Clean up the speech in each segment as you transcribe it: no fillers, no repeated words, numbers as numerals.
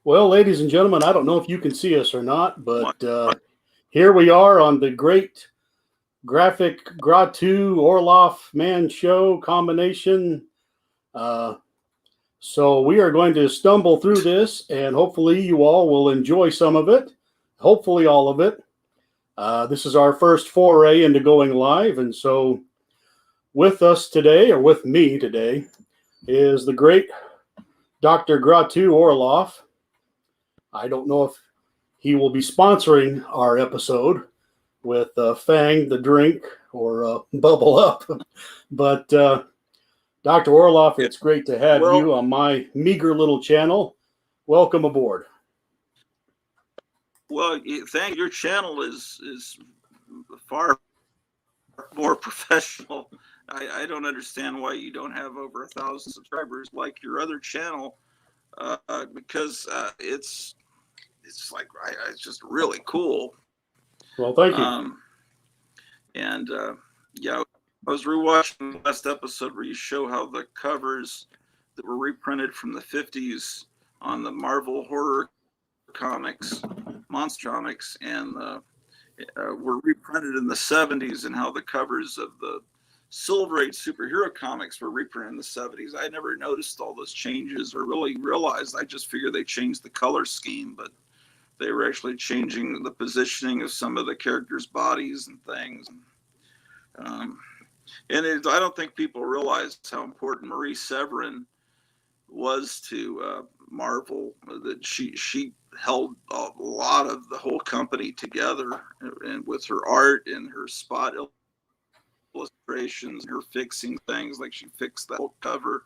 Well, ladies and gentlemen, I don't know if you can see us or not, What? but here we are on the great graphic Grottu Orloff man show combination. Uh, so we are going to stumble through this, and hopefully you all will enjoy some of it. Hopefully all of it. This is our first foray into going live, and so with us today, or with me today, is the great Dr. Grottu Orloff. I don't know if he will be sponsoring our episode with Fang the drink or Bubble Up. But Dr. Orloff, it's great to have Well, you on my meager little channel. Welcome aboard. thank your channel is far more professional. I don't understand why you don't have over 1,000 subscribers like your other channel, because it's like it's just really cool. Well, thank you. And yeah, I was rewatching the last episode where you show how the covers that were reprinted from the 50s on the Marvel horror comics, monster comics, and were reprinted in the 70s, and how the covers of the Silver Age superhero comics were reprinted in the 70s. I never noticed all those changes or really realized. I just figured they changed the color scheme, but they were actually changing the positioning of some of the characters' bodies and things. I don't think people realize how important Marie Severin was to Marvel. That she held a lot of the whole company together, and with her art and her spot illustrations, her fixing things, like she fixed the whole cover.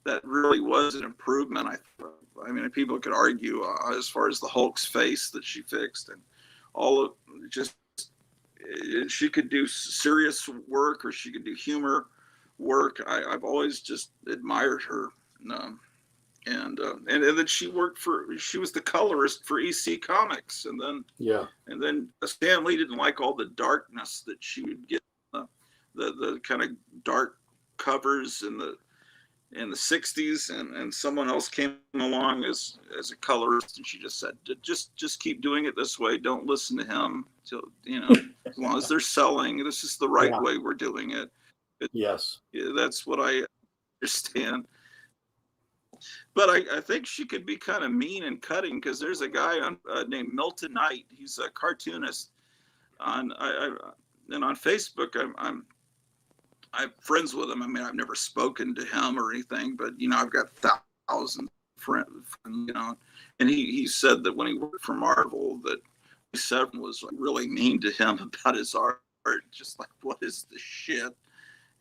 That really was an improvement. I mean, people could argue as far as the Hulk's face that she fixed, and all of just she could do serious work or she could do humor work. I've always just admired her. And then she was the colorist for EC Comics, and then Stan Lee didn't like all the darkness that she would get, the kind of dark covers in the 60s, and someone else came along as a colorist, and she just said, just keep doing it this way, don't listen to him, till as long as they're selling, this is the right way we're doing it. Yes, that's what I understand. But I think she could be kind of mean and cutting, because there's a guy named Milton Knight. He's a cartoonist and on Facebook. I'm friends with him. I mean, I've never spoken to him or anything, but I've got thousands of friends. And he said that when he worked for Marvel, that Severin was really mean to him about his art. Just like, what is this shit?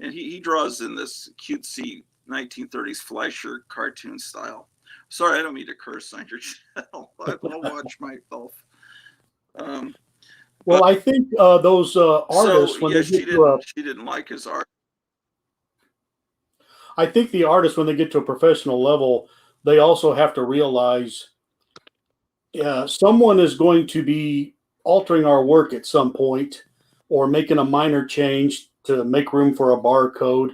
And he draws in this cutesy 1930s Fleischer cartoon style. Sorry, I don't mean to curse on your channel. I'll watch myself. Well, I think those artists, when they she get to she didn't like his art. I think the artists, when they get to a professional level, they also have to realize someone is going to be altering our work at some point, or making a minor change to make room for a barcode.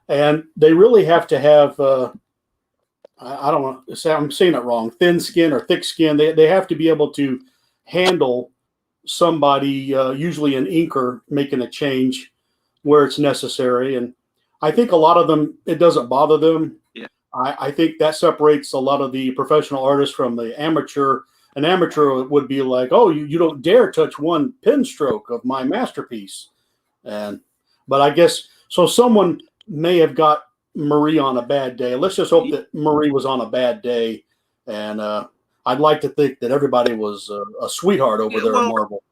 And they really have to have, I don't want to say, I'm saying it wrong, thin skin or thick skin. They have to be able to handle somebody, usually an inker, making a change where it's necessary. And I think a lot of them, it doesn't bother them. Yeah. I think that separates a lot of the professional artists from the amateur. An amateur would be like, oh, you don't dare touch one pen stroke of my masterpiece. But I guess, so someone may have got Marie on a bad day. Let's just hope that Marie was on a bad day. And I'd like to think that everybody was a sweetheart over there at Marvel.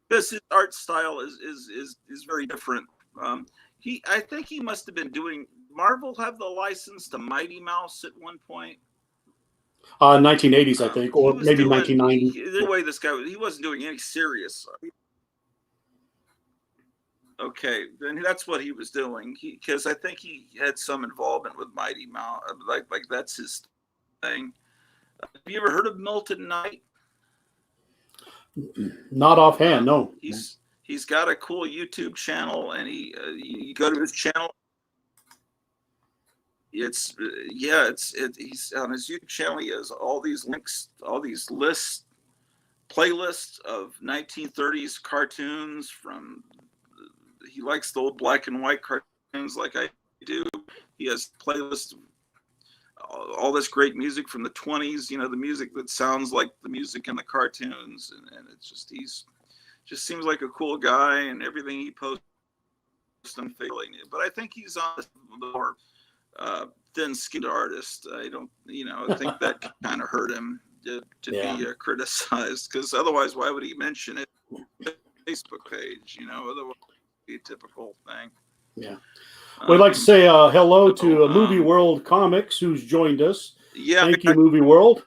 Because his art style is very different. I think he must have been doing. Marvel have the license to Mighty Mouse at one point. 1980s, I think, or maybe 1990. The way this guy, he wasn't doing any serious. Okay, then that's what he was doing. Because I think he had some involvement with Mighty Mouse. Like that's his thing. Have you ever heard of Milton Knight? Not offhand, no. He's got a cool YouTube channel, and you go to his channel. he's on his YouTube channel. He has all these links, all these playlists of 1930s cartoons. He likes the old black and white cartoons like I do. He has playlists of all this great music from the 20s, the music that sounds like the music in the cartoons. And it's just seems like a cool guy, and everything he posts, I'm feeling it. But I think he's on the more thin-skinned artist. I think that kind of hurt him to be criticized, because otherwise, why would he mention it on the Facebook page? Otherwise, it'd be a typical thing. Yeah. We'd like to say hello to Movie World Comics, who's joined us. Yeah. Thank you, Movie World.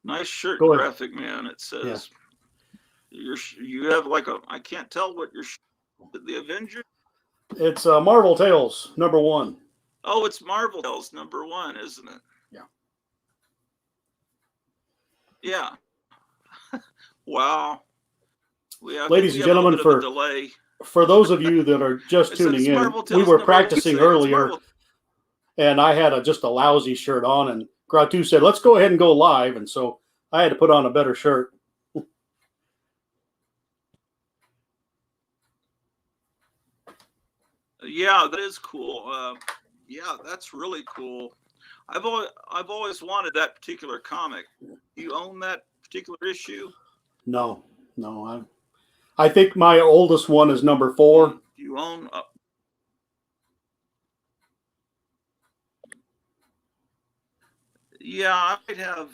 Nice shirt, Graphic Man. It says you have I can't tell what your the Avenger. It's Marvel Tales #1. Oh, it's Marvel Tales #1, isn't it? Yeah. Yeah. Wow. Ladies and gentlemen, for those of you that are just tuning in, we were practicing earlier, and I had just a lousy shirt on, and Grottu said, "Let's go ahead and go live," and so I had to put on a better shirt. Yeah, that is cool. Yeah, that's really cool. I've always wanted that particular comic. Do you own that particular issue? No. I think my oldest one is #4. Do you own? Yeah, I might have.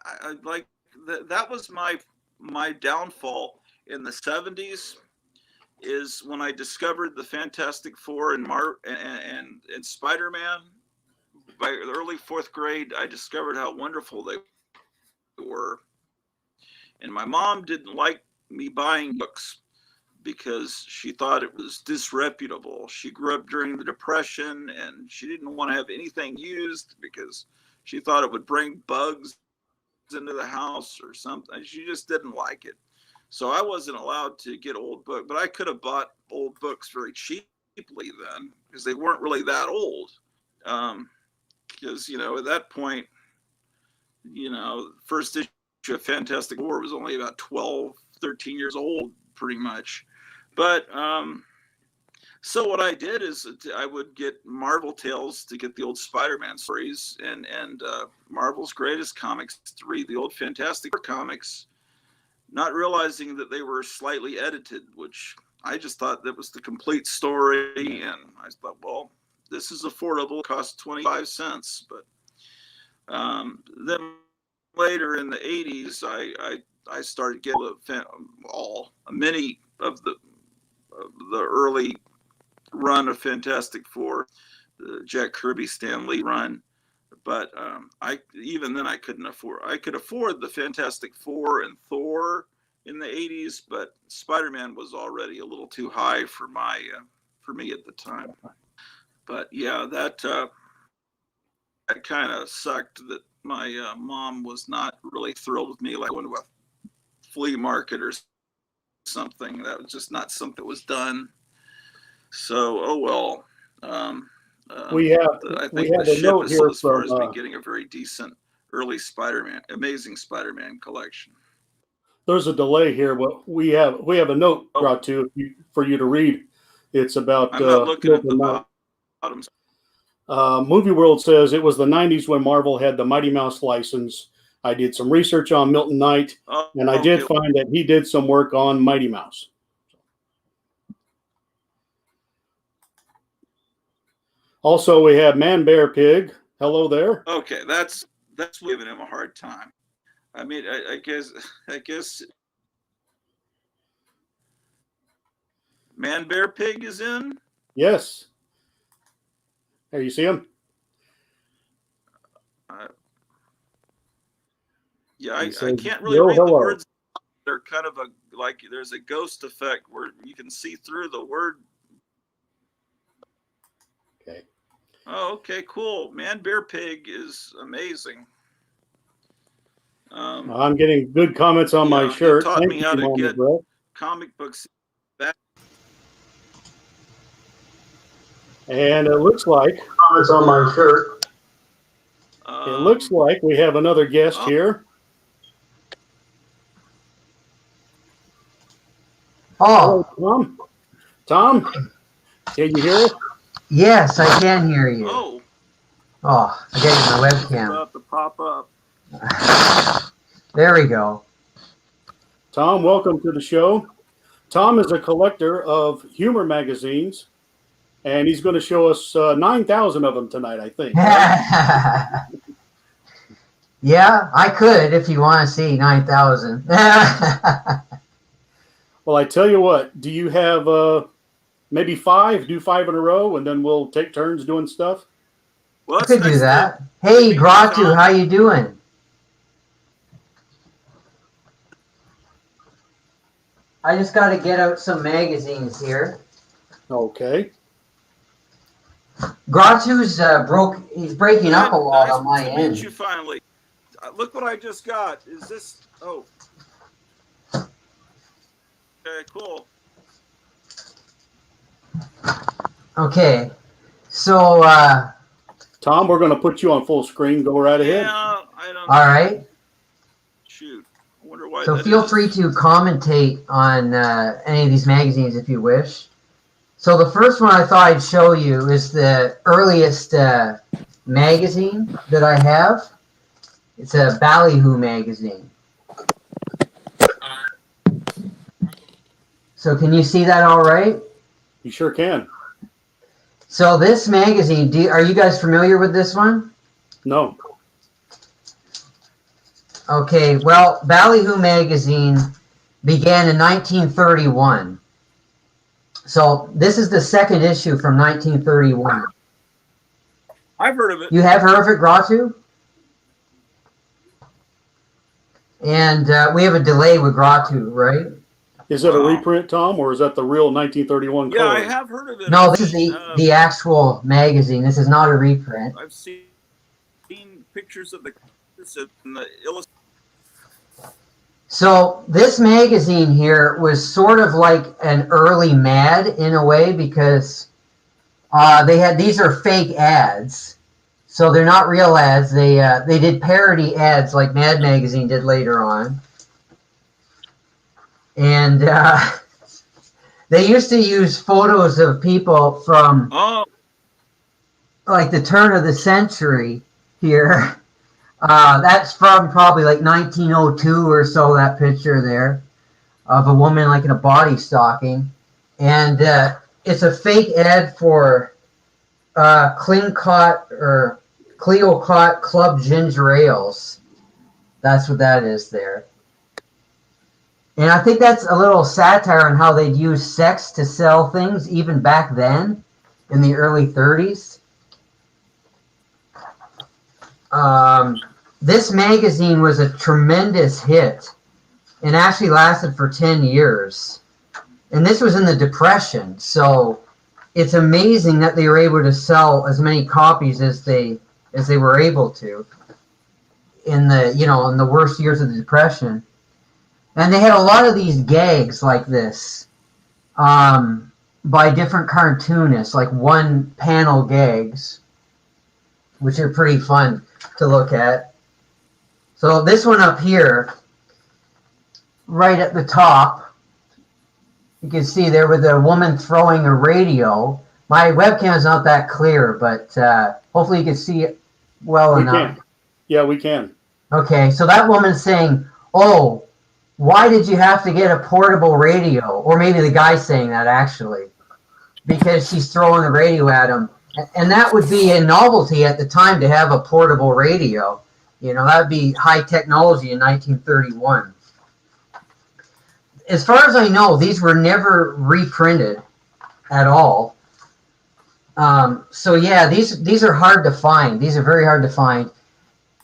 I like that. That was my downfall in the 70s. Is when I discovered the Fantastic Four and Spider-Man. By the early 4th grade, I discovered how wonderful they were. And my mom didn't like me buying books because she thought it was disreputable. She grew up during the Depression, and she didn't want to have anything used because she thought it would bring bugs into the house or something. She just didn't like it. So I wasn't allowed to get old books, but I could have bought old books very cheaply then because they weren't really that old. Because, at that point, first issue of Fantastic Four was only about 12, 13 years old, pretty much. But so what I did is I would get Marvel Tales to get the old Spider-Man stories and Marvel's Greatest Comics to read the old Fantastic Four comics, not realizing that they were slightly edited, which I just thought that was the complete story. And I thought, well, this is affordable, it costs 25 cents. But then later in the 80s, I started getting many of the early run of Fantastic Four, the Jack Kirby, Stan Lee run. But even then I couldn't afford. I could afford the Fantastic Four and Thor in the 80s, but Spider-Man was already a little too high for me at the time. But yeah, that kind of sucked that my mom was not really thrilled with me, like going to a flea market or something. That was just not something that was done. So, oh well. We have a note here as far as me getting a very decent early Amazing Spider-Man collection. There's a delay here, but we have a note brought to for you to read. It's about. I'm not looking at the bottom. Movie World says it was the 90s when Marvel had the Mighty Mouse license. I did some research on Milton Knight, and I did find that he did some work on Mighty Mouse. Also, we have Man Bear Pig. Hello there. Okay, that's giving him a hard time. I mean, I guess Man Bear Pig is in. Yes. There, you see him? Yeah, I can't really read the words. They're kind of there's a ghost effect where you can see through the word. Okay. Oh, okay, cool. Man Bear Pig is amazing. I'm getting good comments on my shirt. It taught me how to get comic books back And it looks like Comments on my shirt. we have another guest here. Oh, Hello, Tom. Tom, can you hear us? yes, I can hear you. Oh, Oh, I got my it's webcam. about to pop up. There we go. Tom, welcome to the show. Tom is a collector of humor magazines, and he's going to show us 9,000 of them tonight, I think. Right? Yeah, I could if you want to see 9,000. Well, I tell you what, do you have maybe 5? Do 5 in a row, and then we'll take turns doing stuff? Well, I that's could do nice that. to Hey, meet you, Grottu, Tom. how you doing? I just got to get out some magazines here. Okay. Grottu's he's breaking up a lot Nice on my to end. meet you finally. Look what I just got. Is this? Oh. Okay, cool. Okay, so Tom, we're going to put you on full screen. Go right ahead. Yeah, I don't. all right. Shoot. I wonder why. So that feel is. free to commentate on any of these magazines if you wish. So the first one I thought I'd show you is the earliest magazine that I have. It's a Ballyhoo magazine. So can you see that all right? You sure can. So this magazine, are you guys familiar with this one? No. Okay, well, Ballyhoo magazine began in 1931. So this is the second issue from 1931. I've heard of it. You have heard of it, Grottu? And we have a delay with Grottu, right? Is that a Wow. reprint, Tom, or is that the real 1931 Yeah, color? I have heard of it. No, I've this is seen, the actual magazine. This is not a reprint. I've seen pictures of the illustration. So this magazine here was sort of like an early Mad in a way because these are fake ads. So they're not real ads. They did parody ads like Mad Magazine did later on. And they used to use photos of people from like the turn of the century here. That's from probably like 1902 or so, that picture there of a woman like in a body stocking. And it's a fake ad for Cleocott Club Ginger Ales. That's what that is there. And I think that's a little satire on how they'd use sex to sell things even back then in the early 30s. This magazine was a tremendous hit and actually lasted for 10 years. And this was in the Depression, so it's amazing that they were able to sell as many copies as they were able to in the worst years of the Depression. And they had a lot of these gags like this by different cartoonists, like one panel gags, which are pretty fun to look at. So this one up here, right at the top, you can see there with a woman throwing a radio. My webcam is not that clear, but hopefully you can see it well enough. Can. Yeah, we can. Okay, so that woman's saying, "Oh, why did you have to get a portable radio?" Or maybe the guy's saying that actually, because she's throwing the radio at him. And that would be a novelty at the time to have a portable radio. You know, that would be high technology in 1931. As far as I know, these were never reprinted at all. So yeah, these are hard to find. These are very hard to find.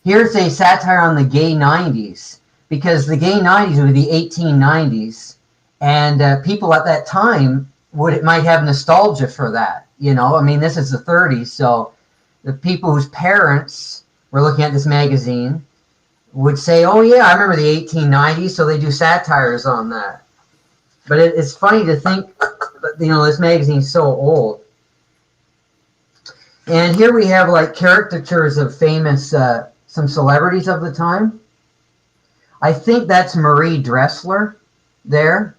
Here's a satire on the gay 90s, because the gay 90s were the 1890s, and people at that time might have nostalgia for that. You know, I mean, this is the 30s, so the people whose parents were looking at this magazine would say, "Oh yeah, I remember the 1890s," so they do satires on that. But it's funny to think that, you know, this magazine's so old. And here we have like caricatures of famous, some celebrities of the time. I think that's Marie Dressler there.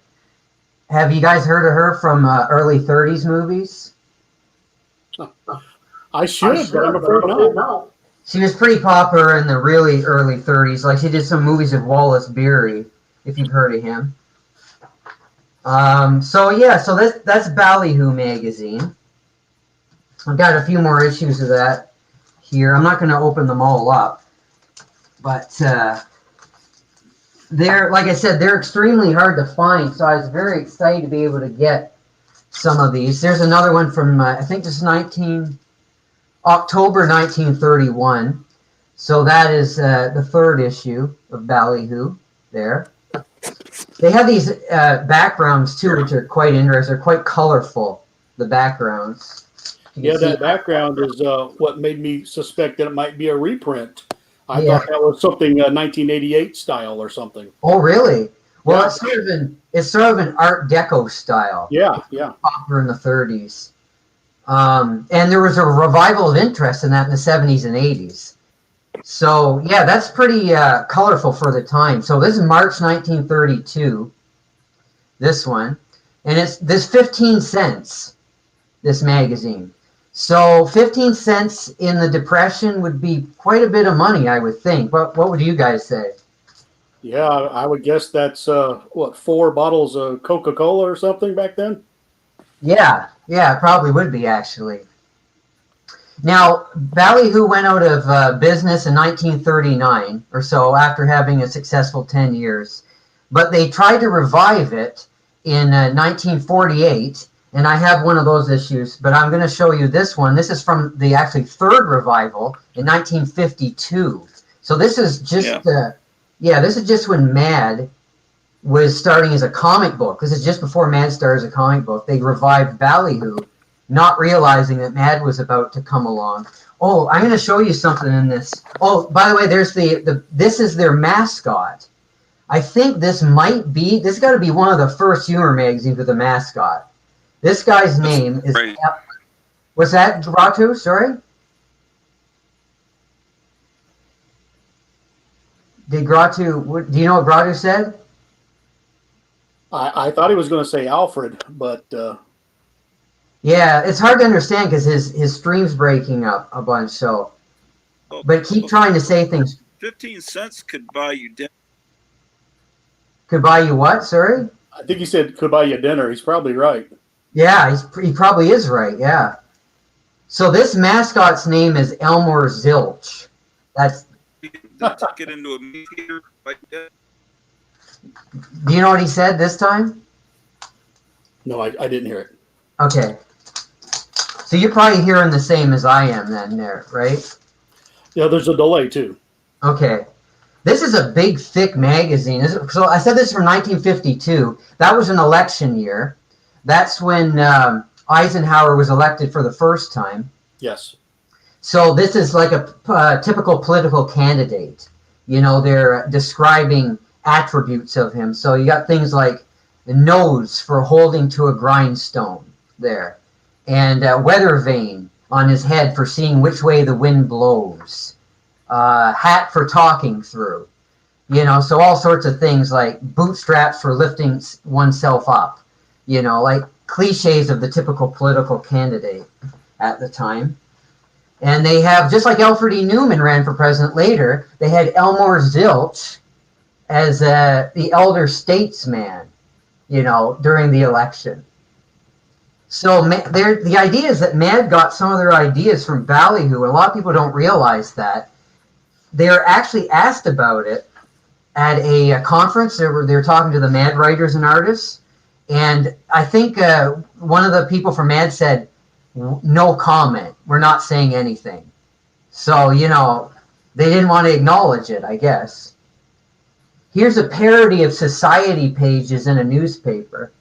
Have you guys heard of her from early 30s movies? I should, but I'm afraid not. She was pretty popular in the really early 30s. Like she did some movies with Wallace Beery, if you've heard of him. So that's Ballyhoo magazine. I've got a few more issues of that here. I'm not going to open them all up, but they're, like I said, they're extremely hard to find. So I was very excited to be able to get some of these. There's another one from I think this is October 1931. So that is the third issue of Ballyhoo there. They have these backgrounds too, which are quite interesting. They're quite colorful, the backgrounds. Yeah, that background is what made me suspect that it might be a reprint. I Yeah. thought that was something 1988 style or something. Oh, really? Well, Yeah. it's sort of an Art Deco style. Yeah. Popular in the 30s. And there was a revival of interest in that in the 70s and 80s. So, yeah, that's pretty colorful for the time. So this is March 1932, this one. And it's this 15 cents, this magazine. So 15 cents in the Depression would be quite a bit of money, I would think. What would you guys say? Yeah, I would guess that's, 4 bottles of Coca-Cola or something back then? Yeah, it probably would be, actually. Now, Ballyhoo went out of business in 1939 or so after having a successful 10 years. But they tried to revive it in 1948, and I have one of those issues, but I'm going to show you this one. This is from the actually third revival in 1952. So this is just, this is just when Mad was starting as a comic book. This is just before Mad started as a comic book. They revived Ballyhoo, not realizing that Mad was about to come along. Oh, I'm going to show you something in this. Oh, by the way, there's this is their mascot. I think this got to be one of the first humor magazines with a mascot. This guy's name is... Right. Was that Grottu? Sorry? Do you know what Grottu said? I thought he was going to say Alfred, but... Yeah, it's hard to understand because his stream's breaking up a bunch, so... But keep trying to say things. 15 cents could buy you dinner. Could buy you what? Sorry? I think he said could buy you dinner. He's probably right. Yeah, he probably is right, yeah. So this mascot's name is Elmore Zilch. That's... Get into a movie theater like that. Do you know what he said this time? No, I didn't hear it. Okay. So you're probably hearing the same as I am then there, right? Yeah, there's a delay too. Okay. This is a big, thick magazine. So I said this is from 1952. That was an election year. That's when Eisenhower was elected for the first time. Yes. So this is like a typical political candidate. You know, they're describing attributes of him. So you got things like the nose for holding to a grindstone there, and weather vane on his head for seeing which way the wind blows, hat for talking through, so all sorts of things like bootstraps for lifting oneself up, like cliches of the typical political candidate at the time. And they have, just like Alfred E. Newman ran for president later, they had Elmore Zilch as the elder statesman, during the election. So the idea is that Mad got some of their ideas from Ballyhoo, and a lot of people don't realize that. They're actually asked about it at a conference. They were talking to the Mad writers and artists, and I think one of the people from Mad said, "No comment. We're not saying anything." So, they didn't want to acknowledge it, I guess. Here's a parody of society pages in a newspaper.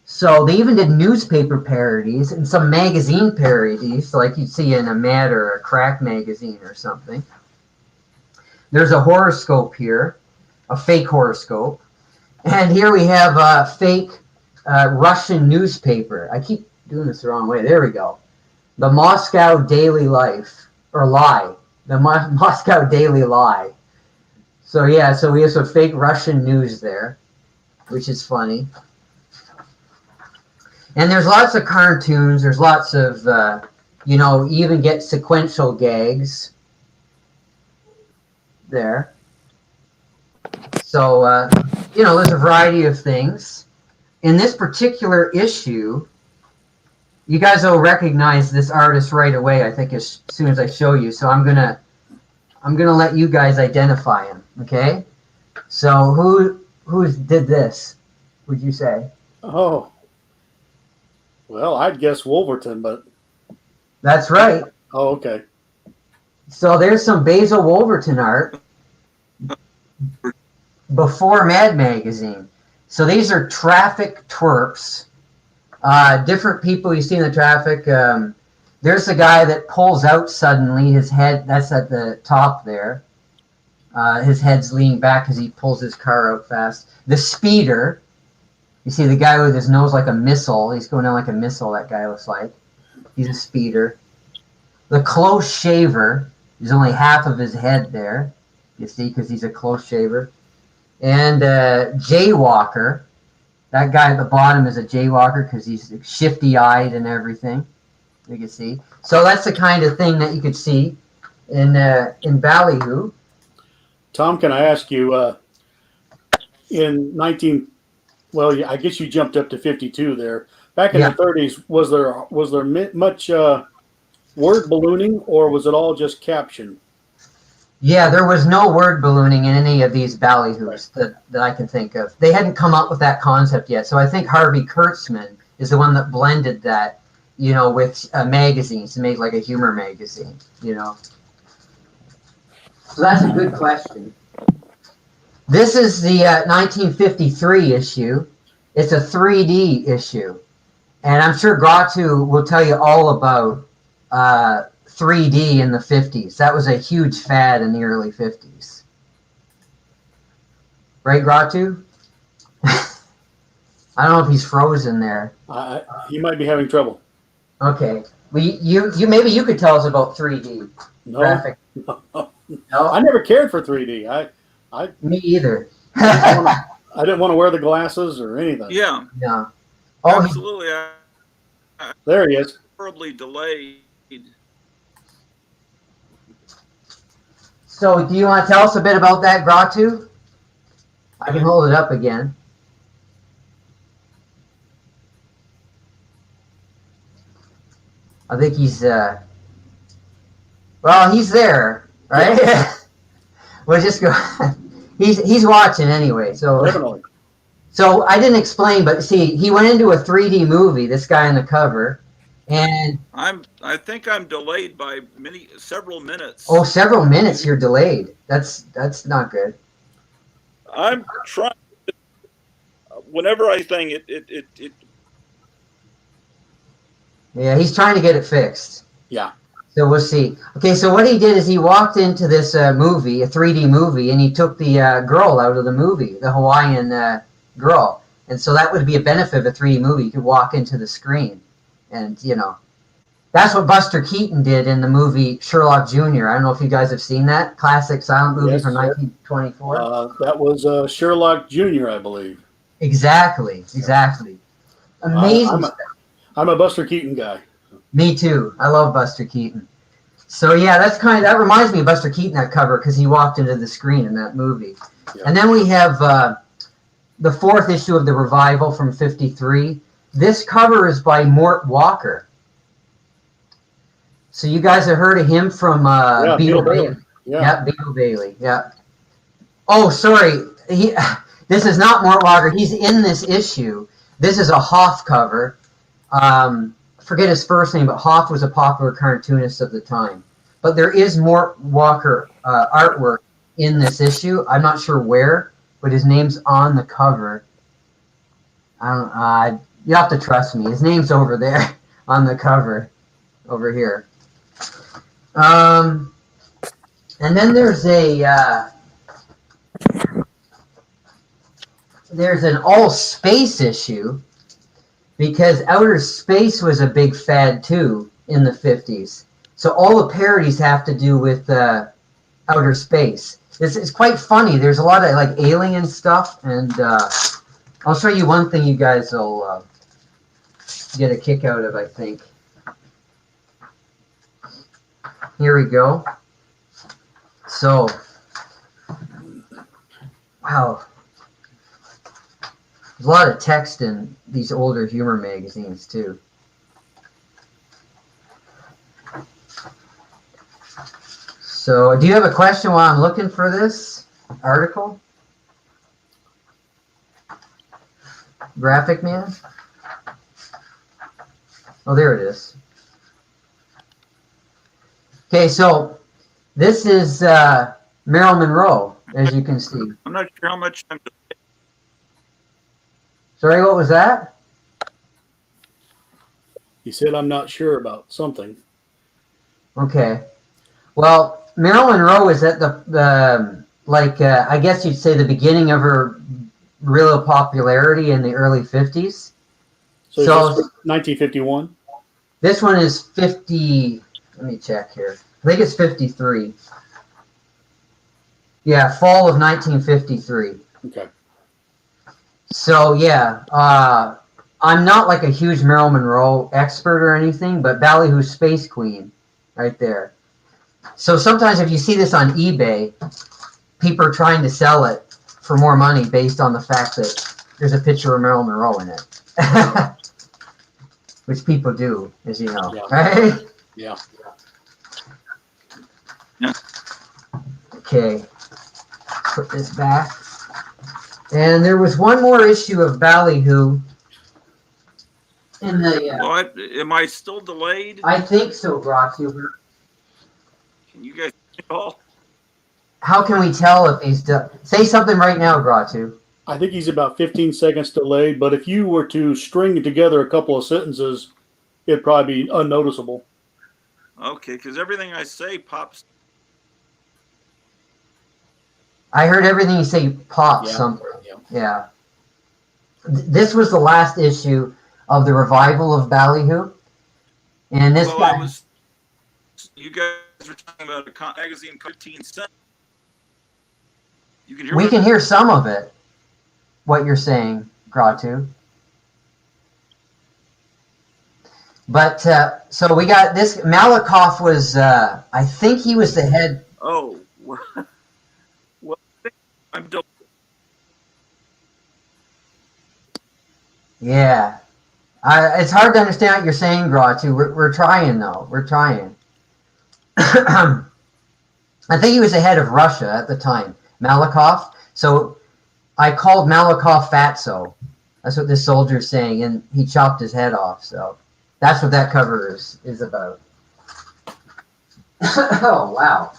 So they even did newspaper parodies and some magazine parodies, like you'd see in a Mad or a Crack magazine or something. There's a horoscope here, a fake horoscope. And here we have a fake Russian newspaper. I keep doing this the wrong way. There we go. The Moscow Daily Life, or Lie. The Moscow Daily Lie. So yeah, so we have some fake Russian news there, which is funny. And there's lots of cartoons. There's lots of, you even get sequential gags there. So, there's a variety of things. In this particular issue, you guys will recognize this artist right away, I think, as soon as I show you. So I'm gonna let you guys identify him, okay? So who did this, would you say? Oh, well, I'd guess Wolverton, but That's right. oh, okay. So there's some Basil Wolverton art before Mad Magazine. So these are traffic twerps. Different people you see in the traffic. There's the guy that pulls out suddenly. His head, that's at the top there. His head's leaning back as he pulls his car out fast. The speeder. You see the guy with his nose like a missile. He's going down like a missile, that guy looks like. He's a speeder. The close shaver. There's only half of his head there. You see, because he's a close shaver. And jaywalker. That guy at the bottom is a jaywalker because he's shifty-eyed and everything. You can see. So that's the kind of thing that you could see in Ballyhoo. Tom, can I ask you, in 19, well, I guess you jumped up to 52 there. Back in the 30s, was there much word ballooning, or was it all just caption? Yeah, there was no word ballooning in any of these ballyhoos that I can think of. They hadn't come up with that concept yet. So I think Harvey Kurtzman is the one that blended that, with magazines to make like a humor magazine, So that's a good question. This is the 1953 issue. It's a 3D issue. And I'm sure Grottu will tell you all about 3D in the 50s. That was a huge fad in the early 50s. Right, Grottu? I don't know if he's frozen there. He might be having trouble. Okay. Well, you maybe you could tell us about 3D graphic. No, I never cared for 3D. Me either. I didn't want to wear the glasses or anything. Yeah. Yeah. Oh, absolutely. There he is. Horribly delayed. So, do you want to tell us a bit about that, Grottu? I can hold it up again. I think he's, he's there, right? We'll just go. He's watching anyway. So, definitely. So I didn't explain, but see, he went into a 3D movie. This guy on the cover, and I think I'm delayed by several minutes. Oh, several minutes. You're delayed. That's not good. I'm trying. Whenever I think it. Yeah, he's trying to get it fixed. Yeah. So we'll see. Okay, so what he did is he walked into this movie, a 3D movie, and he took the girl out of the movie, the Hawaiian girl. And so that would be a benefit of a 3D movie. You could walk into the screen. And, that's what Buster Keaton did in the movie Sherlock Jr. I don't know if you guys have seen that classic silent movie from 1924. That was Sherlock Jr., I believe. Exactly. Amazing stuff. I'm a Buster Keaton guy. Me too. I love Buster Keaton. So yeah, that reminds me of Buster Keaton, that cover, because he walked into the screen in that movie. Yeah. And then we have the fourth issue of the Revival from 53. This cover is by Mort Walker. So you guys have heard of him from Beetle Bailey. Yeah, Beetle Bailey. Yeah. Oh, sorry. This is not Mort Walker. He's in this issue. This is a Hoff cover. Forget his first name, but Hoff was a popular cartoonist of the time. But there is Mort Walker artwork in this issue. I'm not sure where, but his name's on the cover. You have to trust me. His name's over there on the cover, over here. And then there's an all space issue, because outer space was a big fad too in the 50s. So all the parodies have to do with outer space. It's quite funny. There's a lot of like alien stuff, and I'll show you one thing you guys will get a kick out of, I think. Here we go. So, wow. There's a lot of text in these older humor magazines, too. So, do you have a question while I'm looking for this article? Graphic Man? Oh, there it is. Okay, so this is Marilyn Monroe, as you can see. I'm not sure how much I'm. Sorry, what was that? He said, I'm not sure about something. Okay. Well, Marilyn Monroe is at the I guess you'd say the beginning of her real popularity in the early 50s. So 1951? This one is 50, let me check here. I think it's 53. Yeah, fall of 1953. Okay. So, yeah, I'm not like a huge Marilyn Monroe expert or anything, but Ballyhoo's Space Queen right there. So sometimes if you see this on eBay, people are trying to sell it for more money based on the fact that there's a picture of Marilyn Monroe in it. Which people do, as you know, Yeah. right? Yeah. Yeah. Okay, put this back. And there was one more issue of Ballyhoo in the... What? Am I still delayed? I think so, Grottu. Can you guys call? How can we tell if he's done? Say something right now, Grottu. I think he's about 15 seconds delayed, but if you were to string together a couple of sentences, it'd probably be unnoticeable. Okay, because everything I say pops. I heard everything you say pop something. Yeah. This was the last issue of the revival of Ballyhoo. And this guy... You guys were talking about a magazine 15 cents. You can hear we can hear some of it, what you're saying, Grottu. But, so we got this, Malakoff was, I think he was the head. Oh, well, I'm done. Yeah. It's hard to understand what you're saying, Grottu. We're trying, though. We're trying. I think he was the head of Russia at the time, Malakoff. So I called Malakoff Fatso. That's what this soldier's saying, and he chopped his head off. So that's what that cover is about. Oh, wow.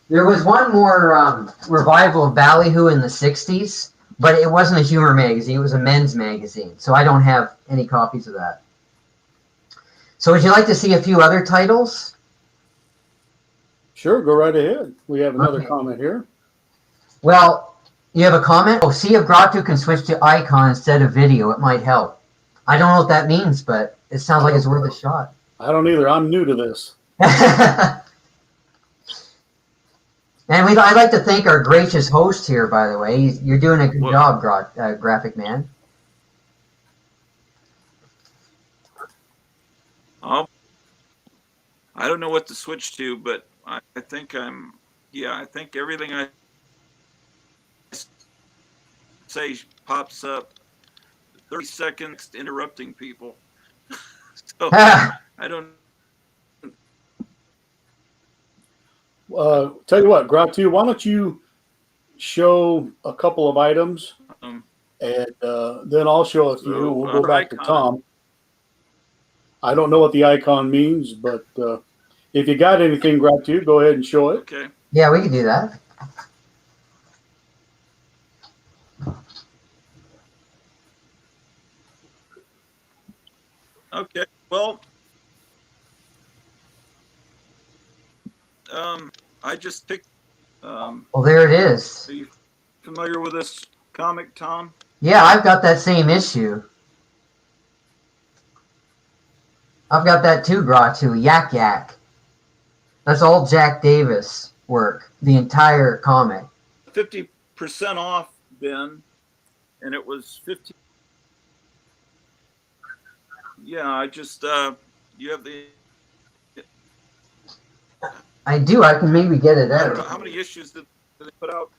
There was one more revival of Ballyhoo in the 60s, but it wasn't a humor magazine. It was a men's magazine, so I don't have any copies of that. So would you like to see a few other titles? Sure, go right ahead. We have another comment here. Well, you have a comment? Oh, see if Grottu can switch to icon instead of video. It might help. I don't know what that means, but it sounds like it's worth a shot. I don't either. I'm new to this. And I'd like to thank our gracious host here, by the way. You're doing a good job, Graphic Man. I don't know what to switch to, but I think I think everything I say pops up 30 seconds interrupting people. So I don't. Tell you what, Grottu, why don't you show a couple of items, and then I'll show a few. We'll go back to Tom. I don't know what the icon means, but if you got anything, Grottu, go ahead and show it. Okay. Yeah, we can do that. Okay. Well, I just picked. Well, there it is. Are you familiar with this comic, Tom? Yeah, I've got that same issue. I've got that too, Grottu. Yak Yak. That's all Jack Davis work. The entire comic. 50% off, Ben, and it was 15. Yeah, I just you have the. I do. I can maybe get it I don't know out. how many issues did they put out.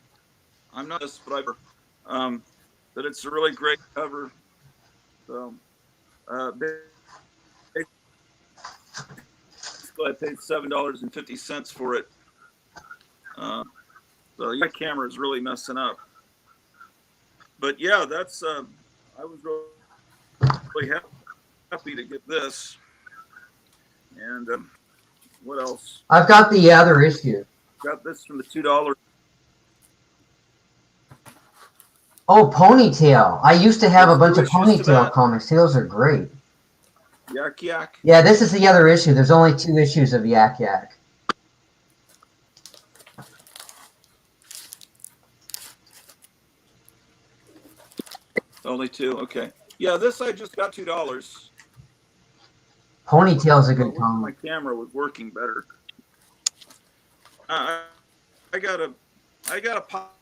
I'm not this, but but it's a really great cover. So, basically, I paid $7.50 for it. So my camera is really messing up. But yeah, that's I was really happy to get this. And what else? I've got the other issue. Got this from the $2. Oh, Ponytail. I used to have a bunch of 2 issues to Ponytail that. comics. Those are great. Yak Yak. Yeah, this is the other issue. There's only 2 issues of Yak Yak. Only 2. Okay. Yeah, this I just got $2. Ponytail's a good My comic. camera was working better. I got a pile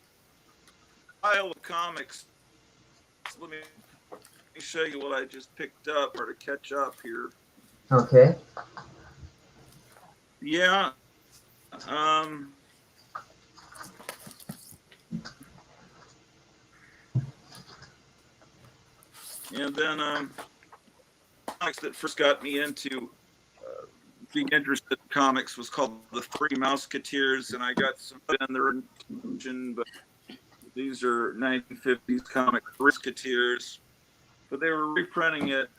of comics. Let me show you what I just picked up, or to catch up here. Okay. Yeah. And then comics that first got me into being interested in comics was called The Three Mouseketeers, and I got some in there, but these are 1950s comic Mouseketeers, but they were reprinting it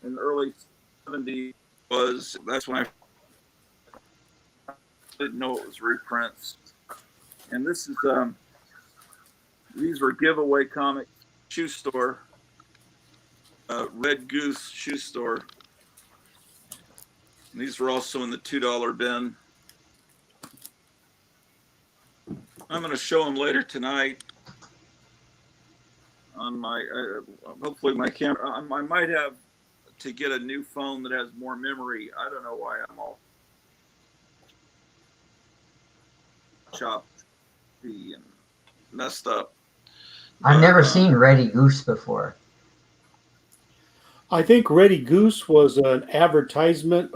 in the early 70s. That's when I didn't know it was reprints. And this is these were giveaway comics, shoe store, Red Goose shoe store. And these were also in the $2 bin. I'm going to show them later tonight on my hopefully my camera. I might have to get a new phone that has more memory. I don't know why I'm all choppy and messed up. I've never seen Ready Goose before. I think Ready Goose was an advertisement.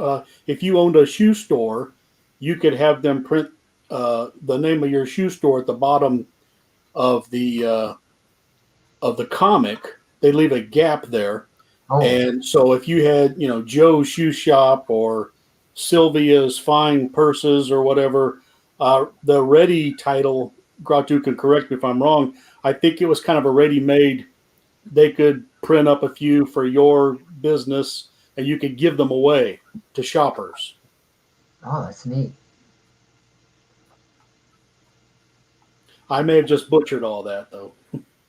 If you owned a shoe store, you could have them print the name of your shoe store at the bottom of the comic. They leave a gap there, and so if you had, Joe's Shoe Shop or Sylvia's Fine Purses or whatever, the Ready title, Grottu can correct me if I'm wrong. I think it was kind of a ready-made. They could print up a few for your business, and you could give them away to shoppers. Oh, that's neat. I may have just butchered all that, though.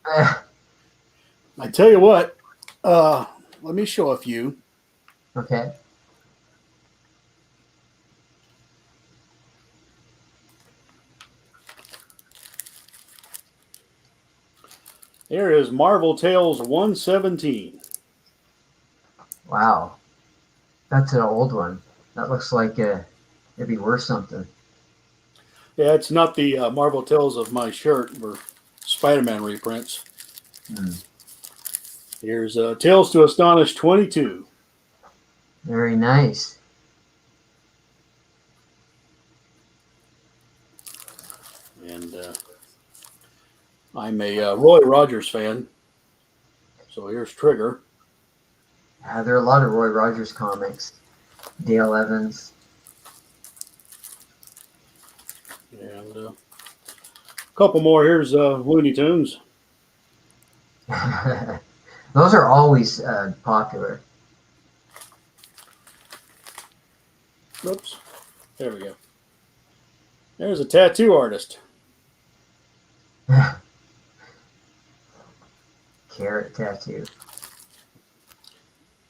I tell you what, let me show a few. Okay. Here is Marvel Tales 117. Wow. That's an old one. That looks like it'd be worth something. Yeah, it's not the Marvel Tales of my shirt or Spider-Man reprints. Here's Tales to Astonish 22. Very nice. And I'm a Roy Rogers fan. So here's Trigger. There are a lot of Roy Rogers comics. Dale Evans. And a couple more. Here's Looney Tunes. Those are always popular. Oops. There we go. There's a tattoo artist. Carrot tattoo.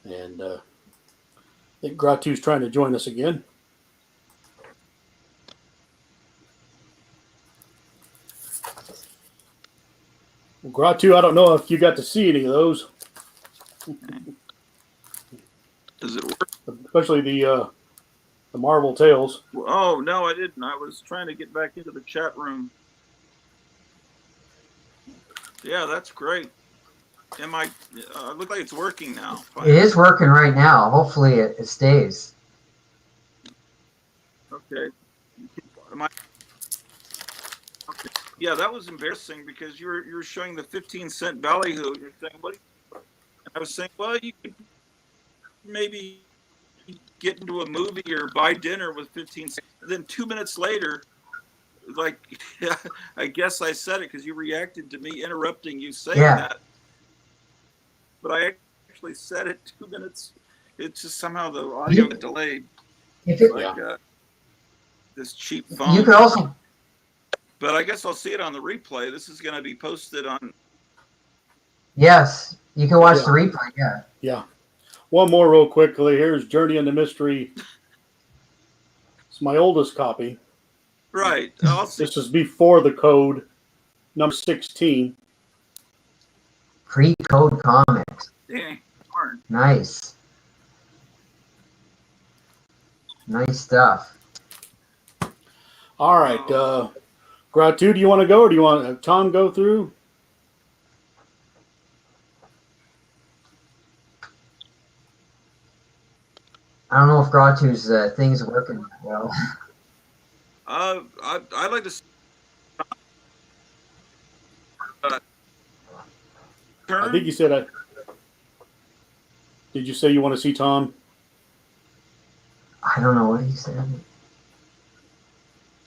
And I think Grottu's trying to join us again. Well, Grottu, I don't know if you got to see any of those. Okay. Does it work? Especially the Marvel Tales. Oh, no, I didn't. I was trying to get back into the chat room. Yeah, that's great. Look like it's working now. It is working right now. Hopefully it stays. Okay. Okay. Yeah, that was embarrassing because you were showing the 15-cent ballyhoo. You're saying, what? And I was saying, well, you could maybe get into a movie or buy dinner with 15 cents. And then 2 minutes later, like, yeah, I guess I said it because you reacted to me interrupting you saying that. But I actually said it 2 minutes. It's just somehow the audio delayed. This cheap phone. You could also. But I guess I'll see it on the replay. This is going to be posted on. Yes, you can watch the replay. Yeah. Yeah. One more real quickly. Here's Journey into Mystery. It's my oldest copy. Right. This is before the code, number 16. Pre-code comics. Dang, darn. Nice. Nice stuff. All right. Grottu, do you want to go or do you want Tom go through? I don't know if Grottu's thing's working well. I'd like to see. I think you said. Did you say you want to see Tom? I don't know what he said.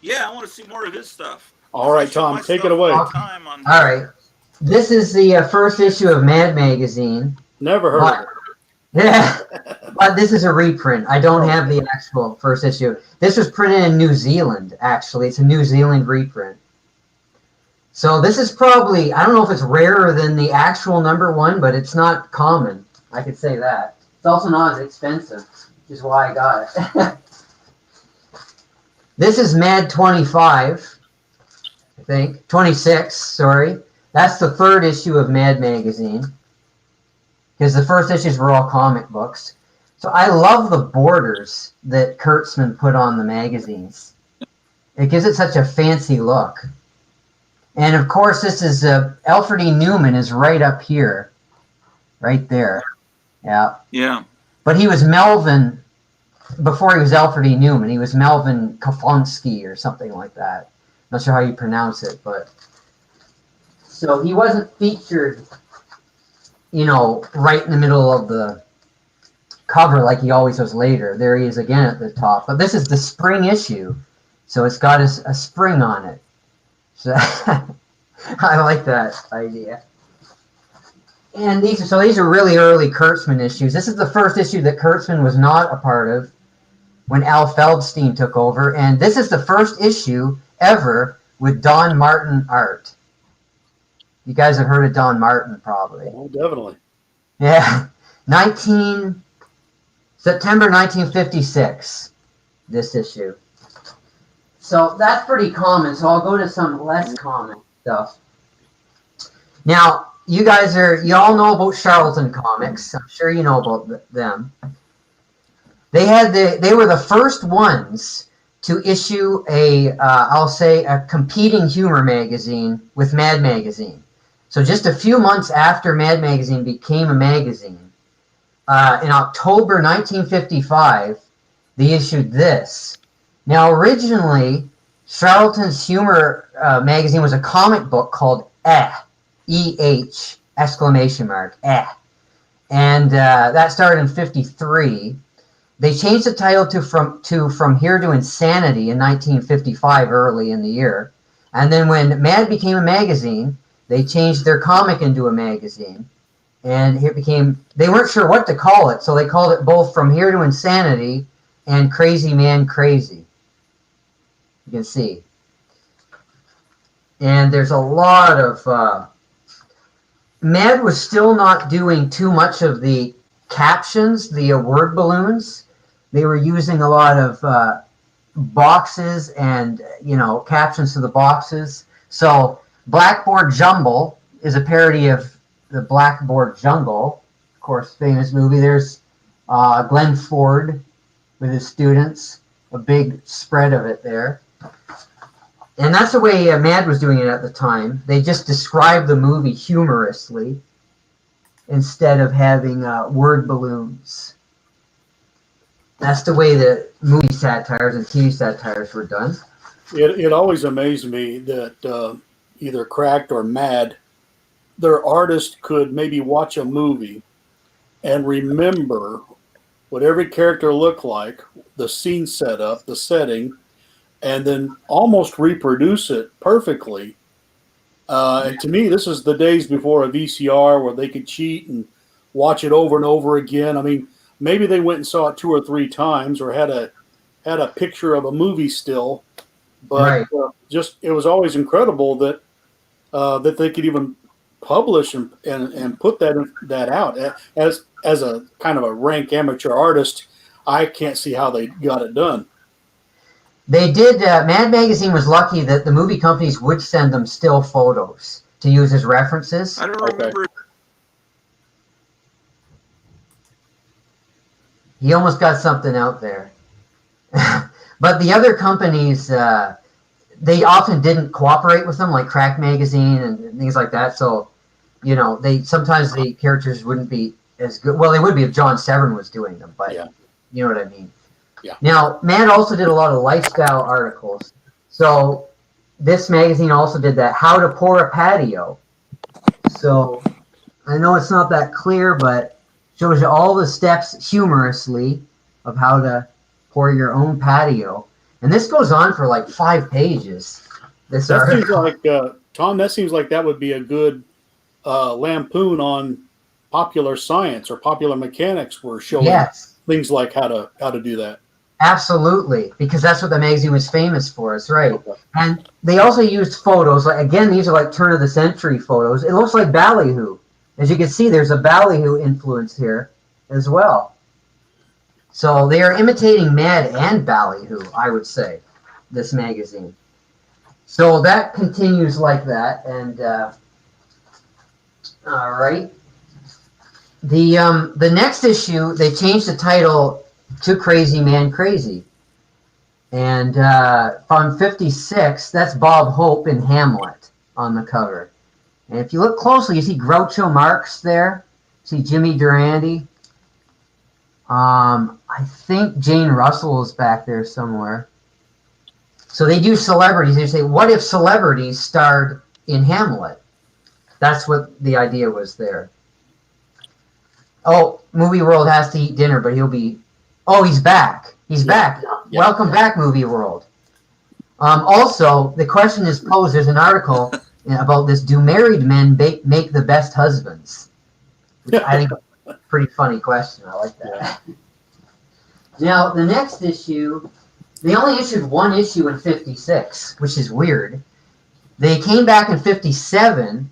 Yeah, I want to see more of his stuff. All right, Tom, take it away. All right. This is the first issue of Mad Magazine. Never heard of it. Yeah, but this is a reprint. I don't have the actual first issue. This was printed in New Zealand, actually. It's a New Zealand reprint. So this is probably, I don't know if it's rarer than the actual #1, but it's not common. I could say that. It's also not as expensive, which is why I got it. This is Mad 25, I think. 26, sorry. That's the third issue of Mad Magazine. Because the first issues were all comic books. So I love the borders that Kurtzman put on the magazines. It gives it such a fancy look. And of course, this is Alfred E. Newman is right up here. Right there. Yeah. Yeah. But he was Melvin, before he was Alfred E. Newman, he was Melvin Kofonsky or something like that. Not sure how you pronounce it, but. So he wasn't featured, you know, right in the middle of the cover like he always was later. There he is again at the top. But this is the spring issue, so it's got a spring on it. So I like that idea. And these are really early Kurtzman issues. This is the first issue that Kurtzman was not a part of when Al Feldstein took over. And this is the first issue ever with Don Martin art. You guys have heard of Don Martin, probably. Oh, definitely. Yeah. September 1956, this issue. So that's pretty common. So I'll go to some less common stuff. Now, you all know about Charlton Comics. I'm sure you know about them. They were the first ones to issue a competing humor magazine with Mad Magazine. So just a few months after Mad Magazine became a magazine, in October 1955, they issued this. Now, originally, Charlton's humor magazine was a comic book called E-H, exclamation mark, And that started in 53. They changed the title to From Here to Insanity in 1955, early in the year. And then when Mad became a magazine, they changed their comic into a magazine. And they weren't sure what to call it, so they called it both From Here to Insanity and Crazy Man Crazy. You can see. And there's a lot of... Mad was still not doing too much of the captions, the word balloons. They were using a lot of boxes and, captions to the boxes. So Blackboard Jumble is a parody of the Blackboard Jungle. of course, famous movie. There's Glenn Ford with his students, a big spread of it there. And that's the way Mad was doing it at the time. They just described the movie humorously instead of having word balloons. That's the way that movie satires and TV satires were done. It always amazed me that either Cracked or Mad, their artist could maybe watch a movie and remember what every character looked like, the scene setup, the setting, and then almost reproduce it perfectly. And to me, this is the days before a VCR where they could cheat and watch it over and over again. I mean, maybe they went and saw it 2 or 3 times or had a picture of a movie still, but Right. just it was always incredible that that they could even publish and put that out as a kind of a rank amateur artist. I can't see how they got it done. They did. Mad Magazine was lucky that the movie companies would send them still photos to use as references. I don't Okay. remember. He almost got something out there. But the other companies, they often didn't cooperate with them, like Crack Magazine and things like that. So, sometimes the characters wouldn't be as good. Well, they would be if John Severn was doing them, but Yeah. you know what I mean. Yeah. Now, Mad also did a lot of lifestyle articles. So this magazine also did that, How to Pour a Patio. So I know it's not that clear, but shows you all the steps humorously of how to pour your own patio. And this goes on for like 5 pages. This That seems article. like Tom. That seems like that would be a good lampoon on popular science or popular mechanics. Were showing Yes, things like how to do that. absolutely, because that's what the magazine was famous for. It's right. Okay. And they also used photos. Like again, these are like turn of the century photos. It looks like ballyhoo. As you can see, there's a ballyhoo influence here as well. So they are imitating Mad and ballyhoo, I would say, this magazine. So that continues like that, and all right. The next issue, they changed the title to Crazy Man Crazy. And from 56, that's Bob Hope in Hamlet on the cover. And if you look closely, you see Groucho Marx there. See Jimmy Durante. I think Jane Russell is back there somewhere. So they do celebrities. They say, what if celebrities starred in Hamlet? That's what the idea was there. Oh, Movie World has to eat dinner, but he'll be... Oh, he's back. He's back. Yeah. Welcome back, Movie World. Also, the question is posed. There's an article about this. Do married men make the best husbands? Which I think is a pretty funny question. I like that. Yeah. Now, the next issue, they only issued 1 issue in 56, which is weird. They came back in 57,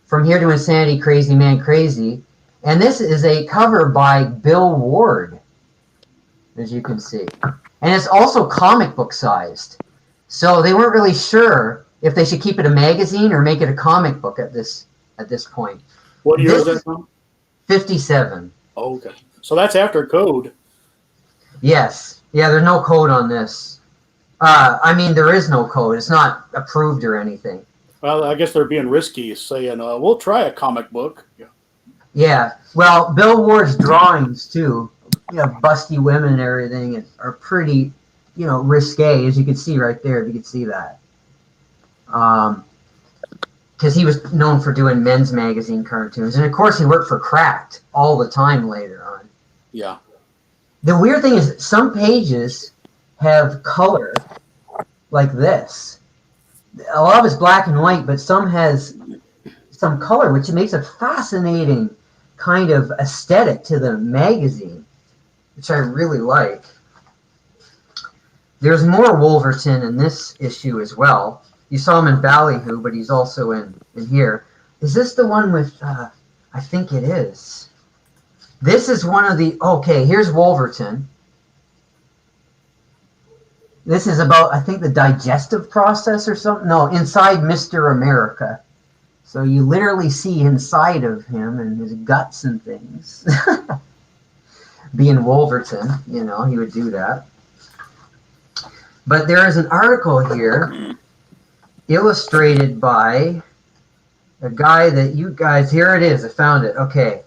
From Here to Insanity, Crazy Man Crazy, and this is a cover by Bill Ward, as you can see. And it's also comic book sized. So they weren't really sure if they should keep it a magazine or make it a comic book at this point. What year is This that from? 57. Oh, okay. So that's after Code. Yes. Yeah, there's no code on this. I mean, there is no code. It's not approved or anything. Well, I guess they're being risky, saying we'll try a comic book. Yeah. Yeah. Well, Bill Ward's drawings, too, busty women and everything, are pretty, risque, as you can see right there, if you can see that. Because he was known for doing men's magazine cartoons. And, of course, he worked for Cracked all the time later on. Yeah. The weird thing is some pages have color like this. A lot of it's black and white, but some has some color, which makes a fascinating kind of aesthetic to the magazine, which I really like. There's more Wolverton in this issue as well. You saw him in Ballyhoo, but he's also in here. Is this the one with, I think it is. This is one of the, okay, here's Wolverton. This is about, I think, the digestive process or something. No, inside Mr. America. So you literally see inside of him and his guts and things. Being Wolverton, you know, he would do that. But there is an article here illustrated by a guy that you guys, here it is, I found it. Okay.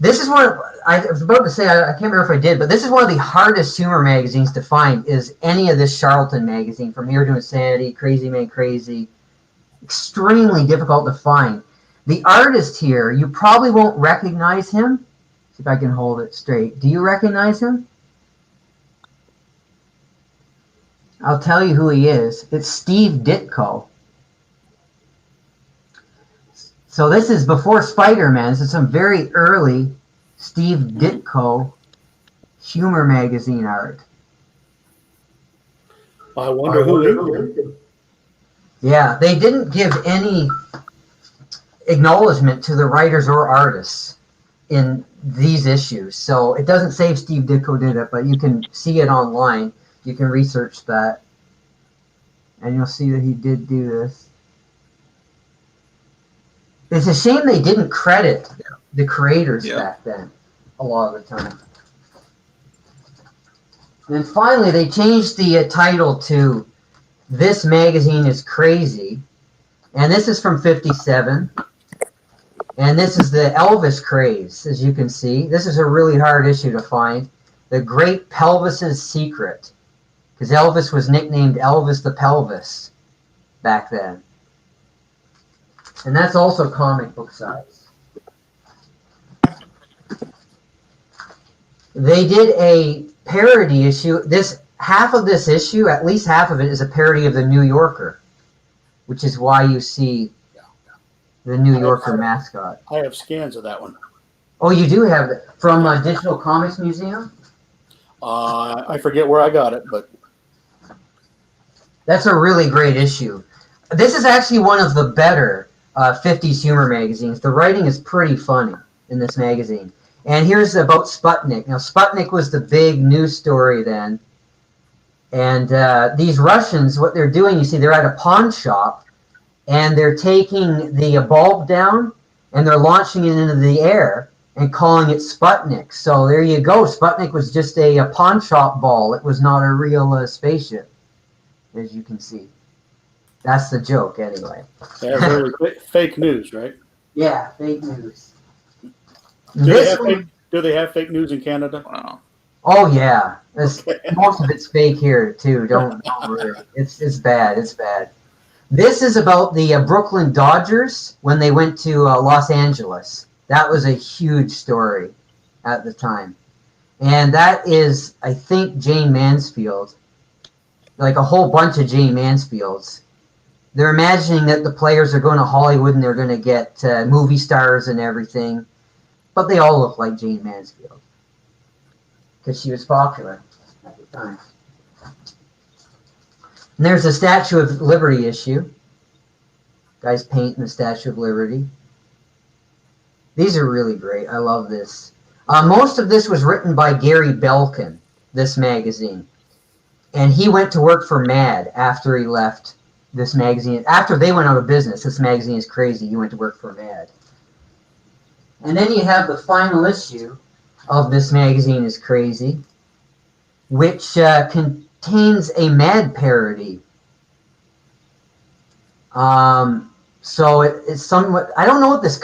This is one, I was about to say, I can't remember if I did, but this is one of the hardest humor magazines to find, is any of this Charlton magazine, From Here to Insanity, Crazy Man Crazy. Extremely difficult to find. The artist here, you probably won't recognize him. See if I can hold it straight. Do you recognize him? I'll tell you who he is. It's Steve Ditko. So this is before Spider-Man. This is some very early Steve Ditko humor magazine art. I wonder who. Yeah, they didn't give any acknowledgement to the writers or artists in these issues. So it doesn't say Steve Ditko did it, but you can see it online. You can research that. And you'll see that he did do this. It's a shame they didn't credit the creators back then, a lot of the time. And then finally, they changed the title to This Magazine is Crazy. And this is from 57. And this is the Elvis craze, as you can see. This is a really hard issue to find. The Great Pelvis's Secret. Because Elvis was nicknamed Elvis the Pelvis back then. And that's also comic book size. They did a parody issue. Half of this issue, at least half of it, is a parody of the New Yorker, which is why you see the New Yorker mascot. I have scans of that one. Oh, you do have it from Digital Comics Museum? I forget where I got it, but that's a really great issue. This is actually one of the better 50s humor magazines. The writing is pretty funny in this magazine. And here's about Sputnik. Now, Sputnik was the big news story then. And these Russians, what they're doing, you see, they're at a pawn shop, and they're taking the bulb down, and they're launching it into the air and calling it Sputnik. So there you go. Sputnik was just a pawn shop ball. It was not a real spaceship, as you can see. That's the joke, anyway. They're very fake news, right? Yeah, fake news. Do they have fake news in Canada? Wow. Oh yeah, most of it's fake here too. Don't worry. It's bad. It's bad. This is about the Brooklyn Dodgers when they went to Los Angeles. That was a huge story at the time, and that is, I think, Jane Mansfield. Like a whole bunch of Jane Mansfields. They're imagining that the players are going to Hollywood and they're going to get movie stars and everything, but they all look like Jane Mansfield because she was popular at the time. And there's a Statue of Liberty issue. Guys painting the Statue of Liberty. These are really great. I love this. Most of this was written by Gary Belkin, this magazine. And he went to work for Mad after he left this magazine. After they went out of business, This Magazine is Crazy, he went to work for Mad. And then you have the final issue of This Magazine is Crazy, which contains a Mad parody. So it's somewhat, I don't know what this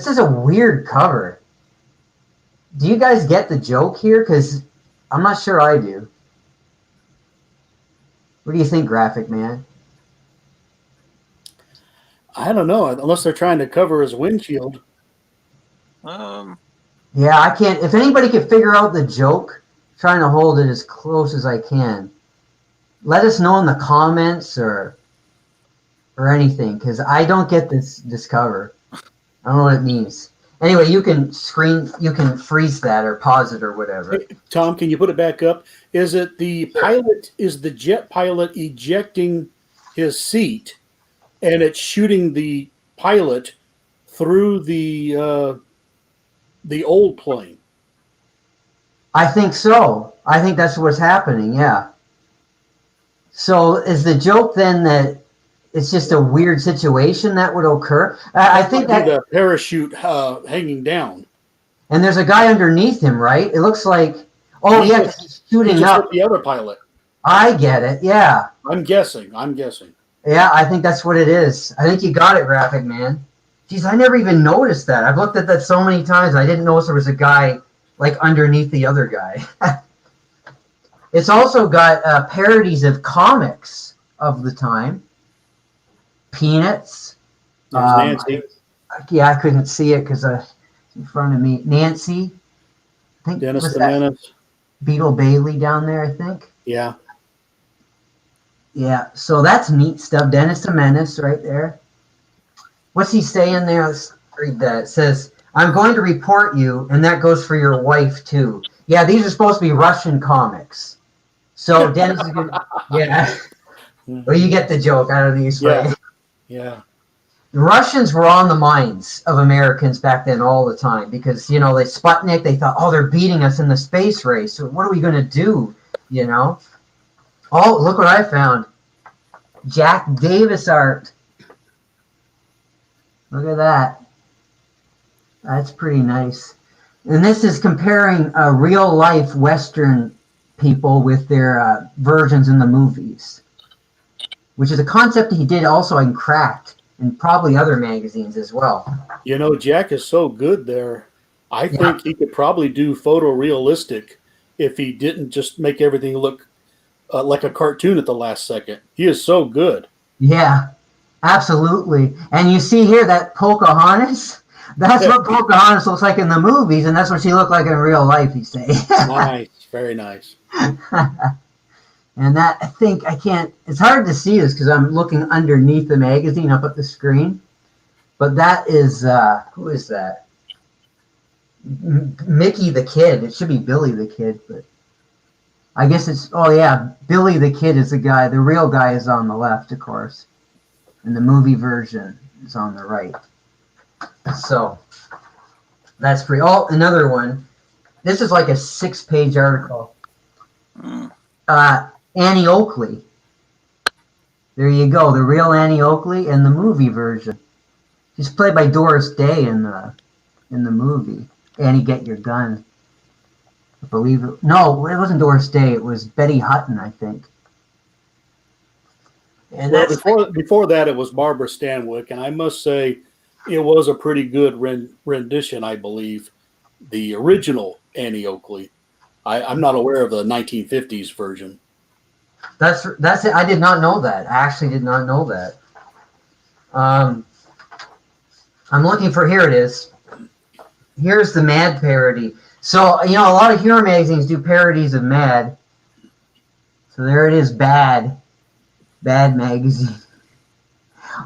is a weird cover. Do you guys get the joke here? Because I'm not sure I do. What do you think, Graphic Man? I don't know, unless they're trying to cover his windshield. Yeah, I can't. If anybody can figure out the joke, trying to hold it as close as I can. Let us know in the comments or anything, because I don't get this cover. I don't know what it means. Anyway, you can freeze that or pause it or whatever. Hey, Tom, can you put it back up? Is it the pilot? Is the jet pilot ejecting his seat, and it's shooting the pilot through the old plane? I think so. I think that's what's happening. Yeah. So is the joke then that it's just a weird situation that would occur. I think Might be that, the parachute hanging down. and there's a guy underneath him, right? It looks like, oh He yeah, just- 'cause he's He shooting just up. hit the other pilot. I get it. Yeah. I'm guessing. Yeah, I think that's what it is. I think you got it, Graphic Man. Geez, I never even noticed that. I've looked at that so many times. I didn't notice there was a guy like underneath the other guy. It's also got parodies of comics of the time. Peanuts. There's Nancy. Yeah, I couldn't see it because in front of me. Nancy. I think Dennis was the that Menace. Beetle Bailey down there, I think. Yeah. Yeah, so that's neat stuff. Dennis the Menace right there. What's he saying there? Let's read that. It says, I'm going to report you, and that goes for your wife, too. Yeah, these are supposed to be Russian comics. So Dennis is good. Yeah. Well, you get the joke out of these. Yeah. Yeah. The Russians were on the minds of Americans back then all the time because, they Sputnik, they thought, oh, they're beating us in the space race. So what are we going to do? Oh, look what I found. Jack Davis art. Look at that. That's pretty nice. And this is comparing real life Western people with their versions in the movies, which is a concept he did also in Cracked and probably other magazines as well. Jack is so good there. I think he could probably do photorealistic if he didn't just make everything look like a cartoon at the last second. He is so good. Yeah, absolutely. And you see here that Pocahontas? That's what Pocahontas looks like in the movies, and that's what she looked like in real life, you say. Nice. Very nice. And that, I think, it's hard to see this because I'm looking underneath the magazine up at the screen. But that is, who is that? Mickey the Kid. It should be Billy the Kid, but I guess it's, oh yeah, Billy the Kid is the guy. The real guy is on the left, of course. And the movie version is on the right. So, that's pretty, oh, another one. This is like a 6-page article. Annie Oakley. There you go, the real Annie Oakley and the movie version. She's played by Doris Day in the movie. Annie, Get Your Gun. I believe it. No, it wasn't Doris Day. It was Betty Hutton, I think. And well, before that, it was Barbara Stanwyck, and I must say, it was a pretty good rendition. I believe the original Annie Oakley. I'm not aware of the 1950s version. That's it. I did not know that. I actually did not know that. I'm looking for, here it is. Here's the Mad parody. So, a lot of humor magazines do parodies of Mad. So there it is, Bad magazine.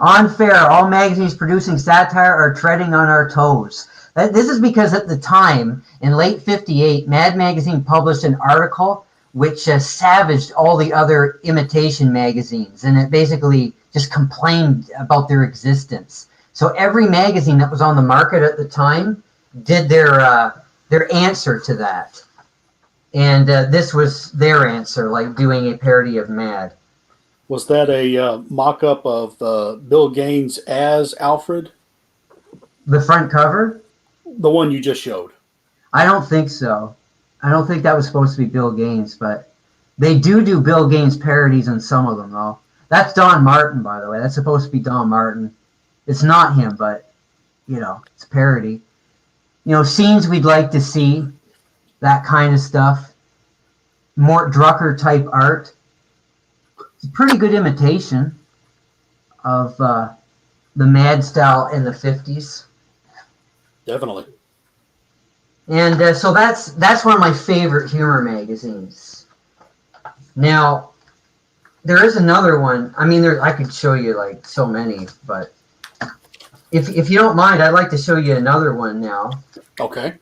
Unfair. All magazines producing satire are treading on our toes. This is because at the time, in late 58, Mad magazine published an article which savaged all the other imitation magazines. And it basically just complained about their existence. So every magazine that was on the market at the time did their answer to that. And this was their answer, like doing a parody of Mad. Was that a mock-up of Bill Gaines as Alfred? The front cover? The one you just showed. I don't think so. I don't think that was supposed to be Bill Gaines, but they do Bill Gaines parodies on some of them, though. That's Don Martin, by the way. That's supposed to be Don Martin. It's not him, but, it's a parody. Scenes we'd like to see, that kind of stuff. Mort Drucker type art. It's a pretty good imitation of the Mad style in the 50s. Definitely. And so that's one of my favorite humor magazines. Now, there is another one. I mean, I could show you like so many, but if you don't mind, I'd like to show you another one now. Okay.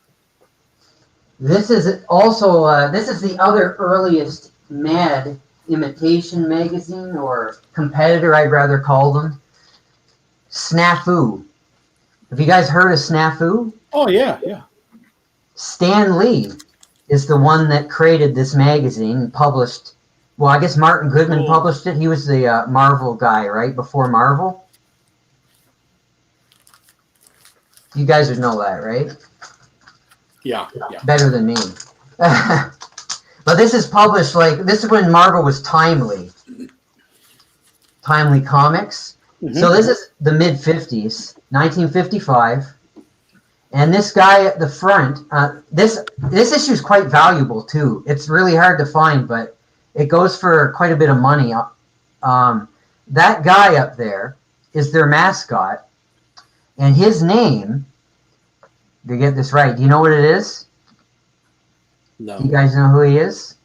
This is also this is the other earliest Mad imitation magazine, or competitor, I'd rather call them. Snafu. Have you guys heard of Snafu? Oh yeah. Stan Lee is the one that created this magazine and published Well, I guess Martin Goodman Cool. published it. He was the Marvel guy, right? Before Marvel. You guys would know that, right? Yeah. Better than me. But this is published this is when Marvel was Timely Comics. Mm-hmm. So this is the mid 50s, 1955. And this guy at the front, this issue is quite valuable too. It's really hard to find, but it goes for quite a bit of money. That guy up there is their mascot, and his name, to get this right, do you know what it is? No. You guys know who he is?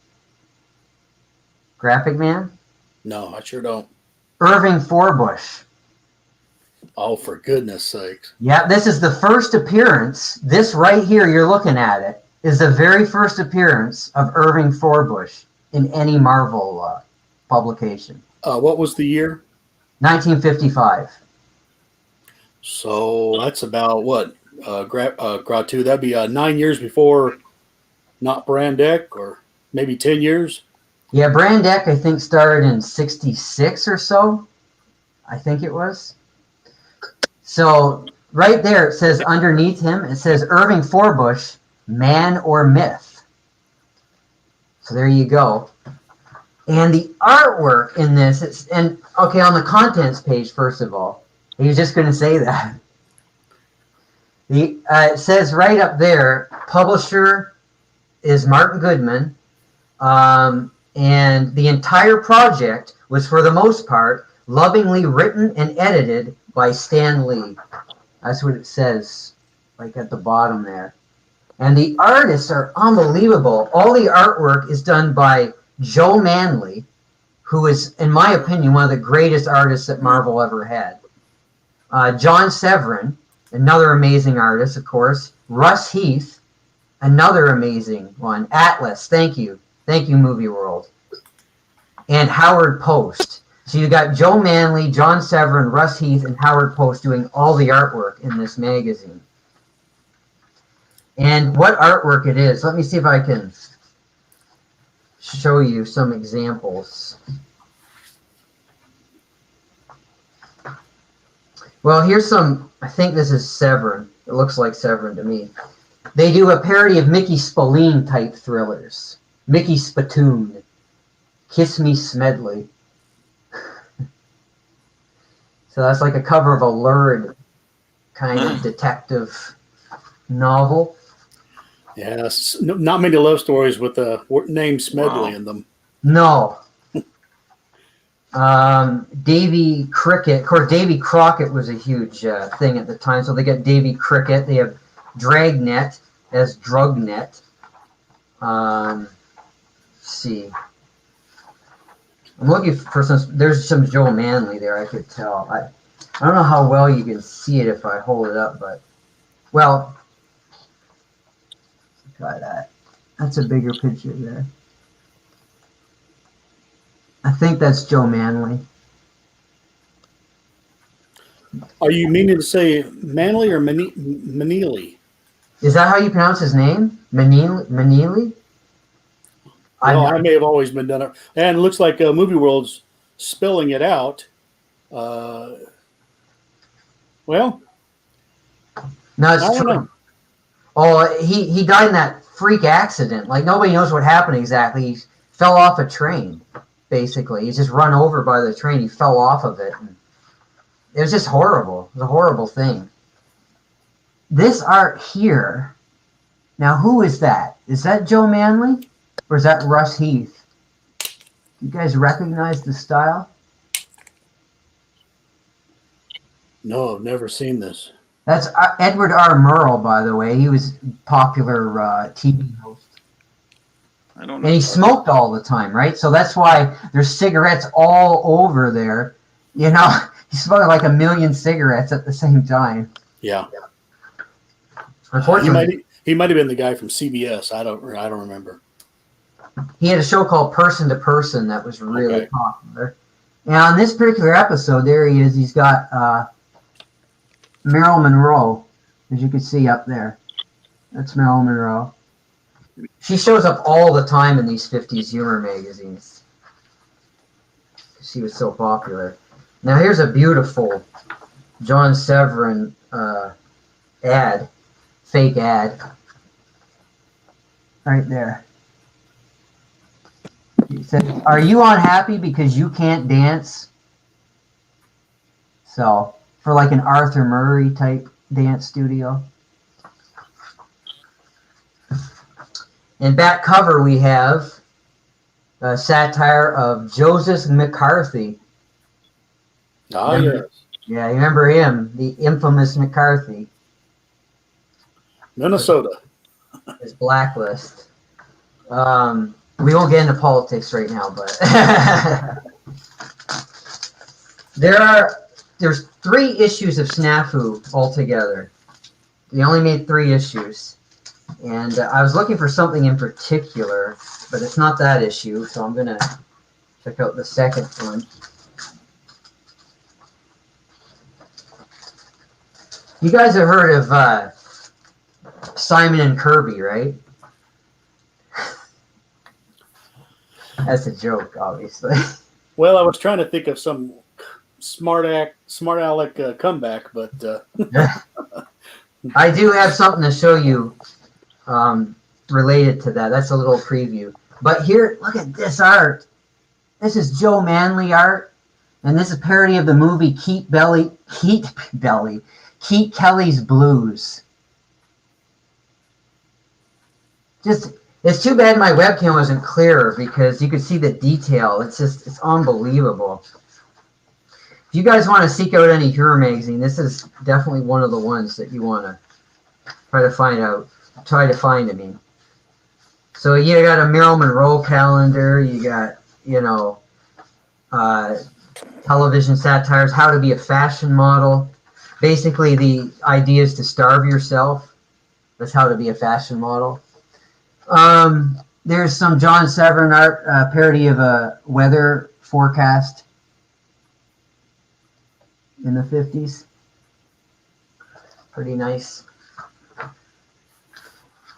Graphic Man? No, I sure don't. Irving Forbush. Oh, for goodness sakes. Yeah, this is the first appearance. This right here, you're looking at it, is the very first appearance of Irving Forbush in any Marvel publication. What was the year? 1955. So that's about what? Grottu, that'd be 9 years before not Brandek, or maybe 10 years? Yeah, Brandek, I think, started in 66 or so. I think it was. So right there, it says underneath him, it says Irving Forbush, man or myth. So there you go. And the artwork in this, on the contents page, first of all, he was just going to say that. It says right up there, publisher is Martin Goodman, and the entire project was, for the most part, lovingly written and edited by Stan Lee. That's what it says, like at the bottom there. And the artists are unbelievable. All the artwork is done by Joe Manley, who is, in my opinion, one of the greatest artists that Marvel ever had. John Severin, another amazing artist, of course. Russ Heath, another amazing one. Atlas, thank you. Thank you, Movie World. And Howard Post. So you got Joe Manley, John Severin, Russ Heath, and Howard Post doing all the artwork in this magazine. And what artwork it is, let me see if I can show you some examples. Well, here's some, I think this is Severin. It looks like Severin to me. They do a parody of Mickey Spillane type thrillers. Mickey Spittoon, Kiss Me Smedley. So that's like a cover of a lurid kind of detective novel. Yes, not many love stories with the name Smedley in them. No. Davy Cricket. Of course, Davy Crockett was a huge thing at the time. So they got Davy Cricket. They have Dragnet as Drugnet. Let's see. I'm looking for some. There's some Joe Manley there. I could tell. I don't know how well you can see it if I hold it up, but well, try that. That's a bigger picture there. I think that's Joe Manley. Are you meaning to say Manley or Manili? Is that how you pronounce his name? Manili? Well, I may have always been done it. And it looks like Movie World's spelling it out. Well, no, it's I don't true. know. Oh, he died in that freak accident. Like, nobody knows what happened exactly. He fell off a train, basically. He's just run over by the train. He fell off of it. And it was just horrible. It was a horrible thing. This art here, now who is that? Is that Joe Manley? Or is that Russ Heath? You guys recognize the style? No, I've never seen this. That's Edward R. Murrow, by the way. He was a popular TV host. I don't know. And he smoked all the time, right? So that's why there's cigarettes all over there. You know, he smoked like 1 million cigarettes at the same time. Yeah. Unfortunately, He might have been the guy from CBS. I don't remember. he had a show called Person to Person that was really popular. And on this particular episode, there he is. He's got Marilyn Monroe, as you can see up there. That's Marilyn Monroe. She shows up all the time in these 50s humor magazines. She was so popular. Now here's a beautiful John Severin ad, fake ad, right there. He said, "Are you unhappy because you can't dance?" So for like an Arthur Murray type dance studio. In back cover we have a satire of Joseph McCarthy. Ah, yes. Yeah, you remember him, the infamous McCarthy. Minnesota. His blacklist. We won't get into politics right now, but there's 3 issues of Snafu altogether. They only made 3 issues, and I was looking for something in particular, but it's not that issue, so I'm gonna check out the second one. You guys have heard of Simon and Kirby, right? That's a joke, obviously. Well, I was trying to think of some smart aleck comeback, but I do have something to show you related to that. That's a little preview. But here, look at this art. This is Joe Manley art, and this is a parody of the movie Keith Kelly's Blues. It's too bad my webcam wasn't clearer because you could see the detail. It's unbelievable. If you guys want to seek out any horror magazine, this is definitely one of the ones that you want to try to find. I mean. So you got a Marilyn Monroe calendar. You got, television satires, how to be a fashion model. Basically, the idea is to starve yourself. That's how to be a fashion model. There's some John Severin art, parody of a weather forecast in the 50s. Pretty nice.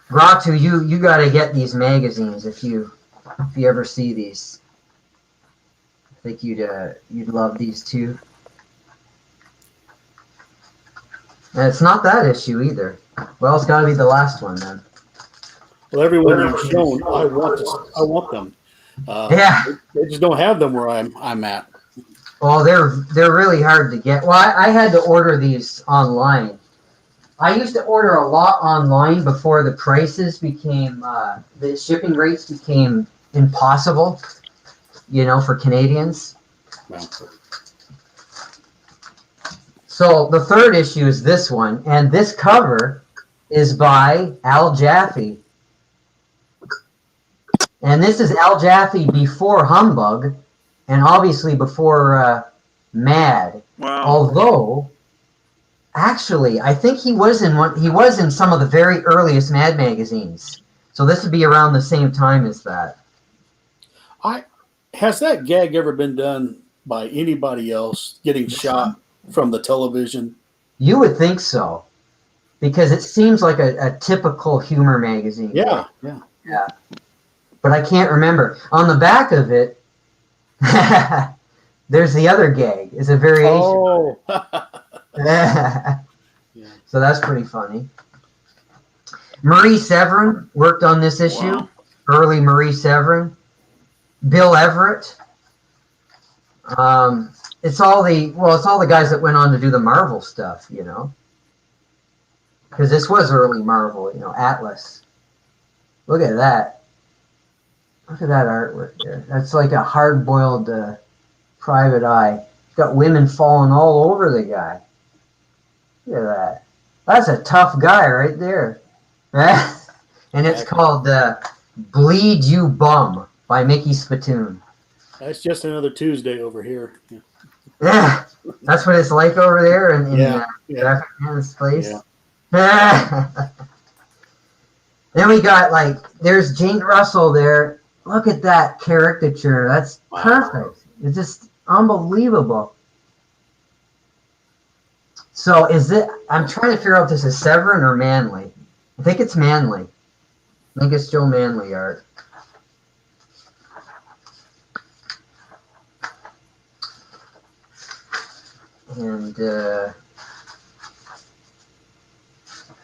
Grottu, you got to get these magazines if you ever see these. I think you'd love these too. And it's not that issue either. Well, it's got to be the last one then. well, everyone you've shown, I want them. Yeah. They just don't have them where I'm at. Well, they're really hard to get. Well, I had to order these online. I used to order a lot online before the prices became, the shipping rates became impossible, for Canadians. Well, So the third issue is this one, and this cover is by Al Jaffe. And this is Al Jaffe before Humbug, and obviously before Mad. Wow. Although, actually, I think he was in some of the very earliest Mad magazines. So this would be around the same time as that. Has that gag ever been done by anybody else, getting shot from the television? You would think so, because it seems like a typical humor magazine. Yeah. But I can't remember. On the back of it, there's the other gag. It's a variation. Oh. Yeah. So that's pretty funny. Marie Severin worked on this issue. Wow. Early Marie Severin. Bill Everett. It's all the guys that went on to do the Marvel stuff, because this was early Marvel, Atlas. Look at that. Look at that artwork there. That's like a hard-boiled private eye. Got women falling all over the guy. Look at that. That's a tough guy right there. And it's called Bleed You Bum by Mickey Spittoon. That's just another Tuesday over here. Yeah, that's what it's like over there in Graphic Man's place. Yeah. Then we got there's Jane Russell there. Look at that caricature. That's perfect. It's just unbelievable. So I'm trying to figure out if this is Severin or Manley. I think it's Manley. I think it's Joe Manley art. And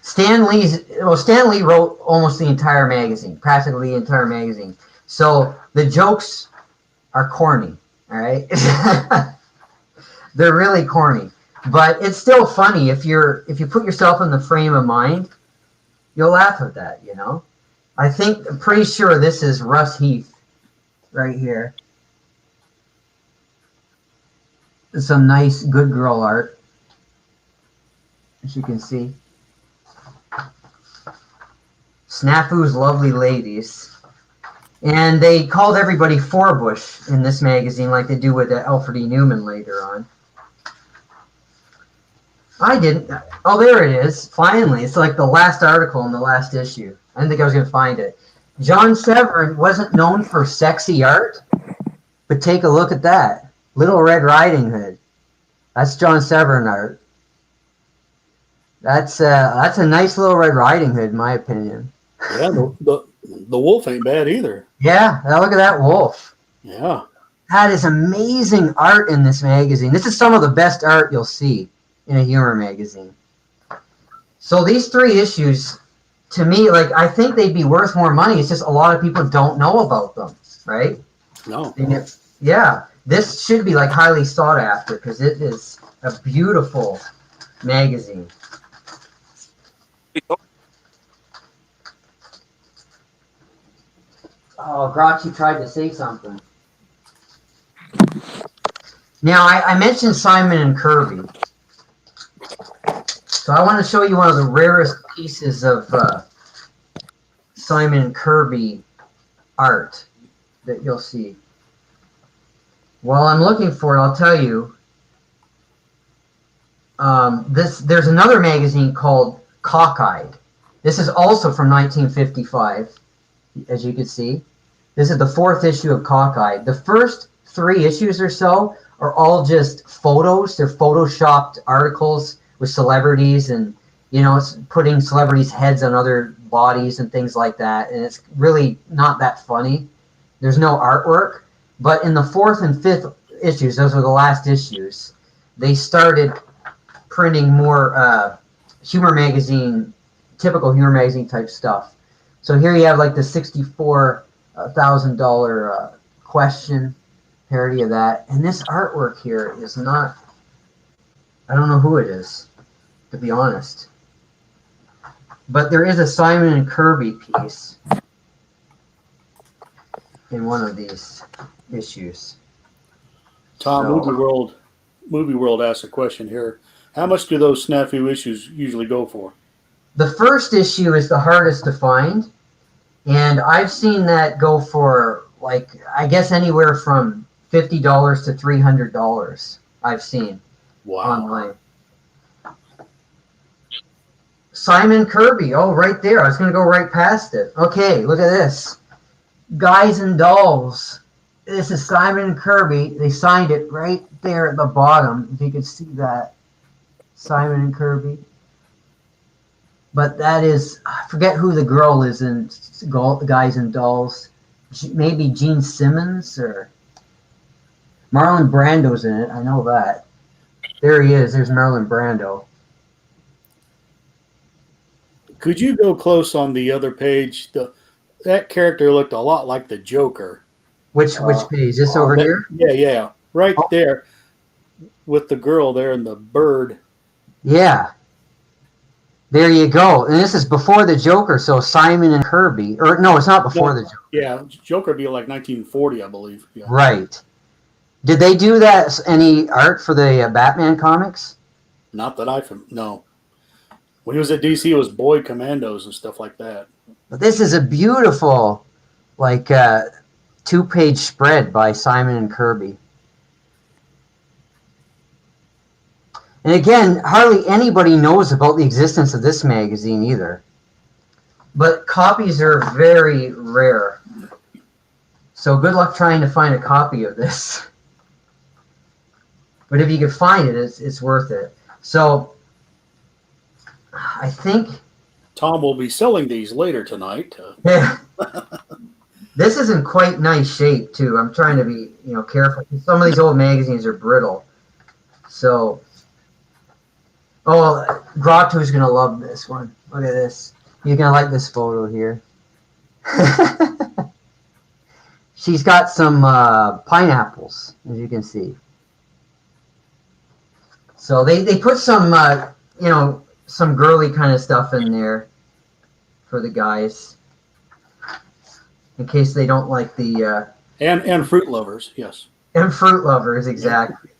Stan Lee wrote almost the entire magazine, practically the entire magazine. So the jokes are corny, all right? They're really corny, but it's still funny if you put yourself in the frame of mind, you'll laugh at that, you know? I'm pretty sure this is Russ Heath right here. Some nice good girl art, as you can see. Snafu's Lovely Ladies. And they called everybody Forbush in this magazine like they do with Alfred E. Newman later on. I didn't. Oh, there it is. Finally. It's like the last article in the last issue. I didn't think I was going to find it. John Severin wasn't known for sexy art, but take a look at that. Little Red Riding Hood. That's John Severin art. That's a nice Little Red Riding Hood, in my opinion. Yeah, the wolf ain't bad either. Yeah, look at that wolf. Yeah. That is amazing art in this magazine. This is some of the best art you'll see in a humor magazine. So these 3 issues, to me, like, I think they'd be worth more money. It's just a lot of people don't know about them, right? No. Yeah, this should be like highly sought after because it is a beautiful magazine. Oh, Grottu tried to say something. Now, I mentioned Simon and Kirby. So I want to show you one of the rarest pieces of Simon and Kirby art that you'll see. While I'm looking for it, I'll tell you, there's another magazine called Cockeyed. This is also from 1955, as you can see. This is the 4th issue of Cockeyed. The first 3 issues or so are all just photos. They're photoshopped articles with celebrities and, you know, it's putting celebrities' heads on other bodies and things like that. And it's really not that funny. There's no artwork. But in the 4th and 5th issues, those were the last issues, they started printing more typical humor magazine type stuff. So here you have like the $64,000 question parody of that. And this artwork here is not, I don't know who it is, to be honest. But there is a Simon and Kirby piece in one of these issues. Tom, Movie World asks a question here. How much do those snafu issues usually go for? The first issue is the hardest to find, and I've seen that go for, like, I guess anywhere from $50 to $300 I've seen online. Simon Kirby, oh, right there. I was going to go right past it. Okay, look at this. Guys and Dolls. This is Simon and Kirby. They signed it right there at the bottom, if you can see that. Simon and Kirby. But that is, I forget who the girl is in Guys and Dolls. Maybe Gene Simmons or Marlon Brando's in it. I know that. There he is. There's Marlon Brando. Could you go close on the other page? That character looked a lot like the Joker. Which page? This over here? Yeah. Right there with the girl there and the bird. Yeah. There you go. And this is before the Joker, so Simon and Kirby. Or no, it's not before the Joker. Yeah, Joker would be like 1940, I believe. Yeah. Right. Did they do that, any art for the Batman comics? Not that no. When he was at DC, it was Boy Commandos and stuff like that. But this is a beautiful, like, 2-page spread by Simon and Kirby. And again, hardly anybody knows about the existence of this magazine either. But copies are very rare. So good luck trying to find a copy of this. But if you can find it, it's worth it. So I think Tom will be selling these later tonight. Yeah. This is in quite nice shape too. I'm trying to be, careful. Some of these old magazines are brittle. So Oh, Grottu's gonna love this one. Look at this. You're gonna like this photo here. She's got some pineapples, as you can see. So they put some, some girly kind of stuff in there for the guys, in case they don't like the and fruit lovers, yes. and fruit lovers, exactly.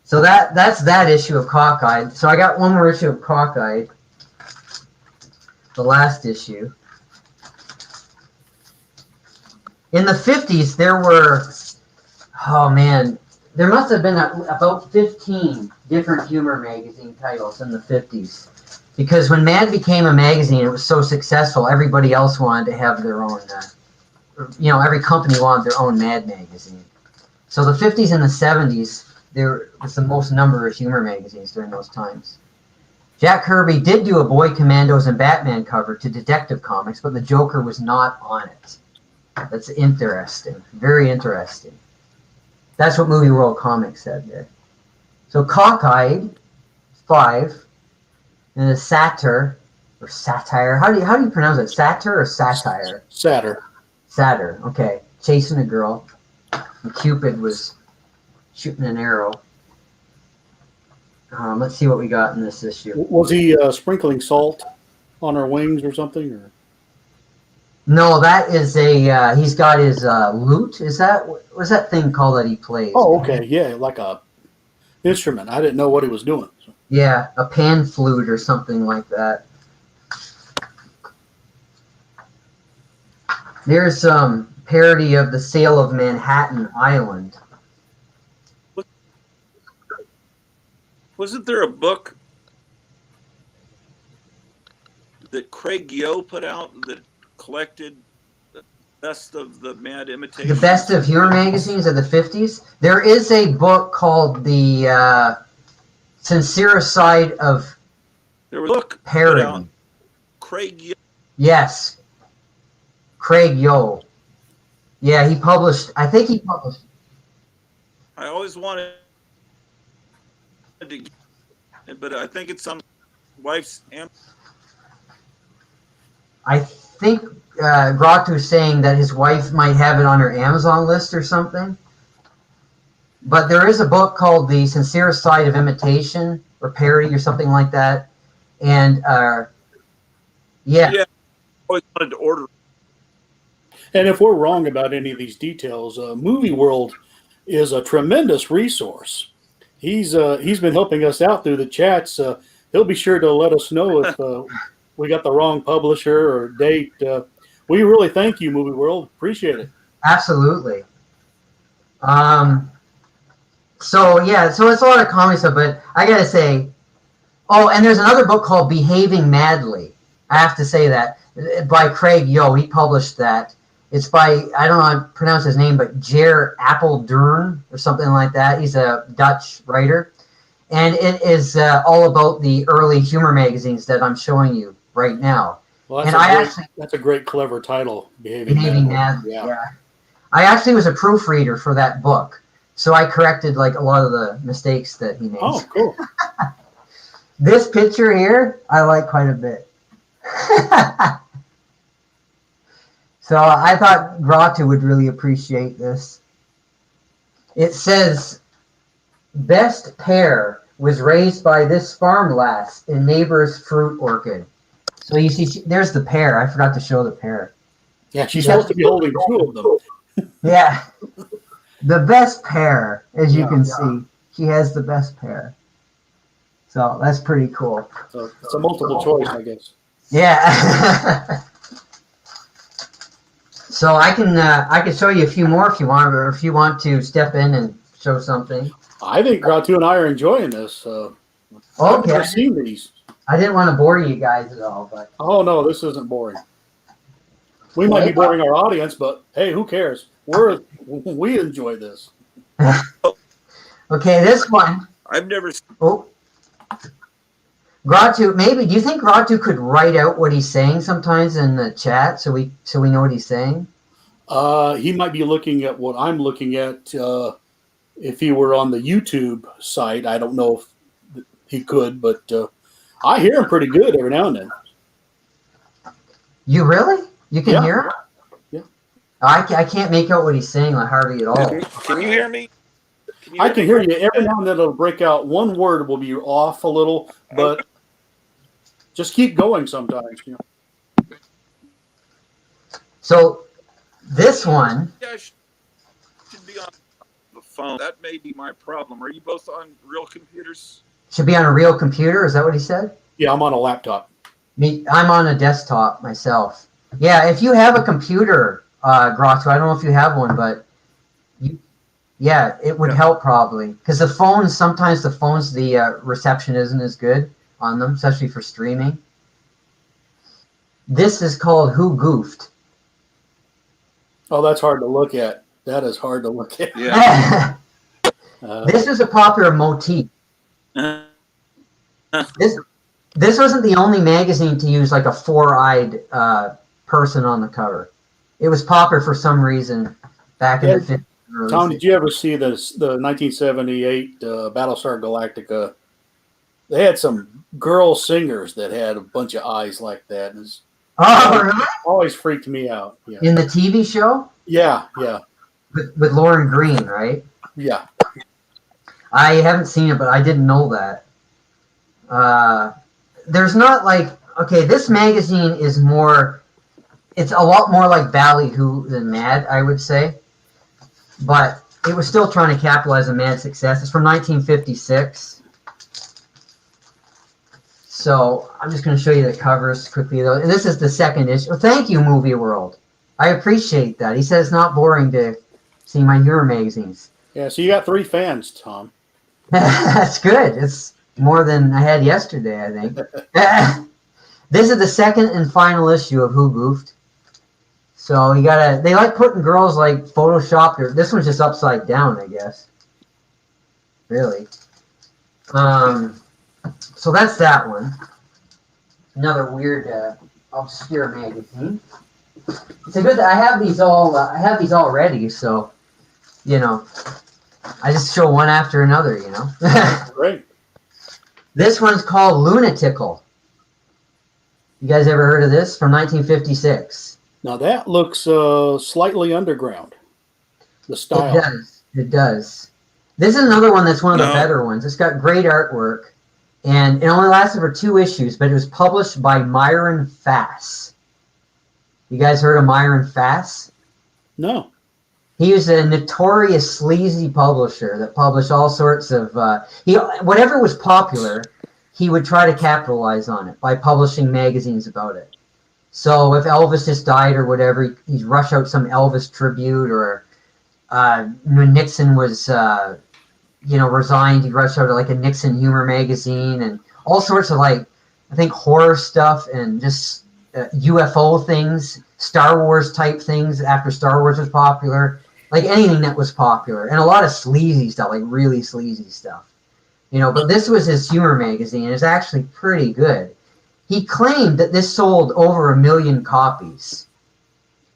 So that's that issue of Cockeyed. So I got one more issue of Cockeyed, the last issue. In the 50s, there were, oh man, there must have been about 15 different humor magazine titles in the 50s. Because when Mad became a magazine, it was so successful, everybody else wanted to have their own, every company wanted their own Mad magazine. So the 50s and the 70s, there was the most number of humor magazines during those times. Jack Kirby did do a Boy Commandos and Batman cover to Detective Comics, but the Joker was not on it. That's interesting. Very interesting. That's what Movie World Comics said there. So Cockeyed, 5, and a Satyr, or Satire. How do you pronounce it? Satyr or Satire? Satyr, okay. Chasing a girl. And Cupid was shooting an arrow. Let's see what we got in this issue. Was he sprinkling salt on her wings or something? Or? No, that is he's got his lute. What's that thing called that he plays? Oh, okay. Yeah, like a instrument. I didn't know what he was doing. So. Yeah, a pan flute or something like that. There's some parody of the sale of Manhattan Island. Wasn't there a book that Craig Yo put out that collected the best of the Mad Imitations? The best of humor magazines of the 50s? There is a book called The Sincere Side of there was a book Parody. Craig Yo. Yes. Craig Yo. Yeah, I think he published. I always wanted to, but I think it's on wife's. I think Grottu's saying that his wife might have it on her Amazon list or something. But there is a book called The Sincere Side of Imitation or Parody or something like that. And yeah. I always wanted to order. And if we're wrong about any of these details, Movie World is a tremendous resource. He's been helping us out through the chats. He'll be sure to let us know if we got the wrong publisher or date. We really thank you, Movie World. Appreciate it. Absolutely. So it's a lot of comic stuff, but I gotta say, oh, and there's another book called Behaving Madly. I have to say that, by Craig Yo. He published that. It's by, I don't know how to pronounce his name, but Ger Apeldoorn or something like that. He's a Dutch writer. And it is all about the early humor magazines that I'm showing you right now. Well, that's a great, clever title, Behaving Madly. Yeah. I actually was a proofreader for that book. So I corrected like a lot of the mistakes that he made. Oh, cool. This picture here, I like quite a bit. So I thought Grottu would really appreciate this. It says, best pear was raised by this farm lass in neighbor's fruit orchard. So you see, there's the pear. I forgot to show the pear. Yeah, she's supposed to be holding 2 of them. Yeah. The best pear, as you can see. She has the best pear. So that's pretty cool. So it's a multiple choice, I guess. Yeah. So I can show you a few more if you want, or if you want to step in and show something. I think Grottu and I are enjoying this. I've never seen these. I didn't want to bore you guys at all, but oh no, this isn't boring. We might be boring our audience, but hey, who cares? We enjoy this. Okay, this one. I've never. Oh, Grottu. Maybe do you think Grottu could write out what he's saying sometimes in the chat so we know what he's saying? He might be looking at what I'm looking at. If he were on the YouTube site, I don't know he could, but I hear him pretty good every now and then. You really? You can Yeah. hear him? Yeah. I can't make out what he's saying like hardly at all. Can you hear me? I can hear you. Every now and then it'll break out. One word will be off a little, but just keep going sometimes. You know. So this one, Yeah, I should be on the phone. That may be my problem. Are you both on real computers? should be on a real computer. Is that what he said? Yeah, I'm on a laptop. I'm on a desktop myself. Yeah, if you have a computer, Grottu, I don't know if you have one, but it would help probably. Because sometimes the phones, the reception isn't as good on them, especially for streaming. This is called Who Goofed. Oh, that's hard to look at. That is hard to look at. Yeah. This is a popular motif. This wasn't the only magazine to use like a four-eyed person on the cover. It was popular for some reason back in the 50s. Tom, did you ever see the 1978 Battlestar Galactica? They had some girl singers that had a bunch of eyes like that. Really? Always freaked me out. Yeah. In the TV show? Yeah. With Lauren Green, right? Yeah. I haven't seen it, but I didn't know that. There's not this magazine is it's a lot more like Ballyhoo than Mad, I would say. But it was still trying to capitalize on Mad's success. It's from 1956. So I'm just going to show you the covers quickly, though. And this is the second issue. Well, thank you, Movie World. I appreciate that. He says it's not boring to see my humor magazines. Yeah, so you got 3 fans, Tom. That's good. It's more than I had yesterday, I think. This is the second and final issue of Who Goofed. So they like putting girls like photoshopped, or this one's just upside down, I guess. Really. So that's that one. Another weird, obscure magazine. It's a good. I have these all ready, so I just show one after another. Great. This one's called Lunatical. You guys ever heard of this? From 1956. Now that looks slightly underground. The style. It does. This is another one that's one of the better ones. It's got great artwork, and it only lasted for 2 issues, but it was published by Myron Fass. You guys heard of Myron Fass? No. He was a notorious sleazy publisher that published all sorts of whatever was popular, he would try to capitalize on it by publishing magazines about it. So if Elvis just died or whatever, he'd rush out some Elvis tribute, or when Nixon was resigned, he'd rush out like a Nixon humor magazine, and all sorts of I think horror stuff, and just UFO things, Star Wars type things after Star Wars was popular, like anything that was popular, and a lot of sleazy stuff, like really sleazy stuff. But this was his humor magazine. It's actually pretty good. He claimed that this sold over 1 million copies,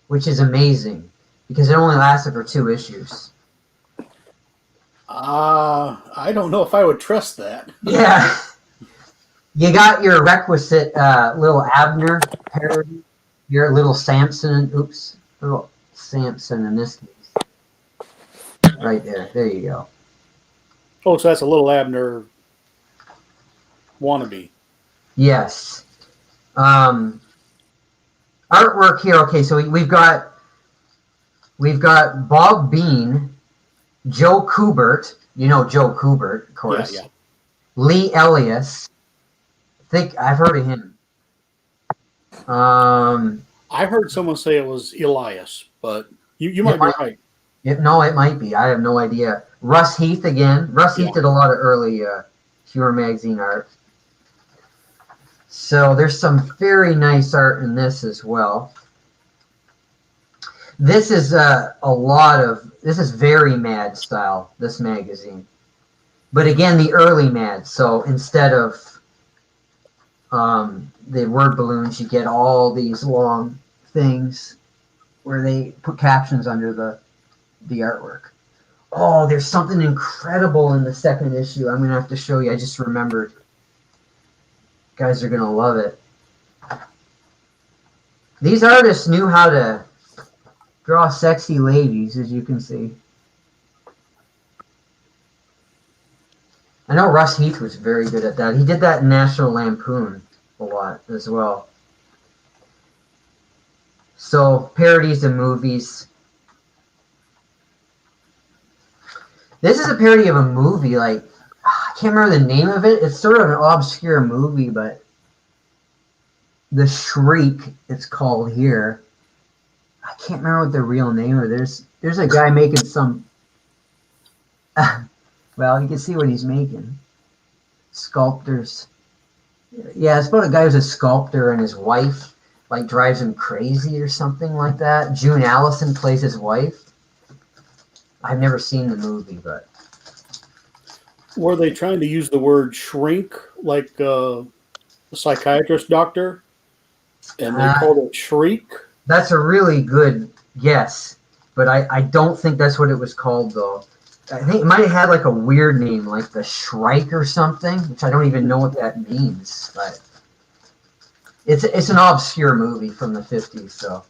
which is amazing because it only lasted for 2 issues. I don't know if I would trust that. Yeah. You got your requisite little Abner parody, your little Samson, little Samson in this case. Right there. There you go. Oh, so that's a little Abner wannabe. Yes. Artwork here. Okay, so we've got Bob Bean, Joe Kubert. You know Joe Kubert, of course. Yeah. Lee Elias. I think I've heard of him. I heard someone say it was Elias, but you might be right. No, it might be. I have no idea. Russ Heath again. Russ Heath did a lot of early humor magazine art. So there's some very nice art in this as well. This is this is very Mad style, this magazine. But again, the early Mad. So instead of the word balloons, you get all these long things where they put captions under the artwork. Oh, there's something incredible in the second issue. I'm going to have to show you. I just remembered. Guys are going to love it. These artists knew how to draw sexy ladies, as you can see. I know Russ Heath was very good at that. He did that in National Lampoon a lot as well. So, parodies of movies. This is a parody of a movie, like, I can't remember the name of it. It's sort of an obscure movie, but The Shriek, it's called here. I can't remember what the real name of it is. There's a guy making some... well, you can see what he's making. Sculptors. Yeah, it's about a guy who's a sculptor and his wife, like, drives him crazy or something like that. June Allison plays his wife. I've never seen the movie, but... Were they trying to use the word shrink like a psychiatrist doctor? And they called it shriek? That's a really good guess, but I don't think that's what it was called, though. I think it might have had like a weird name, like the Shrike or something, which I don't even know what that means. But it's an obscure movie from the 50s, so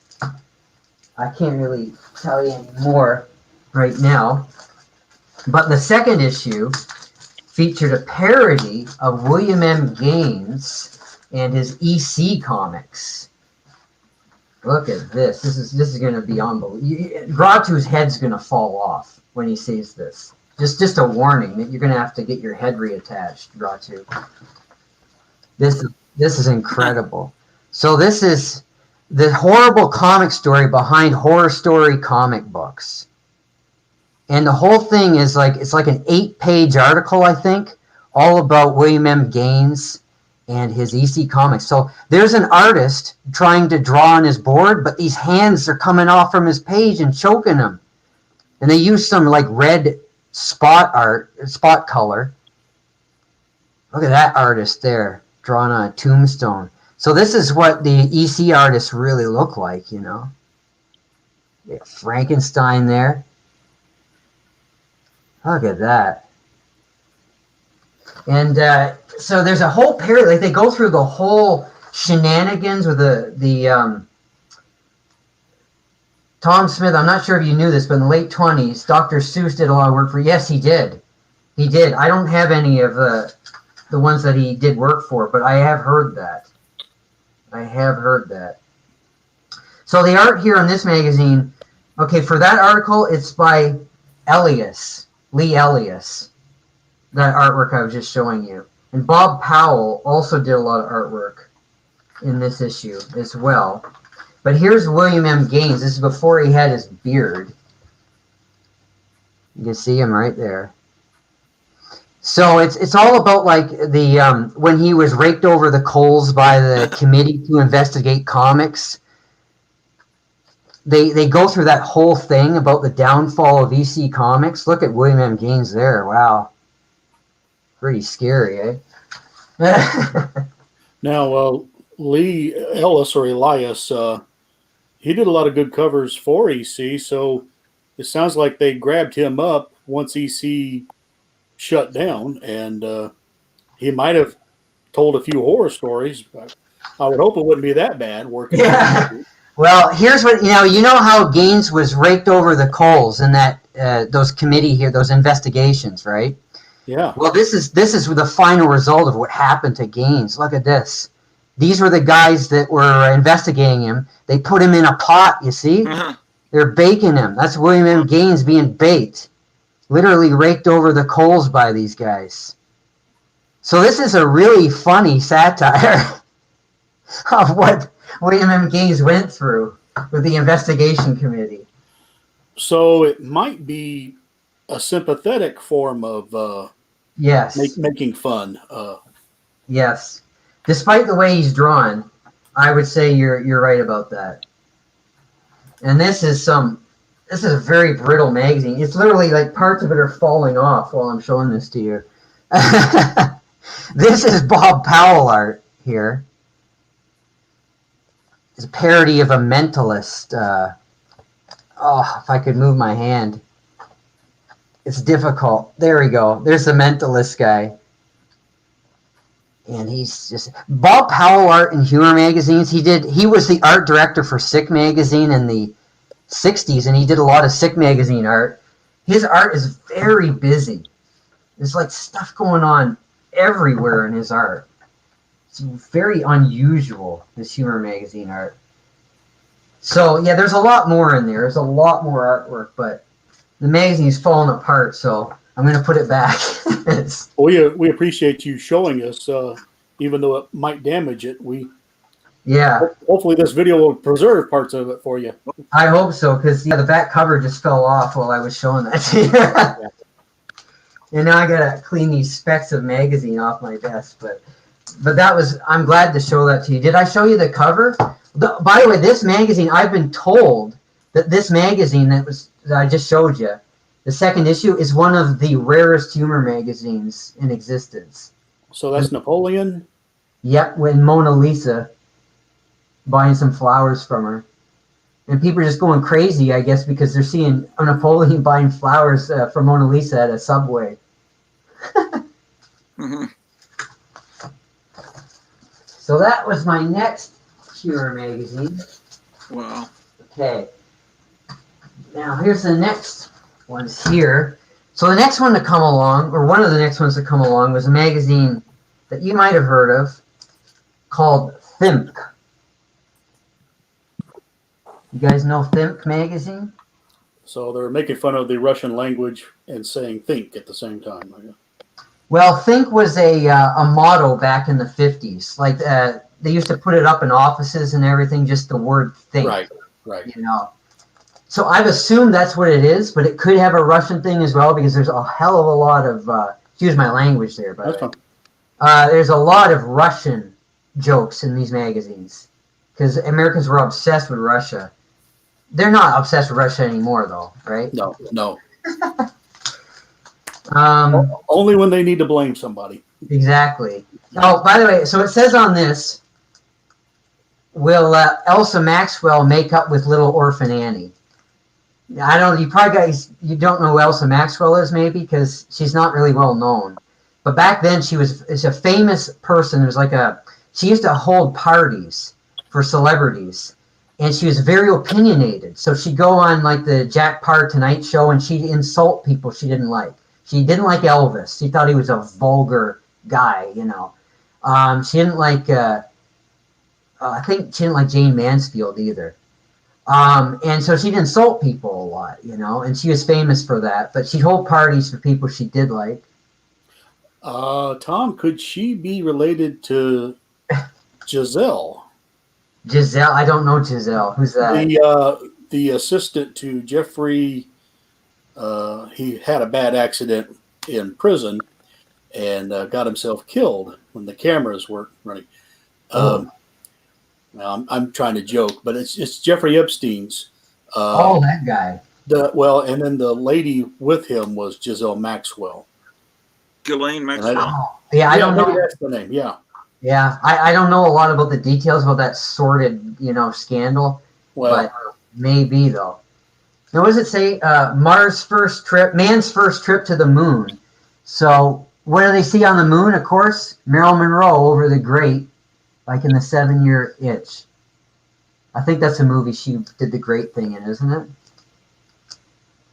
I can't really tell you any more right now. But the second issue featured a parody of William M. Gaines and his EC comics. Look at this. This is going to be unbelievable. Grottu's head's going to fall off when he sees this. Just a warning that you're going to have to get your head reattached, Grottu. This is incredible. So this is the horrible comic story behind horror story comic books. And the whole thing is like, it's like an 8-page article, I think, all about William M. Gaines and his EC comics. So there's an artist trying to draw on his board, but these hands are coming off from his page and choking him. And they use some like red spot color. Look at that artist there, drawing on a tombstone. So this is what the EC artists really look like, you know. Yeah, Frankenstein there. Look at that. And so there's a whole period, like they go through the whole shenanigans with the Tom Smith. I'm not sure if you knew this, but in the late 20s, Dr. Seuss did a lot of work for. Yes, he did. He did. I don't have any of the ones that he did work for, but I have heard that. So the art here on this magazine, okay, for that article, it's by Lee Elias. That artwork I was just showing you. And Bob Powell also did a lot of artwork in this issue as well. But here's William M. Gaines. This is before he had his beard. You can see him right there. So it's all about like the when he was raked over the coals by the committee to investigate comics. They go through that whole thing about the downfall of EC Comics. Look at William M. Gaines there. Wow. Pretty scary, eh? Now, Lee Ellis or Elias, he did a lot of good covers for EC, so it sounds like they grabbed him up once EC shut down, and he might have told a few horror stories. But I would hope it wouldn't be that bad working. Yeah. Well, here's what you know how Gaines was raked over the coals in that those committee here, those investigations, right? Yeah. Well, this is the final result of what happened to Gaines. Look at this. These were the guys that were investigating him. They put him in a pot, you see? Uh-huh. They're baking him. That's William M. Gaines being baked. Literally raked over the coals by these guys. So this is a really funny satire of what William M. Gaines went through with the investigation committee. So it might be a sympathetic form of yes, making fun. Yes. Despite the way he's drawn, I would say you're right about that. And this is a very brittle magazine. It's literally like parts of it are falling off while I'm showing this to you. This is Bob Powell art here. It's a parody of a mentalist. If I could move my hand. It's difficult. There we go. There's the mentalist guy. And he's just Bob Powell art and humor magazines. He was the art director for Sick magazine in the 60s, and he did a lot of Sick magazine art. His art is very busy. There's like stuff going on everywhere in his art. It's very unusual, this humor magazine art. So yeah, there's a lot more in there. There's a lot more artwork, but the magazine's falling apart, so I'm going to put it back. We appreciate you showing us, even though it might damage it. Hopefully this video will preserve parts of it for you. I hope so, because the back cover just fell off while I was showing that to you. Yeah. And now I got to clean these specks of magazine off my desk, but I'm glad to show that to you. Did I show you the cover? By the way, this magazine, I've been told that this magazine that I just showed you, the second issue, is one of the rarest humor magazines in existence. So that's Napoleon? Yep, when Mona Lisa buying some flowers from her. And people are just going crazy, I guess, because they're seeing Napoleon buying flowers for Mona Lisa at a Subway. Mm-hmm. So that was my next humor magazine. Wow. Okay. Now here's the next ones here. So the next one to come along, or one of the next ones to come along, was a magazine that you might have heard of called Think. You guys know Think magazine? So they're making fun of the Russian language and saying think at the same time. Well, Think was a motto back in the 50s. Like they used to put it up in offices and everything, just the word think. Right. You know. So I've assumed that's what it is, but it could have a Russian thing as well, because there's a hell of a lot of, excuse my language there, by the way. There's a lot of Russian jokes in these magazines, because Americans were obsessed with Russia. They're not obsessed with Russia anymore, though, right? No. Only when they need to blame somebody. Exactly. Oh, by the way, so it says on this, will Elsa Maxwell make up with Little Orphan Annie? I don't. You don't know who Elsa Maxwell is, maybe, because she's not really well known. But back then, she was a famous person. It was like she used to hold parties for celebrities, and she was very opinionated. So she'd go on like the Jack Parr Tonight Show, and she'd insult people she didn't like. She didn't like Elvis. She thought he was a vulgar guy, you know. She didn't like. I think she didn't like Jane Mansfield either. And so she'd insult people a lot, you know, and she was famous for that. But she'd hold parties for people she did like. Tom, could she be related to Giselle? Giselle? I don't know Giselle. Who's that? The assistant to Jeffrey. He had a bad accident in prison and got himself killed when the cameras weren't running. Now, I'm trying to joke, but it's Jeffrey Epstein's. That guy. And then the lady with him was Giselle Maxwell. Ghislaine Maxwell. I don't know. That's the name. Yeah. Yeah, I don't know a lot about the details about that sordid, scandal. Well, but maybe though. Now, what does it say? Man's first trip to the moon. So, what do they see on the moon? Of course, Marilyn Monroe over the grate, like in the 7-Year Itch. I think that's a movie she did the great thing in, isn't it?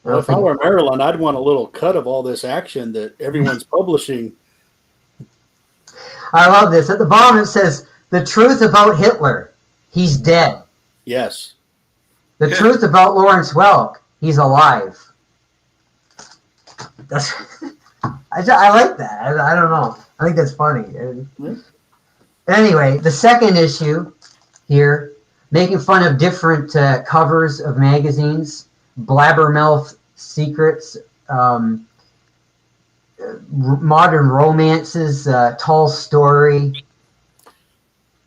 Well, if I were Marilyn, I'd want a little cut of all this action that everyone's publishing. I love this. At the bottom it says, "The truth about Hitler, he's dead." Yes. The truth about Lawrence Welk, he's alive. That's I like that. I don't know. I think that's funny. Anyway, the second issue here, making fun of different covers of magazines, Blabbermouth Secrets, Modern Romances, Tall Story.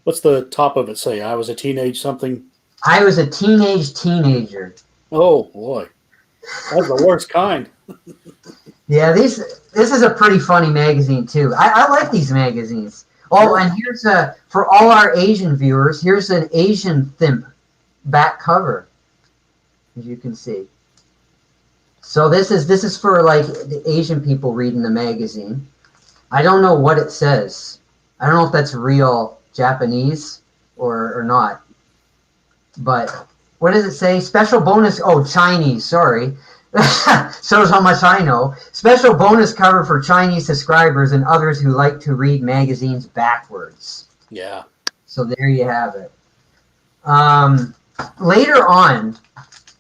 What's the top of it say? I was a teenage something. I was a teenager. Oh boy, that's the worst kind. Yeah, this is a pretty funny magazine too. I like these magazines. Oh, and here's for all our Asian viewers. Here's an Asian thimp back cover, as you can see. So this is for like the Asian people reading the magazine. I don't know what it says. I don't know if that's real Japanese or not. But what does it say? Special bonus. Oh, Chinese. Sorry. Shows how much I know. Special bonus cover for Chinese subscribers and others who like to read magazines backwards. Yeah. So there you have it. Later on,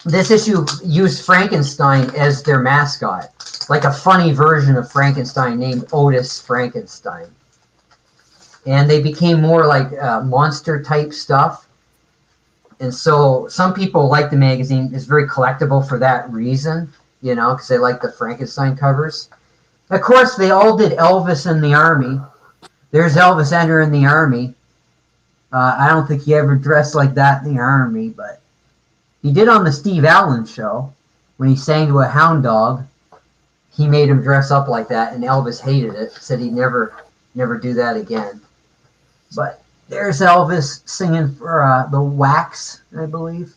this issue used Frankenstein as their mascot, like a funny version of Frankenstein named Otis Frankenstein. And they became more like monster type stuff. And so some people like the magazine. It's very collectible for that reason, you know, because they like the Frankenstein covers. Of course, they all did Elvis in the Army. There's Elvis entering the Army. I don't think he ever dressed like that in the Army, but he did on the Steve Allen show when he sang to a hound dog. He made him dress up like that, and Elvis hated it. Said he'd never do that again. But there's Elvis singing for the Wax, I believe.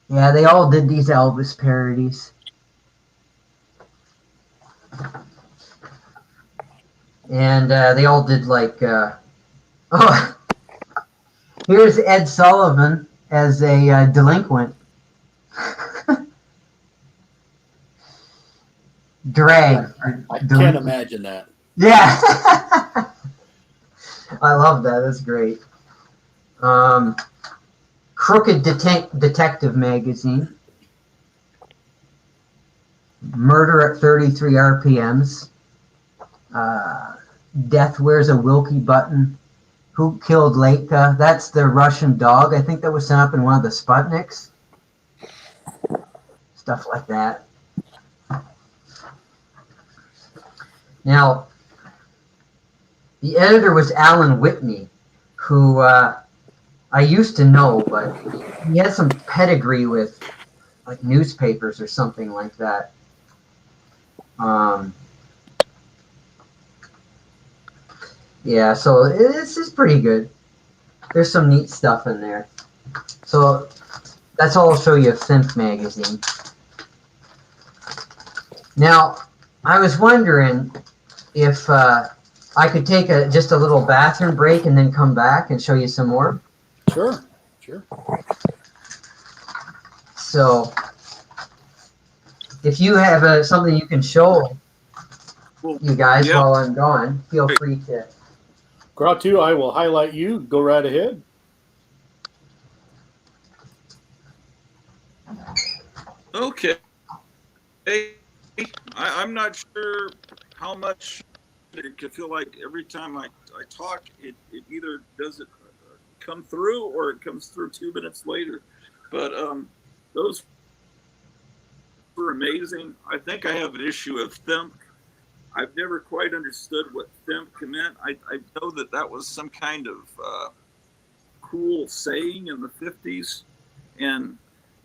Yeah, they all did these Elvis parodies. And they all did like, oh, here's Ed Sullivan as a delinquent. Drag. I can't imagine that. Yeah. I love that. That's great. Crooked Detective Magazine. Murder at 33 RPMs. Death Wears a Wilkie Button. Who Killed Leica? That's the Russian dog. I think that was sent up in one of the Sputniks. Stuff like that. Now, the editor was Alan Whitney, who I used to know, but he had some pedigree with like newspapers or something like that. Yeah, so this is pretty good. There's some neat stuff in there. So that's all I'll show you of Synth Magazine. Now, I was wondering if I could take just a little bathroom break and then come back and show you some more. Sure. So if you have something you can show you guys while I'm gone, feel free to. Grottu, I will highlight you. Go right ahead. Okay. I'm not sure how much it could feel like every time I talk, it either does it come through or it comes through 2 minutes later. But those were amazing. I think I have an issue of thimp. I've never quite understood what thimp meant. I know that was some kind of cool saying in the 50s. And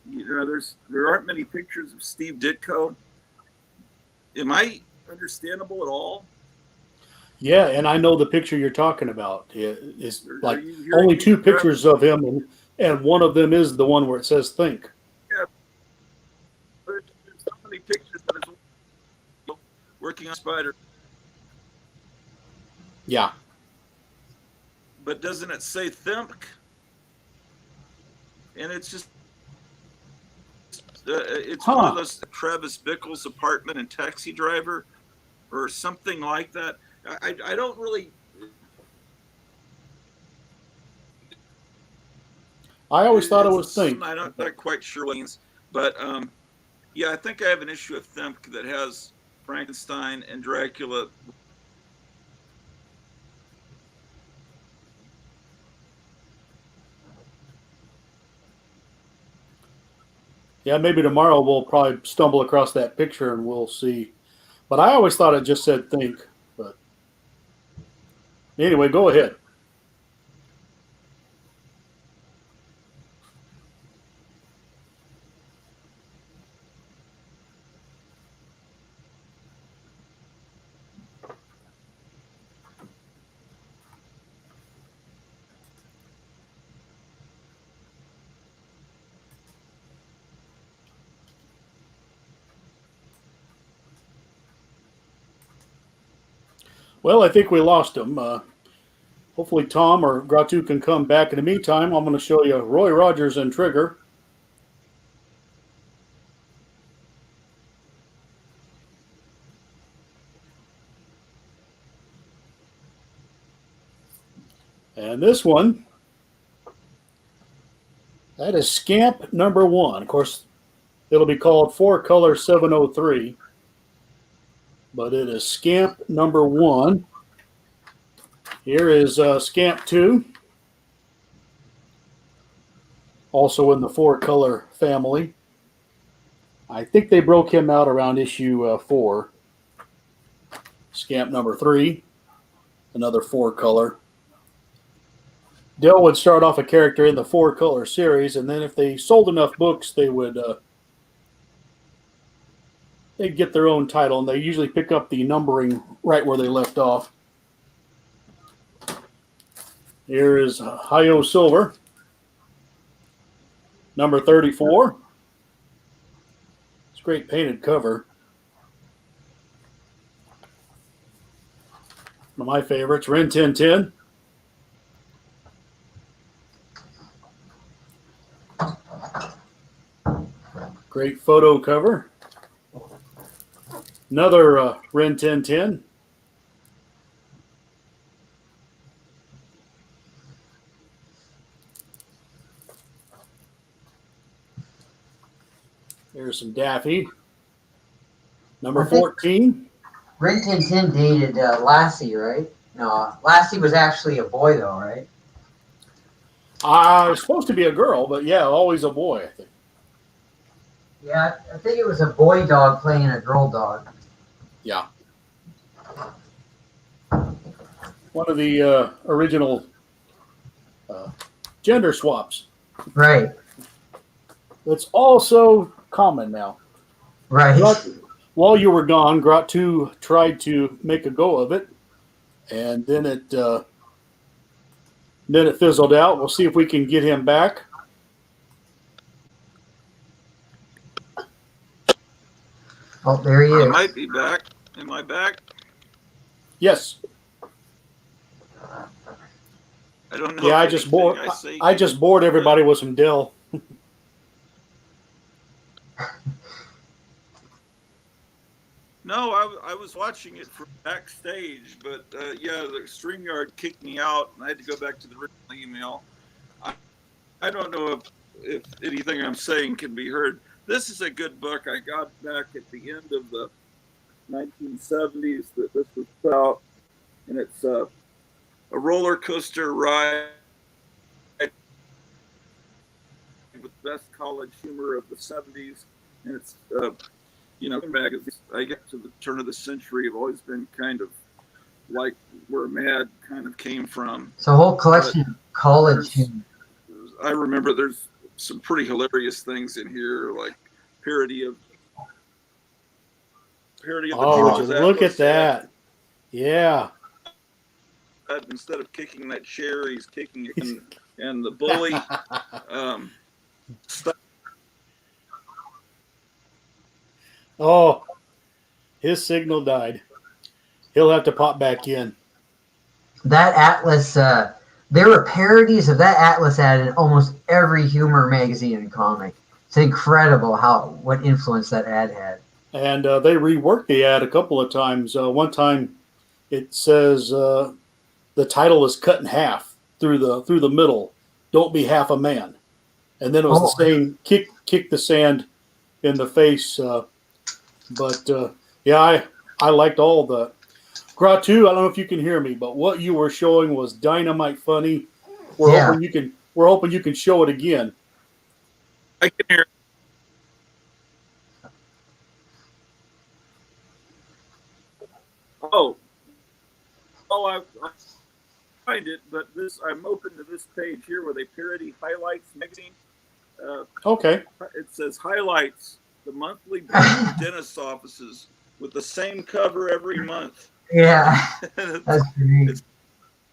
you know, there aren't many pictures of Steve Ditko. Am I understandable at all? Yeah, and I know the picture you're talking about. It's like only 2 pictures of him, and one of them is the one where it says "think." Yeah, there's so many pictures of him working on Spider. Yeah. But doesn't it say thimp? And it's just it's one of those Travis Bickle's apartment and Taxi Driver or something like that. I don't really. I always thought it was think. I'm not quite sure what it means, but yeah, I think I have an issue of thimp that has Frankenstein and Dracula. Yeah, maybe tomorrow we'll probably stumble across that picture and we'll see. But I always thought it just said think. But anyway, go ahead. Well, I think we lost him. Hopefully, Tom or Grottu can come back. In the meantime, I'm going to show you Roy Rogers and Trigger. And this one, that is Scamp number 1. Of course, it'll be called 4-Color 703, but it is Scamp number 1. Here is Scamp 2, also in the 4-Color family. I think they broke him out around issue 4. Scamp number 3, another 4-Color. Dell would start off a character in the 4-Color series, and then if they sold enough books, they would they'd get their own title, and they usually pick up the numbering right where they left off. Here is Hayo Silver, number 34. It's a great painted cover. One of my favorites, Rin Tin Tin. Great photo cover. Another Rin Tin Tin. There's some Daffy. Number 14. Rin Tin Tin dated Lassie, right? No, Lassie was actually a boy, though, right? It's supposed to be a girl, but yeah, always a boy, I think. Yeah, I think it was a boy dog playing a girl dog. Yeah. One of the original gender swaps. Right. It's also common now. Right. While you were gone, Grottu tried to make a go of it, and then it fizzled out. We'll see if we can get him back. Oh, there he is. I might be back. Am I back? Yes. I don't know. Yeah, I just bored everybody with some Dill. No, I was watching it from backstage, but yeah, the StreamYard kicked me out, and I had to go back to the original email. I don't know if anything I'm saying can be heard. This is a good book. I got back at the end of the 1970s that this was about, and it's a roller coaster ride with the best college humor of the 70s, and it's magazines, I get to the turn of the century, have always been kind of like where Mad kind of came from. So a whole collection of college. I remember there's some pretty hilarious things in here, like parody of Oh, look at that. Yeah. Instead of kicking that chair, he's kicking it, and the bully Oh, his signal died. He'll have to pop back in. That Atlas, there were parodies of that Atlas ad in almost every humor magazine and comic. It's incredible what influence that ad had. And they reworked the ad a couple of times. One time, it says the title is cut in half through the middle. Don't be half a man. And then it was the same kick the sand in the face. But yeah, I liked all the Grottu. I don't know if you can hear me, but what you were showing was dynamite funny. We're hoping you can show it again. I can hear. I find it, but I'm open to this page here where they parody Highlights magazine. Okay. It says Highlights, the monthly dentist offices with the same cover every month. Yeah, that's great. It's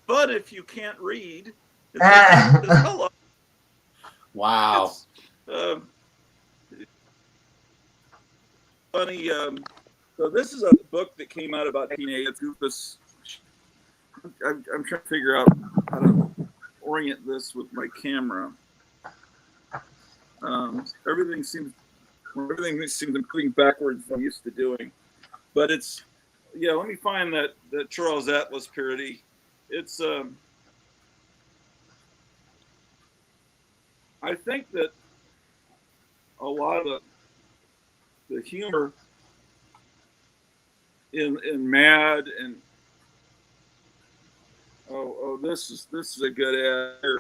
fun if you can't read. Hello. Wow. Funny. So this is a book that came out about teenage Goofus I'm trying to figure out how to orient this with my camera. Everything seems moving backwards than I'm used to doing. But it's, yeah, let me find that Charles Atlas parody. It's I think that a lot of the humor in Mad and this is a good ad here.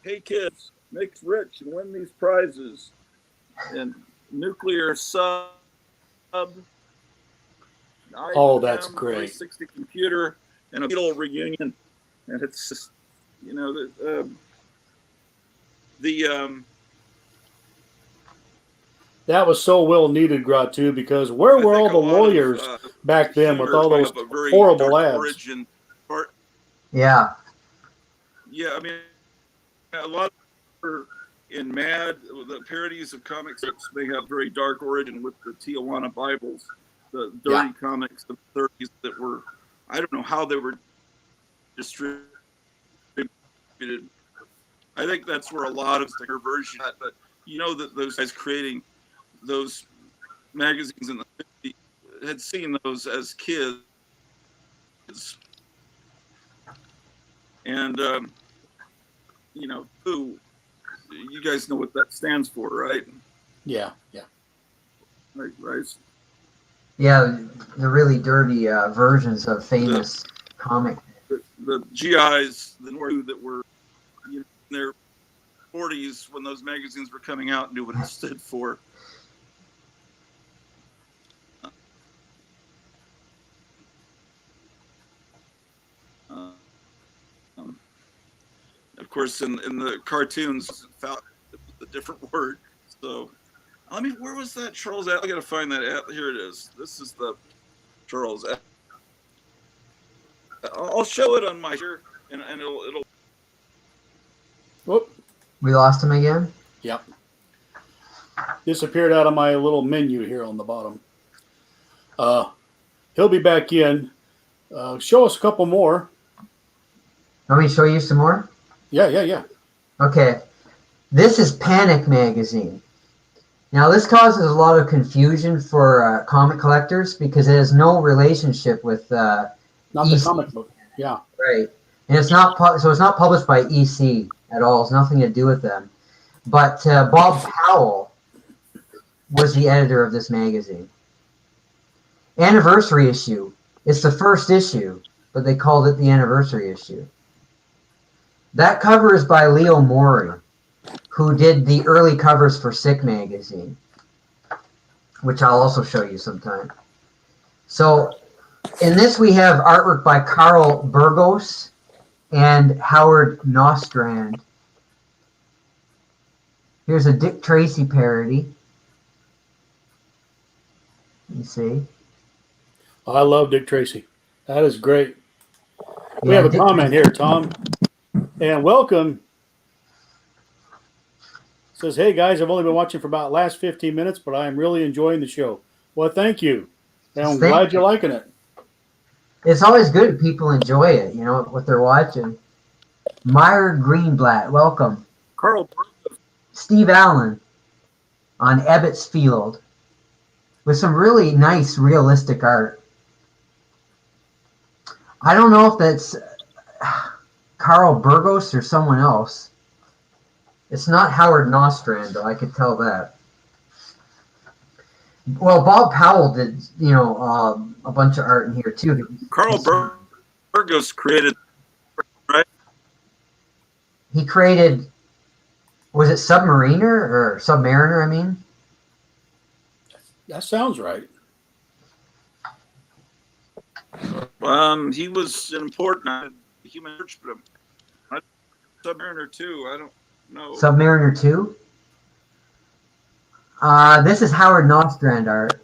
Hey kids, make rich and win these prizes. And nuclear sub. Oh, that's great. 360 computer and a Beatle reunion, and it's just, you know, that was so well needed, Grottu, because where were all the lawyers back then with all those horrible ads? Origin part. Yeah. Yeah, I mean, a lot of in Mad, the parodies of comics may have very dark origin with the Tijuana Bibles, the dirty comics of the 30s that were, I don't know how they were distributed. I think that's where a lot of the version, but you know that those guys creating those magazines in the 50s had seen those as kids, and you know, you guys know what that stands for, right? Yeah. Right. Yeah, the really dirty versions of famous comic. The GIs that were, you know, in their 40s when those magazines were coming out, knew what it stood for. Of course, in the cartoons, it was a different word. So, where was that Charles? I got to find that. Here it is. This is the Charles. I'll show it on my here, and it'll. Whoop. We lost him again? Yep. Disappeared out of my little menu here on the bottom. He'll be back in. Show us a couple more. Want me to show you some more? Yeah. Okay. This is Panic Magazine. Now, this causes a lot of confusion for comic collectors because it has no relationship with not EC. the comic book. Yeah. Right. And it's not published by EC at all. It's nothing to do with them. But Bob Powell was the editor of this magazine. Anniversary issue. It's the first issue, but they called it the anniversary issue. That cover is by Leo Mori, who did the early covers for Sick magazine, which I'll also show you sometime. So in this we have artwork by Carl Burgos and Howard Nostrand. Here's a Dick Tracy parody. You see? Oh, I love Dick Tracy. That is great. We Yeah, have a Dick comment Tracy. here, Tom. And welcome. Says, hey guys, I've only been watching for about the last 15 minutes, but I am really enjoying the show. Well, thank you. And I'm glad you're liking it. It's always good if people enjoy it, you know, what they're watching. Meyer Greenblatt, welcome. Carl. Steve Allen on Ebbets Field with some really nice realistic art. I don't know if that's Carl Burgos or someone else. It's not Howard Nostrand, though. I could tell that. Well, Bob Powell did, you know, a bunch of art in here too. Carl Burgos created, right? He created. Was it Submariner or Submariner? I mean. That sounds right. He was an important human search, but Submariner 2. I don't know. Submariner 2. This is Howard Nostrand art.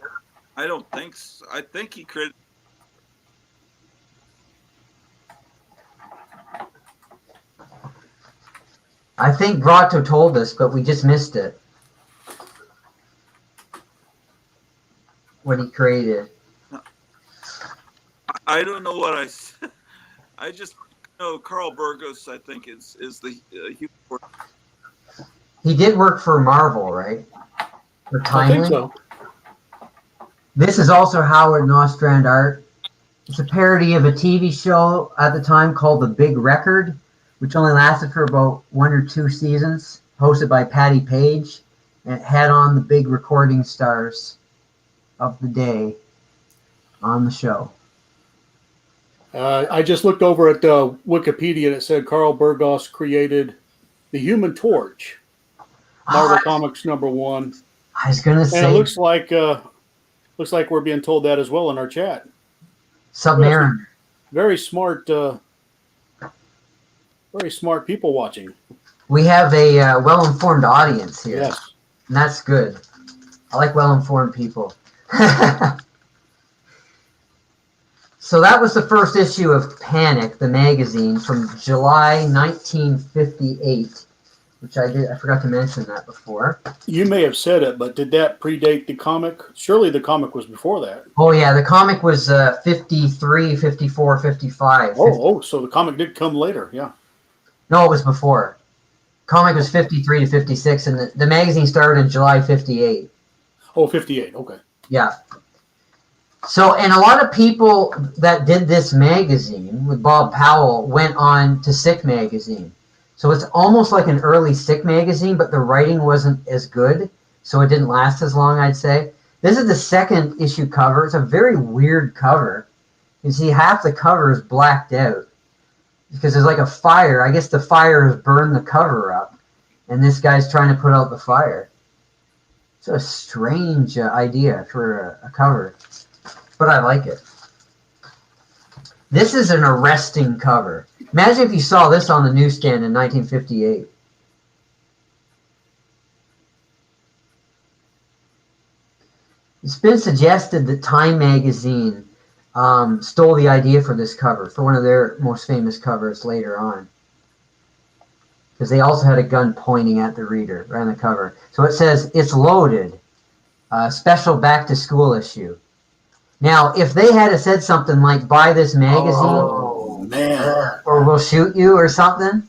I don't think so. I think he created. I think Grottu told us, but we just missed it. What he created. I don't know what I just know Carl Burgos. I think is the human. He did work for Marvel, right? For I think Timely. so. This is also Howard Nostrand art. It's a parody of a TV show at the time called The Big Record, which only lasted for about 1 or 2 seasons, hosted by Patty Page, and it had on the big recording stars of the day on the show. I just looked over at Wikipedia and it said Carl Burgos created the Human Torch, Marvel Comics #1, I was gonna and it say looks like we're being told that as well in our chat. Submariner. Very smart people watching. We have a well-informed audience here. Yes. And that's good. I like well-informed people. So that was the first issue of Panic, the magazine, from July 1958, which I forgot to mention that before. You may have said it, but did that predate the comic? Surely the comic was before that. Oh, yeah, the comic was 53, 54, 55. So the comic did come later, yeah. No, it was before. Comic was 53 to 56, and the magazine started in July 58. Oh, 58, okay. Yeah. So, and a lot of people that did this magazine with Bob Powell went on to Sick magazine. So it's almost like an early Sick magazine, but the writing wasn't as good, so it didn't last as long, I'd say. This is the second issue cover. It's a very weird cover. You see half the cover is blacked out because there's like a fire. I guess the fire has burned the cover up, and this guy's trying to put out the fire. It's a strange idea for a cover, but I like it. This is an arresting cover. Imagine if you saw this on the newsstand in 1958. It's been suggested that Time magazine stole the idea for this cover, for one of their most famous covers later on. Because they also had a gun pointing at the reader right on the cover. So it says, "It's loaded. Special back to school issue." Now, if they had said something like, "Buy this magazine," man, or "We'll shoot you," or something,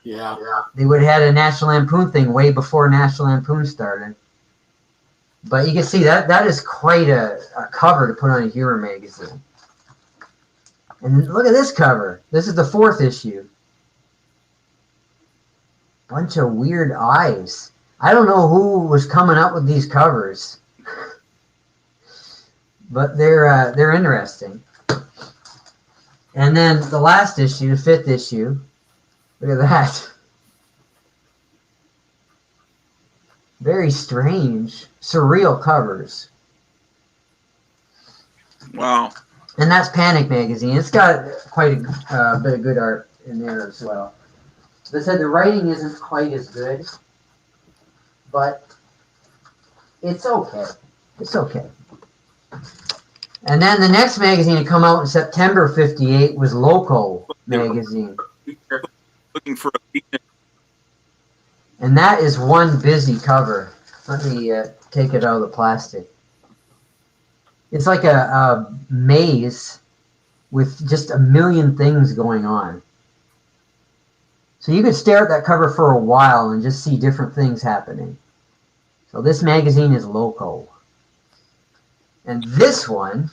yeah, they would have had a National Lampoon thing way before National Lampoon started. But you can see that is quite a cover to put on a humor magazine. And look at this cover. This is the 4th issue. Bunch of weird eyes. I don't know who was coming up with these covers, but they're interesting. And then the last issue, the 5th issue. Look at that. Very strange, surreal covers. Wow. And that's Panic magazine. It's got quite a bit of good art in there as well. They said the writing isn't quite as good, but it's okay. It's okay. And then the next magazine to come out in September 58 was Loco magazine. Looking for a penis. And that is one busy cover. Let me take it out of the plastic. It's like a maze with just a million things going on. So you could stare at that cover for a while and just see different things happening. So this magazine is Loco. And this one,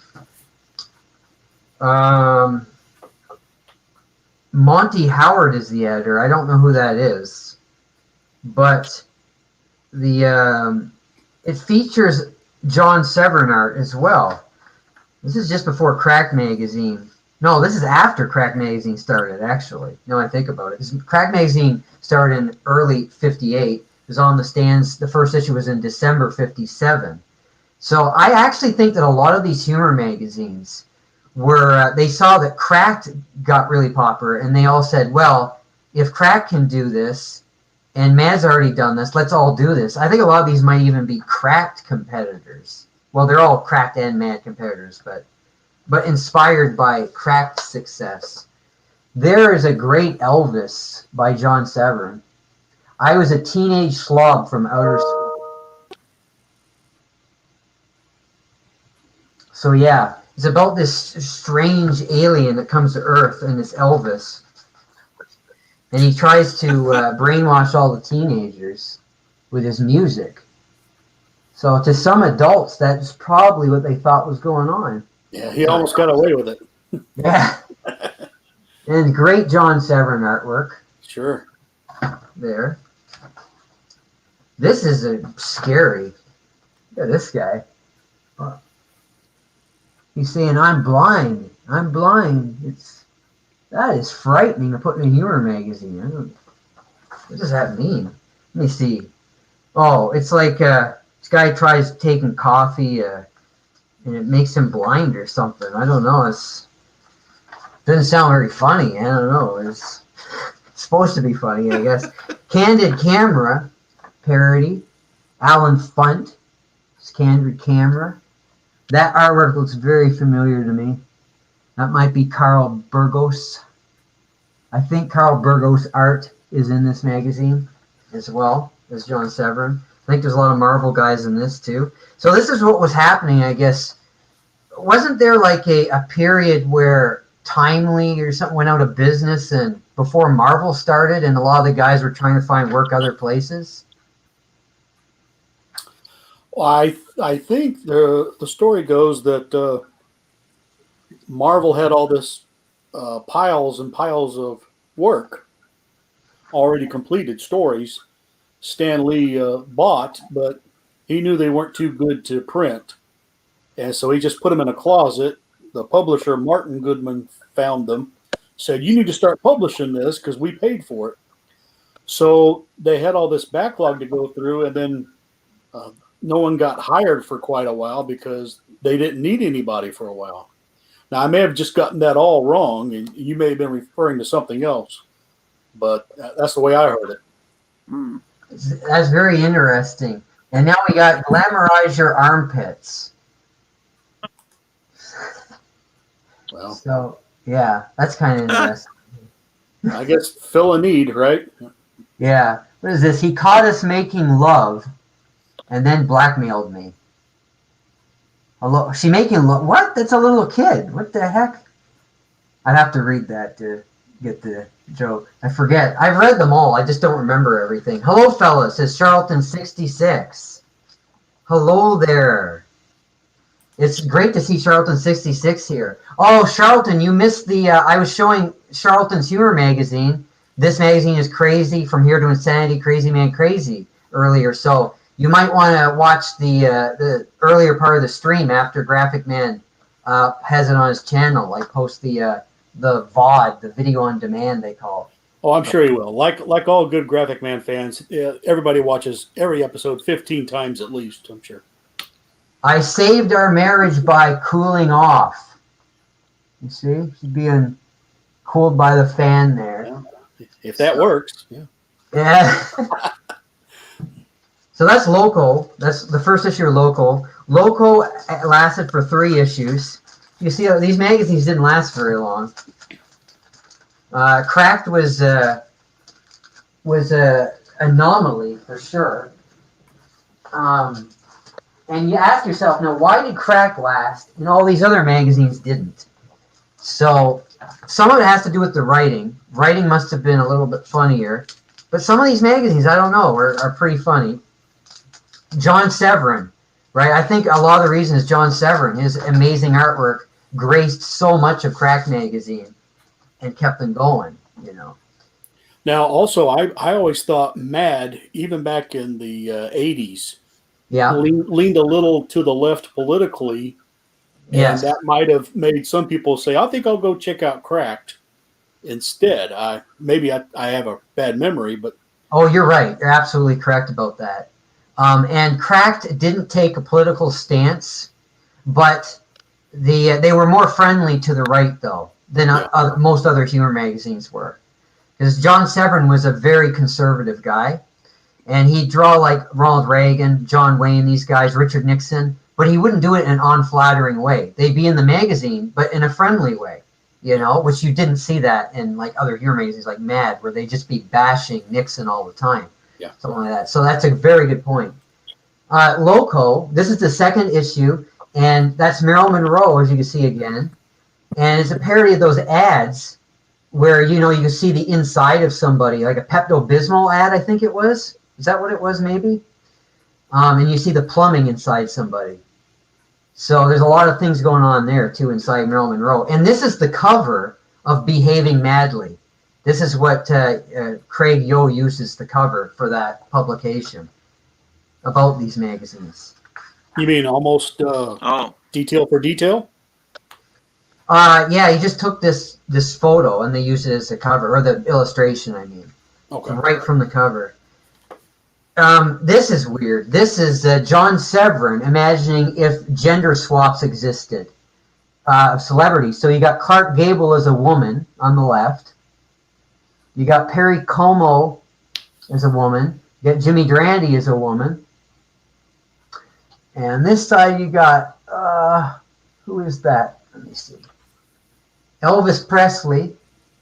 Monty Howard is the editor. I don't know who that is. But it features John Severin art as well. This is just before Crack magazine. No, this is after Crack magazine started, actually. Now I think about it. Because Crack magazine started in early 58. It was on the stands. The first issue was in December 57. So I actually think that a lot of these humor magazines were, they saw that Cracked got really popular, and they all said, well, if Crack can do this, and Mad's already done this, let's all do this. I think a lot of these might even be Cracked competitors. Well, they're all Cracked and Mad competitors, but inspired by Cracked success. There is a great Elvis by John Severin. I was a teenage slob from outer school. So yeah, It's about this strange alien that comes to Earth, and it's Elvis. And he tries to brainwash all the teenagers with his music. So to some adults, that's probably what they thought was going on. Yeah, he almost got away with it. Yeah. And great John Severin artwork. Sure. There. This is scary. Look at this guy. He's saying, I'm blind. I'm blind. That is frightening to put in a humor magazine. What does that mean? Let me see. Oh, it's like this guy tries taking coffee and it makes him blind or something. I don't know. Doesn't sound very funny. I don't know. It's supposed to be funny, I guess. Candid Camera parody. Alan Funt. It's Candid Camera. That artwork looks very familiar to me. That might be Carl Burgos. I think Carl Burgos' art is in this magazine as well as John Severin. I think there's a lot of Marvel guys in this too. So this is what was happening, I guess. Wasn't there like a period where Timely or something went out of business and before Marvel started and a lot of the guys were trying to find work other places? Well, I think the story goes that Marvel had all this piles and piles of work, already completed stories. Stan Lee bought, but he knew they weren't too good to print, and so he just put them in a closet. The publisher, Martin Goodman, found them, said, "You need to start publishing this because we paid for it." So they had all this backlog to go through, and then no one got hired for quite a while because they didn't need anybody for a while. Now, I may have just gotten that all wrong, and you may have been referring to something else, but that's the way I heard it. Mm. That's very interesting. And now we got Glamorize Your Armpits. Well, So, yeah, that's kind of interesting. I guess fill a need, right? Yeah. What is this? He caught us making love and then blackmailed me. She making love? What? That's a little kid. What the heck? I'd have to read that to get the joke. I forget. I've read them all. I just don't remember everything. Hello, fellas, says Charlton66. Hello there. It's great to see Charlton66 here. Oh, Charlton, you missed the... I was showing Charlton's Humor magazine. This magazine is crazy, From Here to Insanity, Crazy Man Crazy, earlier. So you might want to watch the earlier part of the stream after Graphic Man has it on his channel. Like post the VOD, the video on demand, they call it. Oh, I'm sure he will. Like all good Graphic Man fans, everybody watches every episode 15 times at least, I'm sure. I saved our marriage by cooling off. You see? She's being cooled by the fan there. Yeah. If that works. Yeah. Yeah. So that's Loco. That's the first issue of Loco. Loco lasted for 3 issues. You see, these magazines didn't last very long. Cracked was a anomaly for sure. And you ask yourself, now, why did Crack last and all these other magazines didn't? So some of it has to do with the writing. Writing must have been a little bit funnier. But some of these magazines, I don't know, are pretty funny. John Severin, right? I think a lot of the reason is John Severin. His amazing artwork graced so much of Crack magazine and kept them going, you know. Now, also, I always thought Mad, even back in the 80s, Yeah. leaned a little to the left politically. Yes. And that might have made some people say, I think I'll go check out Cracked instead. Maybe I have a bad memory, but... Oh, you're right. You're absolutely correct about that. And Cracked didn't take a political stance, but they were more friendly to the right, though, than most other humor magazines were. Because John Severin was a very conservative guy, and he'd draw like Ronald Reagan, John Wayne, these guys, Richard Nixon, but he wouldn't do it in an unflattering way. They'd be in the magazine, but in a friendly way, you know, which you didn't see that in like other humor magazines like Mad, where they'd just be bashing Nixon all the time. Yeah. Something like that. So that's a very good point. Loco, this is the second issue. And that's Marilyn Monroe, as you can see again. And it's a parody of those ads where, you can see the inside of somebody, like a Pepto-Bismol ad, I think it was. Is that what it was, maybe? And you see the plumbing inside somebody. So there's a lot of things going on there, too, inside Marilyn Monroe. And this is the cover of Behaving Madly. This is what Craig Yo uses the cover for that publication about these magazines. You mean almost detail for detail? Yeah, he just took this photo and they used it as a cover, or the illustration, I mean. Okay. Right from the cover. This is weird. This is John Severin imagining if gender swaps existed of celebrities. So you got Clark Gable as a woman on the left. You got Perry Como as a woman. You got Jimmy Durante as a woman. And this side you got, who is that? Let me see. Elvis Presley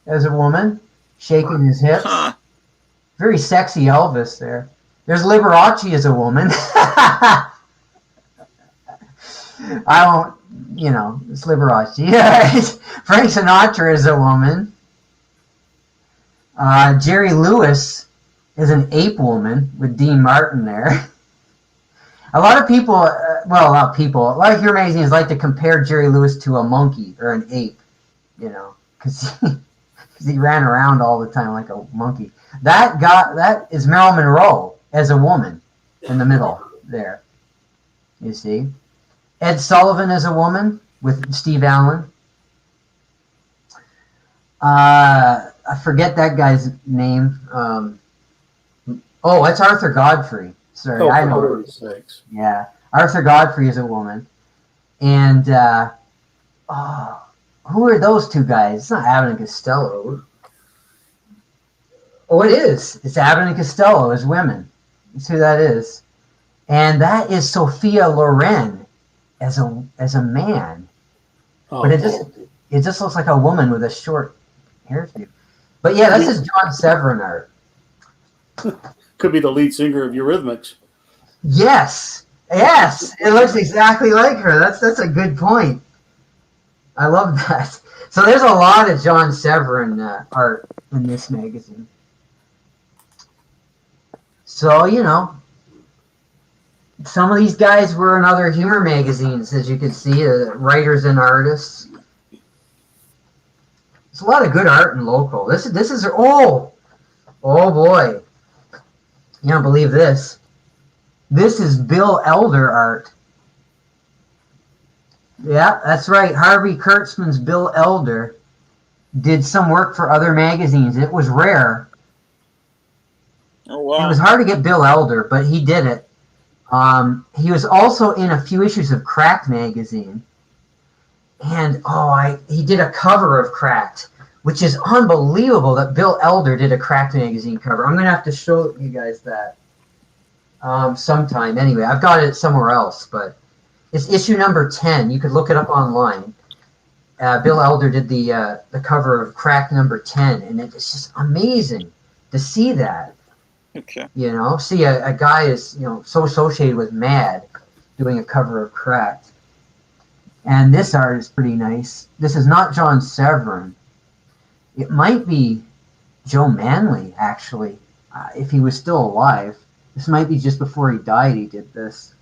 as a woman, shaking his hips. Huh. Very sexy Elvis there. There's Liberace as a woman. It's Liberace. Frank Sinatra is a woman. Jerry Lewis is an ape woman with Dean Martin there. A lot of people, a lot of humor magazines like to compare Jerry Lewis to a monkey or an ape, because he ran around all the time like a monkey. That is Marilyn Monroe as a woman in the middle there. You see, Ed Sullivan as a woman with Steve Allen. I forget that guy's name. That's Arthur Godfrey. Sorry, I know. Yeah, Arthur Godfrey is a woman, and who are those two guys? It's not Abbott and Costello. Oh, it is. It's Abbott and Costello as women. That's who that is, and that is Sophia Loren as a man. Oh, but it just looks like a woman with a short hairdo. But yeah, this is John Severin art. Could be the lead singer of Eurythmics. Yes, it looks exactly like her. That's a good point. I love that. So there's a lot of John Severin art in this magazine. So, some of these guys were in other humor magazines, as you can see, writers and artists. There's a lot of good art in local. This is oh boy. You don't believe this. This is Bill Elder art. Yeah, that's right. Harvey Kurtzman's Bill Elder did some work for other magazines. It was rare. Oh, wow. It was hard to get Bill Elder, but he did it. He was also in a few issues of Cracked magazine. And, he did a cover of Cracked, which is unbelievable that Bill Elder did a Cracked magazine cover. I'm going to have to show you guys that sometime. Anyway, I've got it somewhere else, but it's issue number 10. You could look it up online. Bill Elder did the cover of Cracked number 10, and it's just amazing to see that. Okay. See a guy is, so associated with Mad doing a cover of Cracked. And this art is pretty nice. This is not John Severin. It might be Joe Manley, actually, if he was still alive. This might be just before he died he did this.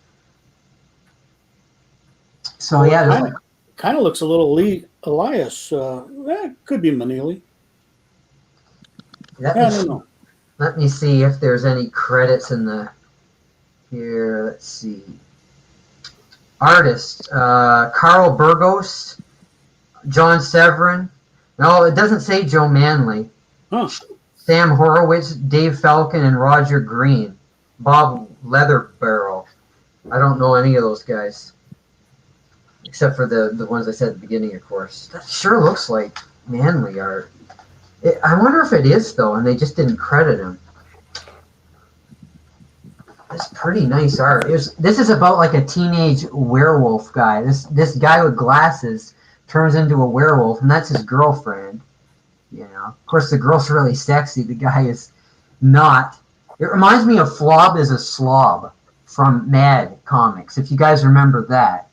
So, yeah. Kind of looks a little Lee Elias. Could be Manili. I don't know. Let me see if there's any credits in here. Let's see. Artists, Carl Burgos, John Severin. No, it doesn't say Joe Manley. Huh. Sam Horowitz, Dave Falcon, and Roger Green. Bob Leatherbarrow. I don't know any of those guys. Except for the ones I said at the beginning, of course. That sure looks like Manley art. I wonder if it is, though, and they just didn't credit him. That's pretty nice art. This is about like a teenage werewolf guy. This guy with glasses turns into a werewolf, and that's his girlfriend. Of course, the girl's really sexy. The guy is not. It reminds me of Flob is a Slob from Mad Comics, if you guys remember that.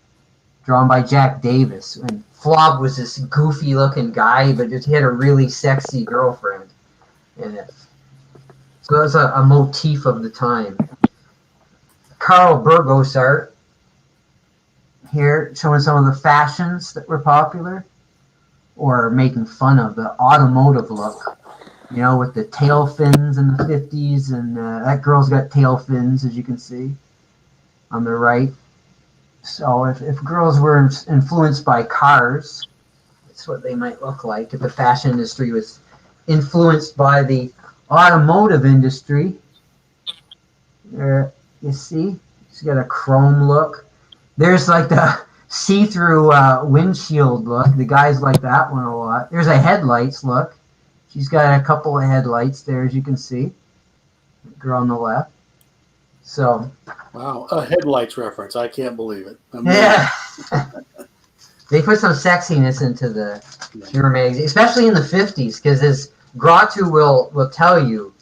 drawn by Jack Davis. And Flob was this goofy-looking guy, but he had a really sexy girlfriend in it. So that's a motif of the time. Carl Burgos art here, showing some of the fashions that were popular or making fun of the automotive look, with the tail fins in the 50s. And that girl's got tail fins, as you can see on the right. So if girls were influenced by cars, that's what they might look like. If the fashion industry was influenced by the automotive industry, there you see, she's got a chrome look. There's like the see-through windshield look. The guys like that one a lot. There's a headlights look. She's got a couple of headlights there, as you can see. The girl on the left. So. Wow, a headlights reference. I can't believe it. Yeah. They put some sexiness into the humor magazine, especially in the 50s, because as Grottu will tell you,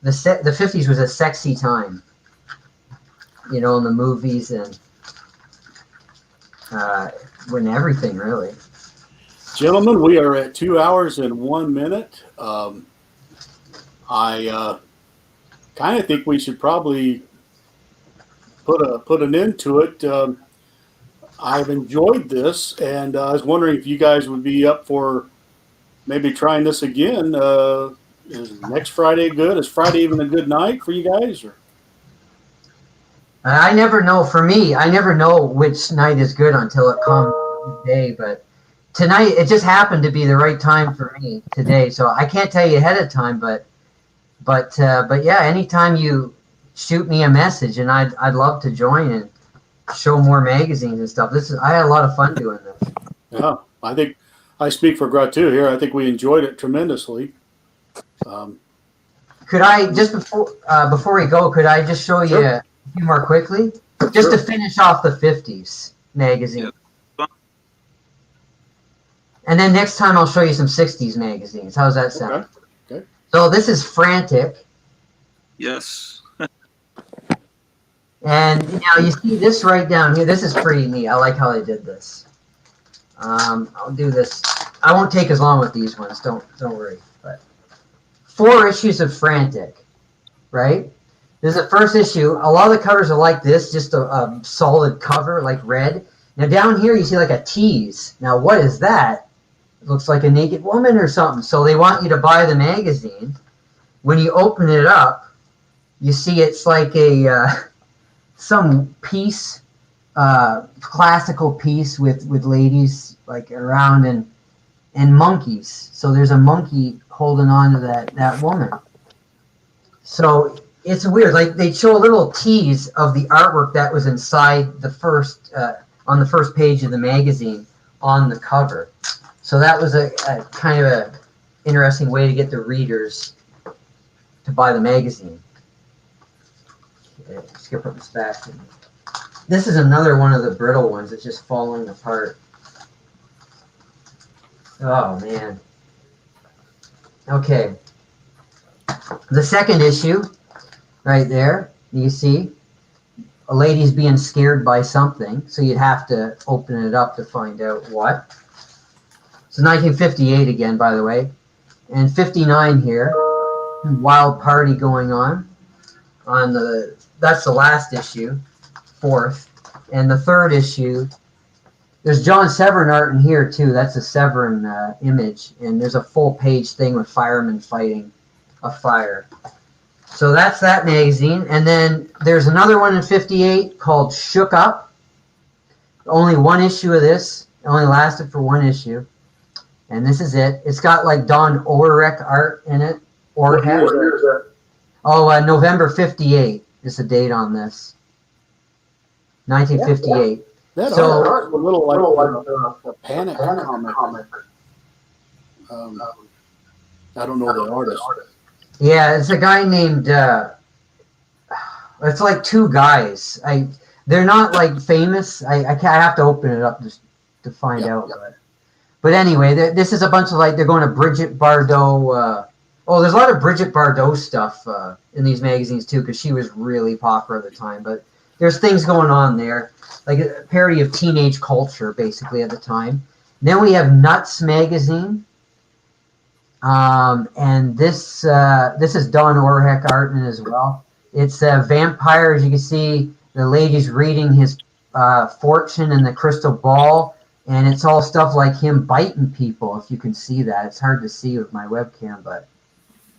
the 50s was a sexy time, in the movies and when everything, really. Gentlemen, we are at 2 hours and 1 minute. I kind of think we should probably put an end to it. I've enjoyed this, and I was wondering if you guys would be up for maybe trying this again. Is next Friday good? Is Friday even a good night for you guys? Or? I never know. For me, I never know which night is good until it comes today. But tonight, it just happened to be the right time for me today. So I can't tell you ahead of time. But yeah, anytime you shoot me a message, and I'd love to join and show more magazines and stuff. I had a lot of fun doing this. Yeah, I think I speak for Grottu here. I think we enjoyed it tremendously. Could I just before we go? Could I just show you a few more quickly, just to finish off the 50s magazine? Yeah. And then next time I'll show you some 60s magazines. How's that sound? Okay. So this is Frantic. Yes. And now you see this right down here. This is pretty neat. I like how they did this. I'll do this. I won't take as long with these ones. Don't worry. But 4 issues of Frantic, right? This is the first issue. A lot of the covers are like this, just a solid cover, like red. Now down here you see like a tease. Now what is that? It looks like a naked woman or something. So they want you to buy the magazine. When you open it up, you see it's like some piece, classical piece with ladies like around and monkeys. So there's a monkey holding on to that woman. So it's weird. Like they show a little tease of the artwork that was inside the first on the first page of the magazine on the cover. So that was a kind of a interesting way to get the readers to buy the magazine. Okay, just gonna put this back. This is another one of the brittle ones that's just falling apart. Oh man. Okay. The second issue, right there, you see a lady's being scared by something, so you'd have to open it up to find out what. It's 1958 again, by the way, and 59 here. Wild party going on the. That's the last issue, 4th, and the 3rd issue. There's John Severin art in here too. That's a Severin image, and there's a full page thing with firemen fighting a fire. So that's that magazine, and then there's another one in 58 called Shook Up. Only 1 issue of this. It only lasted for 1 issue, and this is it. It's got like Don Orek art in it. What year is that? Oh, November 58 is the date on this. 1958. That So- art was a little like a Panic comic. I don't know the artist. Yeah, it's a guy named. It's like 2 guys. They're not like famous. I have to open it up just to find out. But anyway, this is a bunch of like they're going to Bridget Bardot. There's a lot of Bridget Bardot stuff in these magazines too, because she was really popular at the time. But there's things going on there. like a parody of teenage culture, basically, at the time. Then we have Nuts magazine. And this is Don Orheck Artman as well. It's vampires. You can see the lady's reading his fortune in the crystal ball, and it's all stuff like him biting people. If you can see that, it's hard to see with my webcam, but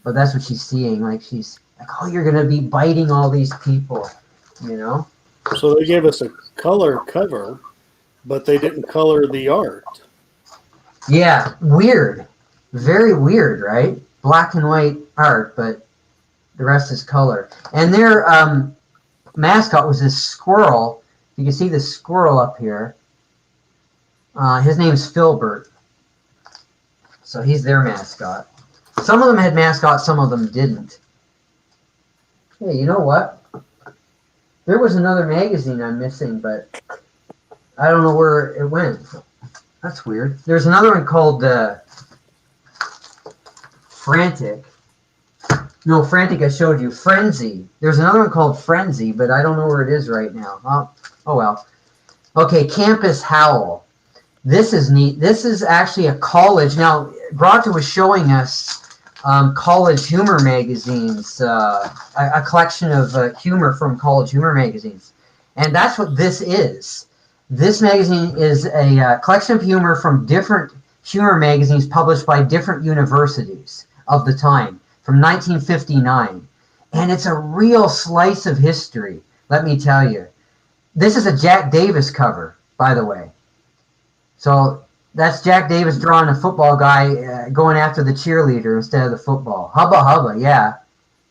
that's what she's seeing. Like she's like, oh, you're gonna be biting all these people, you know. So they gave us a color cover, but they didn't color the art. Yeah, weird. Very weird, right? Black and white art, but the rest is color. And their mascot was this squirrel. You can see the squirrel up here. His name's Filbert. So he's their mascot. Some of them had mascots, some of them didn't. Hey, you know what? There was another magazine I'm missing, but I don't know where it went. That's weird. There's another one called Frantic. No, Frantic I showed you. Frenzy. There's another one called Frenzy, but I don't know where it is right now. Oh well. Okay, Campus Howl. This is neat. This is actually a college. Now, Grottu was showing us college humor magazines, a collection of humor from college humor magazines. And that's what this is. This magazine is a collection of humor from different humor magazines published by different universities of the time, from 1959. And it's a real slice of history, let me tell you. This is a Jack Davis cover, by the way. So that's Jack Davis drawing a football guy going after the cheerleader instead of the football. Hubba hubba, yeah.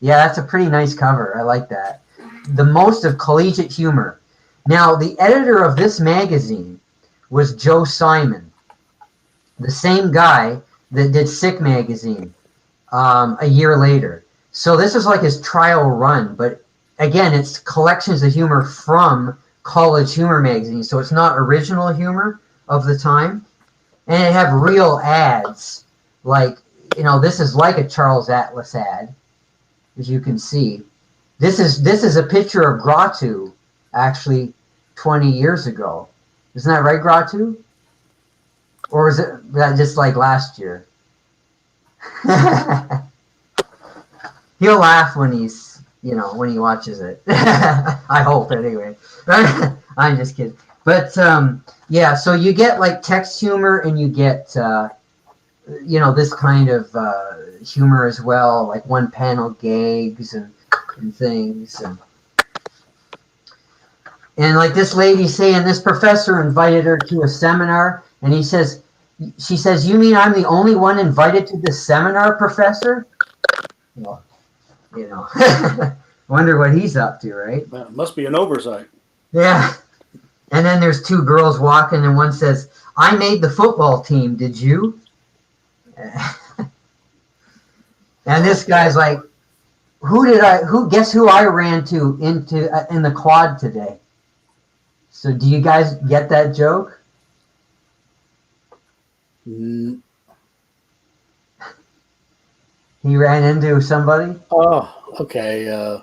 Yeah, that's a pretty nice cover. I like that. The most of collegiate humor. Now, the editor of this magazine was Joe Simon, the same guy that did Sick magazine a year later. So this is like his trial run, but again, it's collections of humor from college humor magazines, so it's not original humor of the time. And it have real ads, like, you know, this is like a Charles Atlas ad, as you can see. This is a picture of Grottu, actually, 20 years ago. Isn't that right, Grottu? Or is it that just like last year? He'll laugh when he's, you know, when he watches it. I hope, anyway. I'm just kidding. But, yeah, so you get, like, text humor and you get, you know, this kind of humor as well, like one-panel gags and things. And like this lady saying, this professor invited her to a seminar, and she says, you mean I'm the only one invited to this seminar, professor? Well, you know, wonder what he's up to, right? Well, it must be an oversight. Yeah. And then there's two girls walking, and one says, I made the football team, did you? And this guy's like, guess who I ran into in the quad today? So do you guys get that joke? Mm. He ran into somebody? Oh, okay.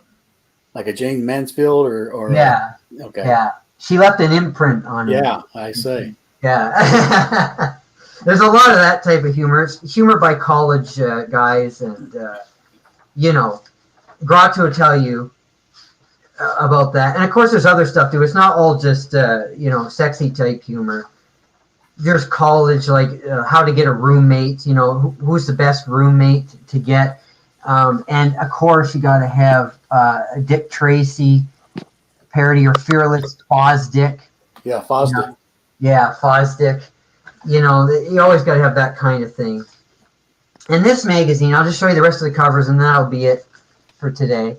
Like a Jane Mansfield or yeah. Okay. Yeah. She left an imprint on him. Yeah, I say. Yeah. There's a lot of that type of humor. It's humor by college guys, and you know, Grottu will tell you about that. And of course, there's other stuff too. It's not all just you know, sexy type humor. There's college, like how to get a roommate. You know, who's the best roommate to get. And of course, you got to have Dick Tracy parody or Fearless Fosdick. Yeah, Fosdick. You know? Yeah, Fosdick. You know, you always got to have that kind of thing. In this magazine, I'll just show you the rest of the covers, and that'll be it for today.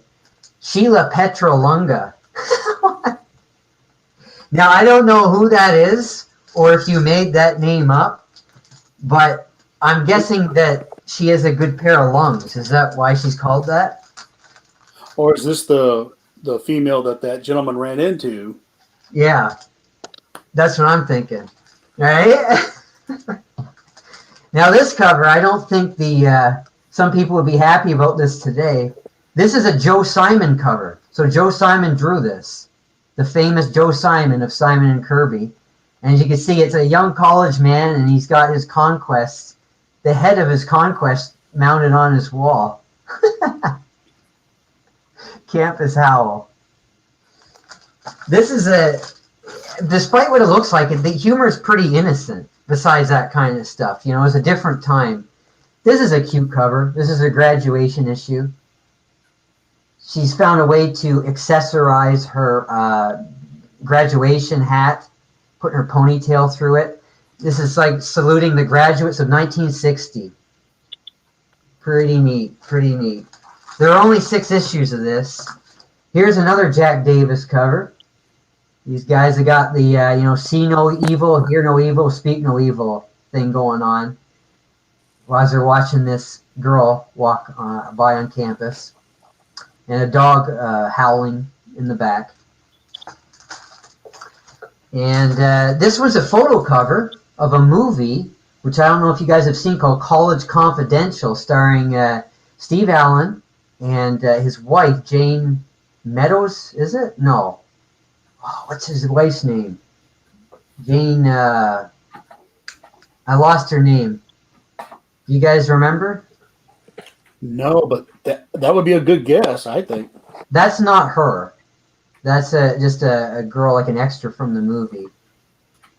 Sheila Petrolunga. Now, I don't know who that is, or if you made that name up, but I'm guessing that she has a good pair of lungs. Is that why she's called that? Or is this the female that gentleman ran into? Yeah, that's what I'm thinking. Right? Now this cover, I don't think some people would be happy about this today. This is a Joe Simon cover. So Joe Simon drew this the famous Joe Simon of Simon and Kirby. And as you can see, it's a young college man, and he's got his conquests, the head of his conquest mounted on his wall. Campus Howl. This is despite what it looks like, the humor is pretty innocent besides that kind of stuff. You know, it's a different time. This is a cute cover. This is a graduation issue. She's found a way to accessorize her graduation hat, putting her ponytail through it. This is like saluting the graduates of 1960. Pretty neat, pretty neat. There are only 6 issues of this. Here's another Jack Davis cover. These guys have got the, see no evil, hear no evil, speak no evil thing going on as they're watching this girl walk by on campus. And a dog howling in the back. And this was a photo cover of a movie, which I don't know if you guys have seen, called College Confidential, starring Steve Allen and his wife, Jane Meadows, is it? No. Oh, what's his wife's name? Jane, I lost her name. Do you guys remember? No, but that would be a good guess, I think. That's not her. That's just a girl, like an extra from the movie.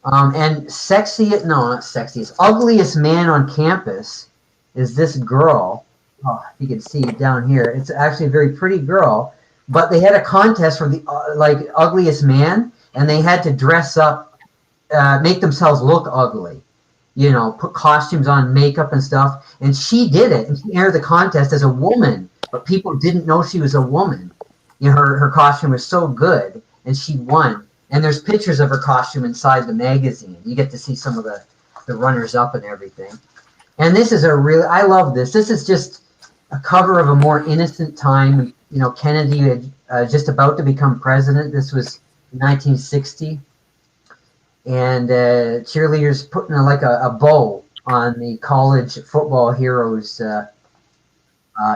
And not sexiest, ugliest man on campus is this girl. Oh, you can see it down here. It's actually a very pretty girl. But they had a contest for the ugliest man, and they had to dress up, make themselves look ugly. You know, put costumes on, makeup and stuff. And she did it. And she entered the contest as a woman, but people didn't know she was a woman. You know, her costume was so good, and she won. And there's pictures of her costume inside the magazine. You get to see some of the runners-up and everything. And this is I love this. This is just a cover of a more innocent time. You know, Kennedy had just about to become president. This was 1960. And cheerleaders putting a bow on the college football heroes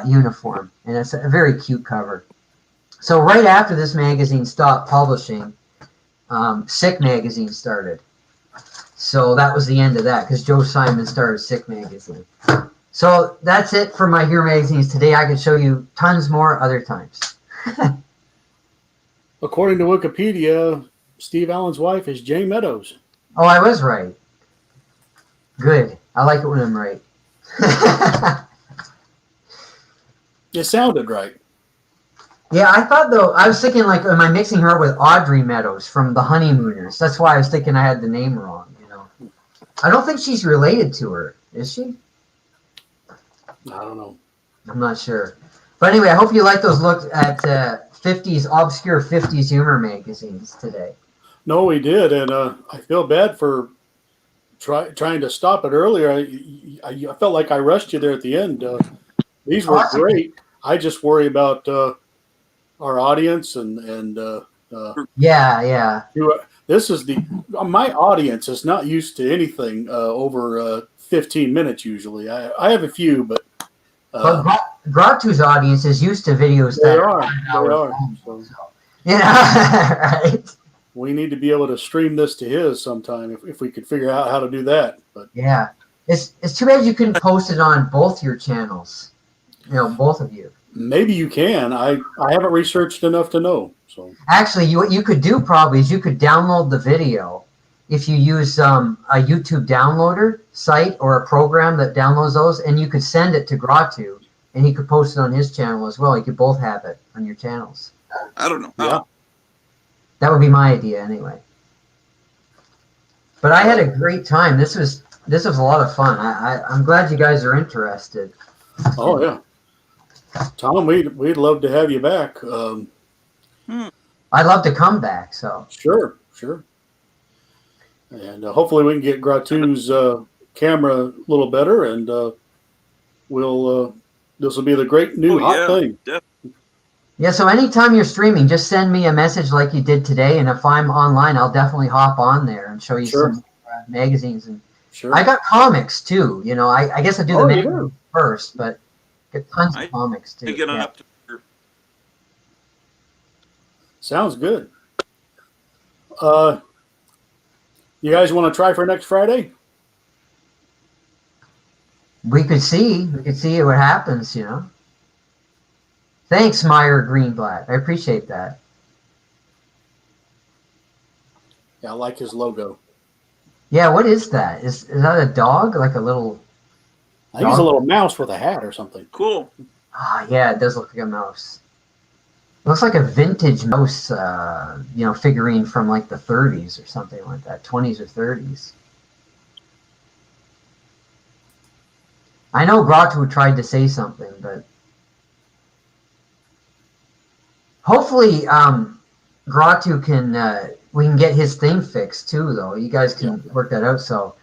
uniform. And it's a very cute cover. So right after this magazine stopped publishing, Sick Magazine started. So that was the end of that, because Joe Simon started Sick Magazine. So that's it for my Hero Magazines today. I could show you tons more other times. According to Wikipedia, Steve Allen's wife is Jane Meadows. Oh, I was right. Good. I like it when I'm right. It sounded right. Yeah, I thought, though, I was thinking, am I mixing her with Audrey Meadows from The Honeymooners? That's why I was thinking I had the name wrong, you know. I don't think she's related to her, is she? I don't know. I'm not sure. But anyway, I hope you like those looks at obscure 50s humor magazines today. No, we did, and I feel bad for trying to stop it earlier. I felt like I rushed you there at the end. These were great. I just worry about our audience and yeah. This is my audience is not used to anything over 15 minutes usually. I have a few, but Grottu's audience is used to videos they that are. long, So. Yeah, right. We need to be able to stream this to his sometime if we could figure out how to do that. But yeah, it's too bad you couldn't post it on both your channels. You know, both of you. maybe you can. I haven't researched enough to know. So actually, what you could do probably is you could download the video if you use a YouTube downloader site or a program that downloads those, and you could send it to Grottu, and he could post it on his channel as well. You could both have it on your channels. I don't know. yeah. That would be my idea anyway. But I had a great time. This was a lot of fun. I'm glad you guys are interested. Oh yeah, Tom, we'd love to have you back. I'd love to come back. So Sure. And hopefully we can get Grottu's camera a little better, and we'll this will be the great new hot thing. yeah. So anytime you're streaming, just send me a message like you did today, and if I'm online, I'll definitely hop on there and show you some magazines. And Sure. I got comics too. You know, I guess I do the magazine first, but get tons of comics too. Get up to Sounds good. You guys want to try for next Friday? We could see what happens, Thanks, Meyer Greenblatt. I appreciate that. Yeah, I like his logo. Yeah, what is that? Is that a dog? Like a little I think he's a little mouse with a hat or something. Cool. yeah, it does look like a mouse. It looks like a vintage mouse, figurine from like the 30s or something like that, 20s or 30s. I know Grottu tried to say something, but hopefully Grottu we can get his thing fixed too, though. You guys can work that out so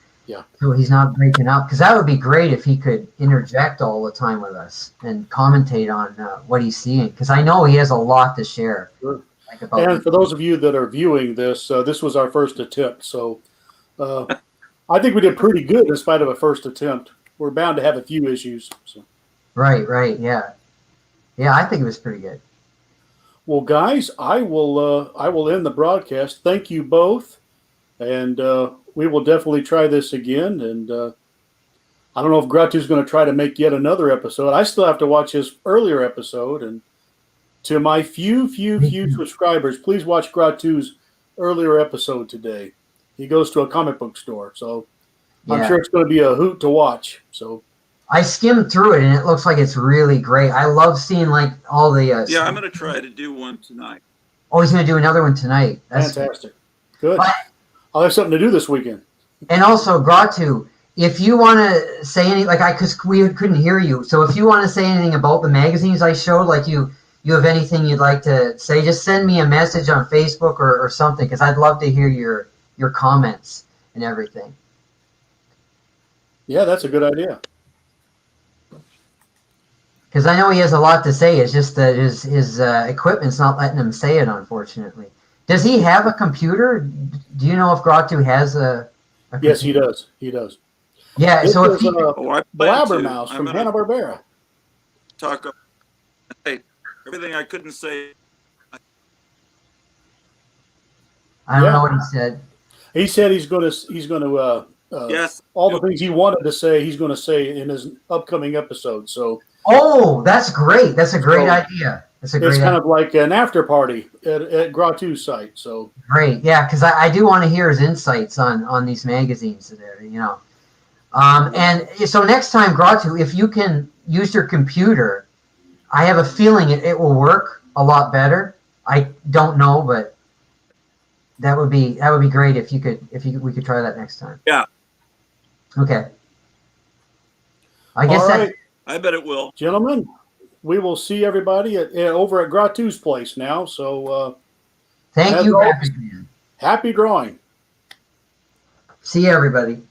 he's not breaking up, because that would be great if he could interject all the time with us and commentate on what he's seeing, because I know he has a lot to share. Sure. And for those of you that are viewing this, this was our first attempt, so I think we did pretty good in spite of a first attempt. We're bound to have a few issues. So. Right, yeah, I think it was pretty good. Well, guys, I will end the broadcast. Thank you both, and we will definitely try this again. And I don't know if Grottu's going to try to make yet another episode. I still have to watch his earlier episode. And to my few subscribers, please watch Grottu's earlier episode today. He goes to a comic book store, so I'm sure it's going to be a hoot to watch. So I skimmed through it, and it looks like it's really great. I love seeing like all the. I'm going to try to do one tonight. Oh, he's going to do another one tonight. That's fantastic. Good. I'll have something to do this weekend. And also, Grottu, if you want to say anything, because we couldn't hear you, so if you want to say anything about the magazines I showed, like you have anything you'd like to say, just send me a message on Facebook or something, because I'd love to hear your comments and everything. Yeah, that's a good idea. Because I know he has a lot to say. It's just that his equipment's not letting him say it, unfortunately. Does he have a computer? Do you know if Grottu has a Yes, he does. He does. Yeah, this so if is he... Blabbermouth from Hanna-Barbera. Hey, everything I couldn't say. I don't know what he said. He said he's going to yes, all the things he wanted to say, he's going to say in his upcoming episode. So. Oh, that's great. That's a great idea. It's kind of like an after party at Grottu's site. So great, yeah, because I do want to hear his insights on these magazines there, And so next time, Grottu, if you can use your computer, I have a feeling it will work a lot better. I don't know, but that would be great if we could try that next time. Yeah. Okay. I guess right. I bet it will, gentlemen. We will see everybody over at Grottu's place now. So thank you, Graphic Man. Happy drawing. See you, everybody.